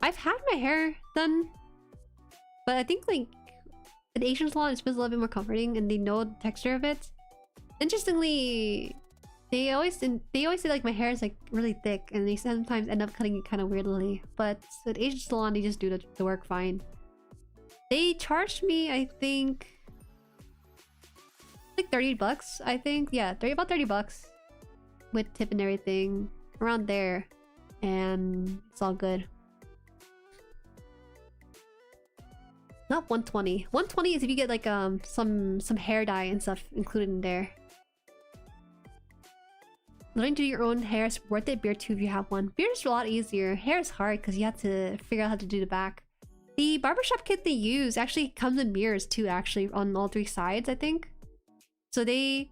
I've had my hair done, but I think like an Asian salon is supposed to be a little bit more comforting, and they know the texture of it. Interestingly, they always say like my hair is like really thick, and they sometimes end up cutting it kind of weirdly. But at Asian salon, they just do the work fine. They charged me, I think, like 30 bucks. I think, yeah, about 30 bucks with tip and everything, around there, and it's all good. Not 120. 120 is if you get like some hair dye and stuff included in there. Learning to do your own hair is worth it. Beard too if you have one. Beard is a lot easier. Hair is hard because you have to figure out how to do the back. The barbershop kit they use actually comes in mirrors too, actually, on all three sides, I think. So they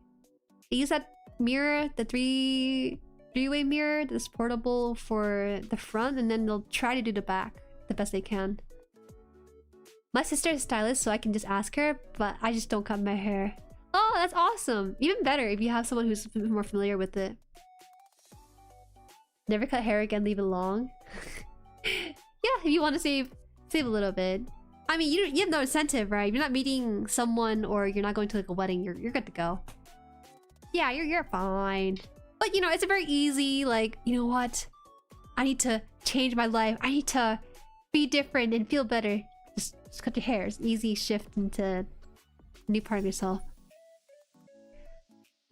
use that mirror, the three-way mirror that's portable for the front, and then they'll try to do the back the best they can. My sister is a stylist, so I can just ask her, but I just don't cut my hair. Oh, that's awesome! Even better if you have someone who's more familiar with it. Never cut hair again, leave it long. Yeah, if you want to save a little bit. I mean, you have no incentive, right? If you're not meeting someone or you're not going to like a wedding, you're good to go. Yeah, you're fine. But you know, it's a very easy, like, you know what? I need to change my life. I need to be different and feel better. Just cut your hair. It's an easy shift into a new part of yourself.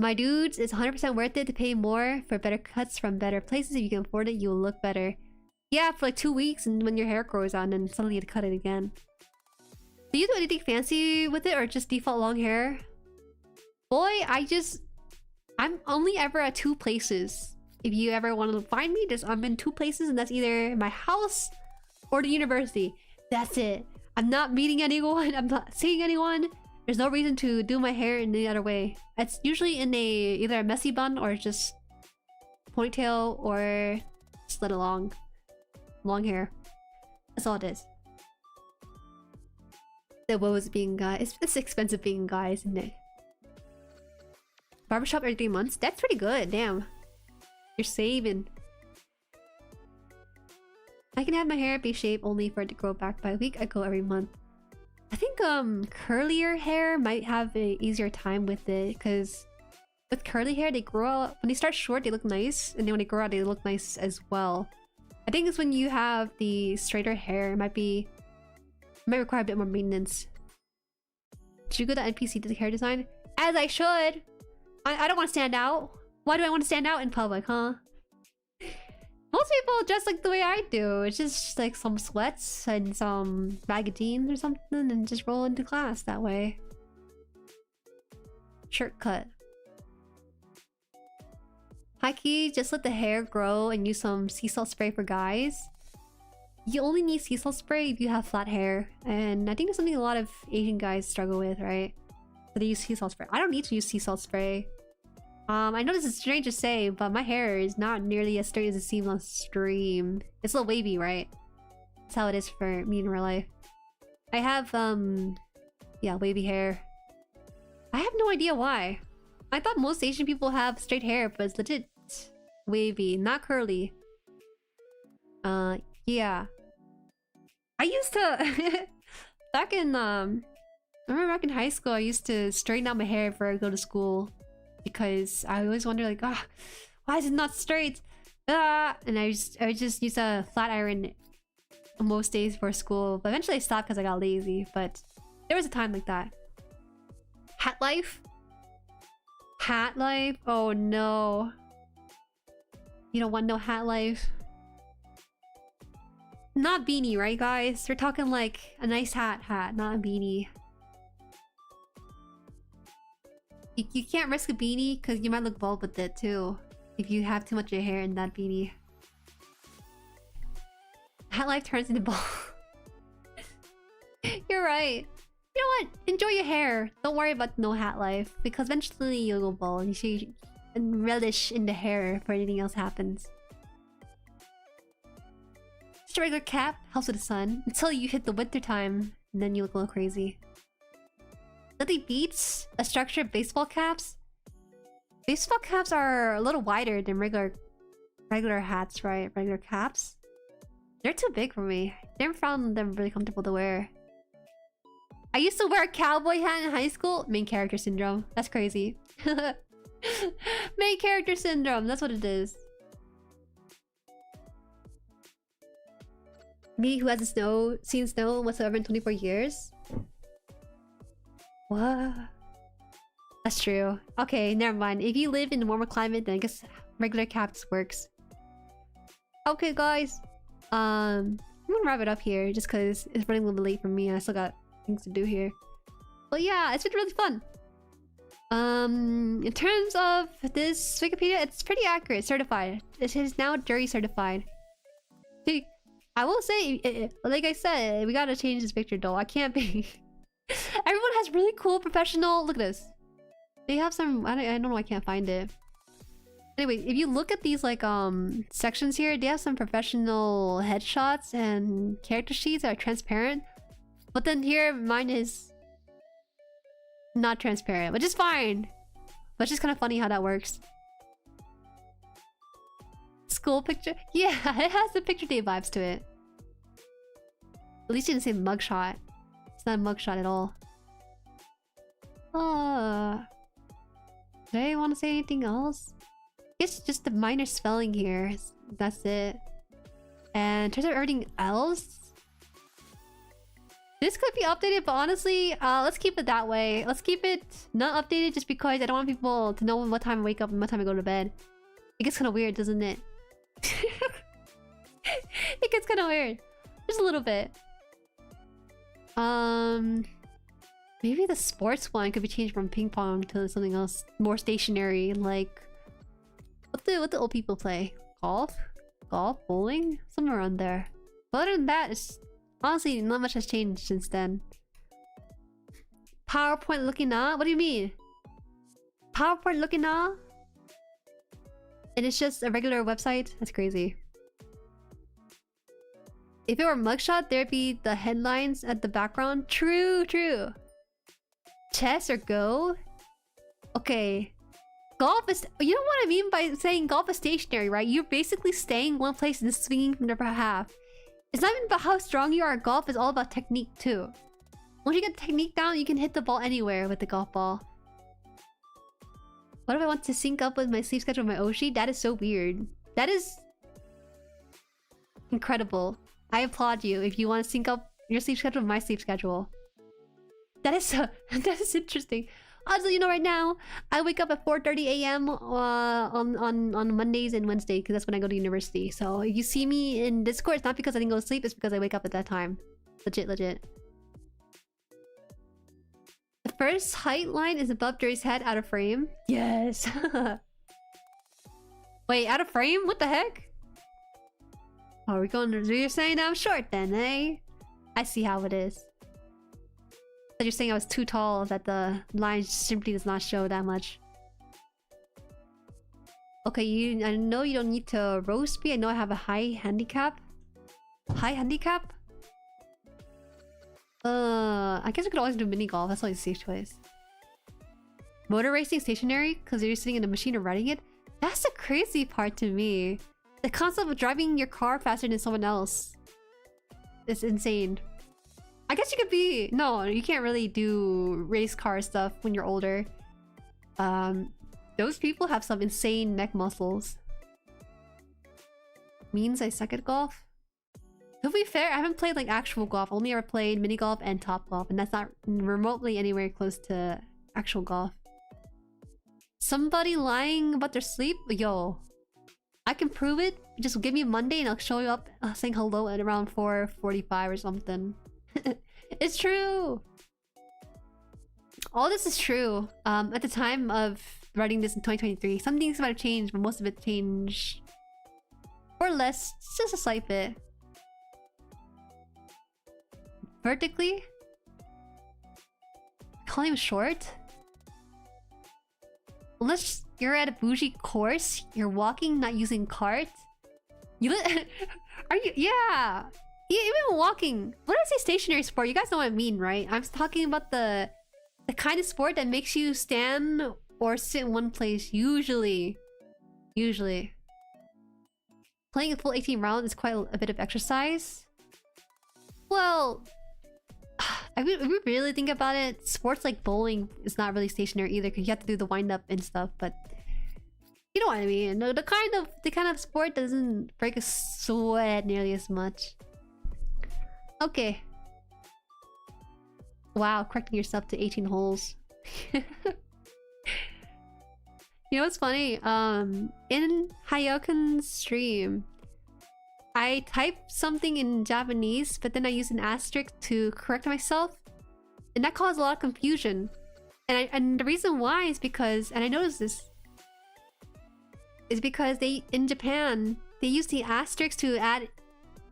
My dudes, it's 100% worth it to pay more for better cuts from better places. If you can afford it, you will look better. Yeah, for like 2 weeks, and when your hair grows out, and then suddenly you have to cut it again. Do you do anything fancy with it, or just default long hair? Boy, I'm only ever at 2 places. If you ever want to find me, I'm in 2 places, and that's either my house or the university. That's it. I'm not meeting anyone. I'm not seeing anyone. There's no reason to do my hair in any other way. It's usually in either a messy bun or just ponytail or just let it long hair. That's all it is. The woes being guys. It's expensive being guys, isn't it? Barbershop every 3 months? That's pretty good, damn. You're saving. I can have my hair be shaved only for it to grow back by a week. I go every month. I think curlier hair might have an easier time with it, because with curly hair, they grow out, when they start short, they look nice, and then when they grow out, they look nice as well. I think it's when you have the straighter hair, it might require a bit more maintenance. Should you go to NPC to the hair design? As I should! I don't want to stand out. Why do I want to stand out in public, huh? Most people dress like the way I do. It's just like some sweats and some baggy jeans or something, and just roll into class that way. Shirt cut. High key, just let the hair grow and use some sea salt spray for guys. You only need sea salt spray if you have flat hair, and I think that's something a lot of Asian guys struggle with, right? So they use sea salt spray. I don't need to use sea salt spray. I know this is strange to say, but my hair is not nearly as straight as it seems on stream. It's a little wavy, right? That's how it is for me in real life. I have, yeah, wavy hair. I have no idea why. I thought most Asian people have straight hair, but it's legit wavy, not curly. Yeah. I used to back in I remember back in high school I used to straighten out my hair before I go to school because I always wonder like, why is it not straight? And I just use a flat iron most days for school, but eventually I stopped because I got lazy. But there was a time like that. Hat life? Hat life? Oh no. You don't want no hat life? Not beanie, right guys? We're talking like a nice hat, not a beanie. You can't risk a beanie because you might look bald with it too. If you have too much of hair in that beanie. Hat life turns into bald. You're right. You know what? Enjoy your hair. Don't worry about no hat life. Because eventually you'll go bald. You should relish in the hair before anything else happens. Just a regular cap helps with the sun. Until you hit the winter time. And then you look a little crazy. Nothing beats a structured baseball caps. Baseball caps are a little wider than regular hats, right? Regular caps. They're too big for me. Never found them really comfortable to wear. I used to wear a cowboy hat in high school. Main character syndrome. That's crazy. Main character syndrome. That's what it is. Me who hasn't seen snow whatsoever in 24 years. What? That's true. Okay, never mind. If you live in a warmer climate, then I guess regular caps works. Okay, guys. I'm gonna wrap it up here just because it's running a little bit late for me and I still got things to do here. But yeah, it's been really fun. In terms of this Wikipedia, it's pretty accurate, certified. It is now jury certified. See, I will say, like I said, we gotta change this picture though. I can't be... Everyone has really cool professional... Look at this. They have some... I don't know, I can't find it. Anyway, if you look at these like sections here, they have some professional headshots and character sheets that are transparent. But then here, mine is not transparent, which is fine. But it's just kind of funny how that works. School picture? Yeah, it has the picture day vibes to it. At least you didn't say mugshot. It's not a mugshot at all. Do I want to say anything else? It's just the minor spelling here. That's it. And in terms of everything else, this could be updated, but honestly, let's keep it that way. Let's keep it not updated just because I don't want people to know what time I wake up and what time I go to bed. It gets kind of weird, doesn't it? It gets kind of weird. Just a little bit. Maybe the sports one could be changed from ping pong to something else more stationary, like what the old people play? Golf, bowling, somewhere around there. But other than that, it's honestly not much has changed since then. PowerPoint looking what do you mean? PowerPoint looking and it's just a regular website? That's crazy. If it were mugshot, there'd be the headlines at the background. True. Chess or Go? Okay. Golf is... You know what I mean by saying golf is stationary, right? You're basically staying in one place and swinging from the other half. It's not even about how strong you are at golf. It's all about technique too. Once you get the technique down, you can hit the ball anywhere with the golf ball. What if I want to sync up with my sleep schedule with my Oshi? That is so weird. That is... incredible. I applaud you if you want to sync up your sleep schedule with my sleep schedule. That is so... that is interesting. Also, you know, right now, I wake up at 4:30 a.m. On Mondays and Wednesdays because that's when I go to university. So if you see me in Discord, it's not because I didn't go to sleep, it's because I wake up at that time. Legit. The first height line is above Jueri's head, out of frame. Yes. Wait, out of frame? What the heck? Oh, are we going to... You're saying I'm short then, eh? I see how it is. But you're saying I was too tall, that the line simply does not show that much. Okay, I know you don't need to roast me. I know I have a high handicap. High handicap? I guess I could always do mini golf. That's always a safe choice. motor racing stationary because you're sitting in a machine or riding it. That's the crazy part to me. The concept of driving your car faster than someone else is insane. I guess you could be... No, you can't really do race car stuff when you're older. Those people have some insane neck muscles. Means I suck at golf? To be fair, I haven't played like actual golf. Only ever played mini golf and top golf, and that's not remotely anywhere close to actual golf. Somebody lying about their sleep? Yo, I can prove it. Just give me Monday and I'll show you up saying hello at around 4:45 or something. It's true. All this is true. At the time of writing this in 2023, some things might have changed, but most of it changed or less, just a slight bit. Vertically? Calling him short? Unless you're at a bougie course, you're walking, not using cart. You are you? Yeah. Even walking. When I say stationary sport, you guys know what I mean, right? I'm talking about the kind of sport that makes you stand or sit in one place. Usually. Playing a full 18 rounds is quite a bit of exercise. Well, if we really think about it, sports like bowling is not really stationary either because you have to do the wind up and stuff, but you know what I mean. The kind of sport doesn't break a sweat nearly as much. Okay. Wow, correcting yourself to 18 holes. You know what's funny? In Hayokan's stream, I typed something in Japanese, but then I used an asterisk to correct myself, and that caused a lot of confusion. And the reason why is because, and I noticed this, is because in Japan they use the asterisk to add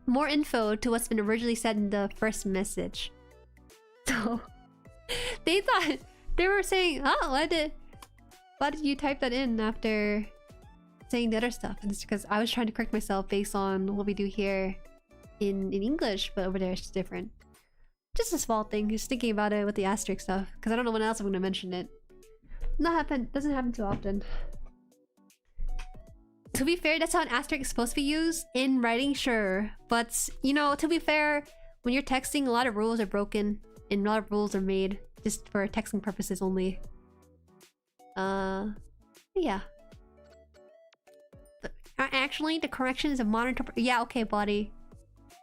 more info to what's been originally said in the first message. So they thought they were saying, "Oh, why did you type that in after saying the other stuff?" And it's because I was trying to correct myself based on what we do here in English, but over there it's just different. Just a small thing, just thinking about it with the asterisk stuff, because I don't know when else I'm going to mention it. Doesn't happen too often. To be fair, that's how an asterisk is supposed to be used in writing, sure. But, you know, to be fair, when you're texting, a lot of rules are broken and a lot of rules are made just for texting purposes only. Yeah. But actually, the correction is a modern yeah, okay, buddy.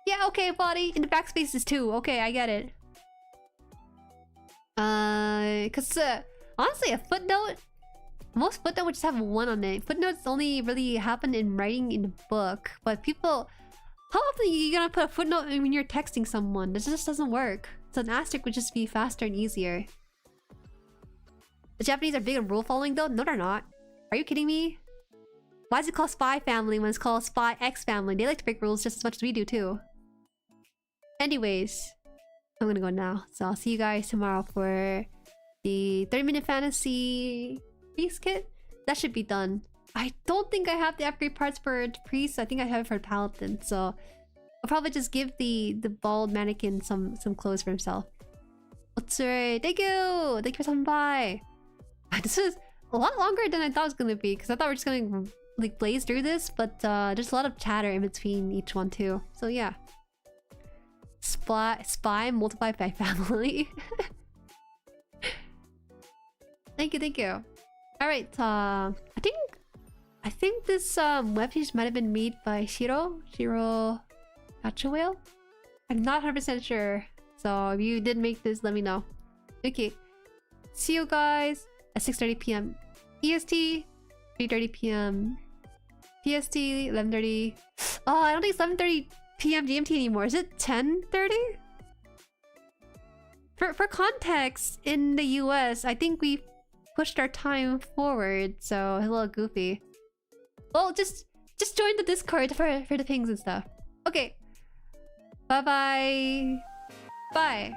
Yeah, okay, buddy. In the backspaces too. Okay, I get it. Cause honestly, a footnote. Most footnotes would just have one on it. Footnotes only really happen in writing in the book. But people, how often are you gonna put a footnote when you're texting someone? This just doesn't work. So an asterisk would just be faster and easier. The Japanese are big on rule following though? No, they're not. Are you kidding me? Why is it called Spy Family when it's called Spy X Family? They like to break rules just as much as we do too. Anyways, I'm gonna go now. So I'll see you guys tomorrow for the 30-minute fantasy priest kit. That should be done. I don't think I have the upgrade parts for the priest. I think I have it for the paladin. So I'll probably just give the bald mannequin some clothes for himself. What's right? Thank you! Thank you for stopping by. This is a lot longer than I thought it was gonna be, because I thought we were just gonna like blaze through this, but there's a lot of chatter in between each one too. So yeah. Spy multiplied by family. Thank you. Alright, I think this webpage might have been made by Shiro Gotcha Whale? I'm not 100% sure. So if you did make this, let me know. Okay. See you guys at 6:30 p.m. EST, 3:30 p.m. PST, 11:30. Oh, I don't think it's 11:30 p.m. GMT anymore. Is it 10:30? For context, in the US, I think we pushed our time forward, so it's a little goofy. Well, just join the Discord for the pings and stuff. Okay. Bye-bye. Bye.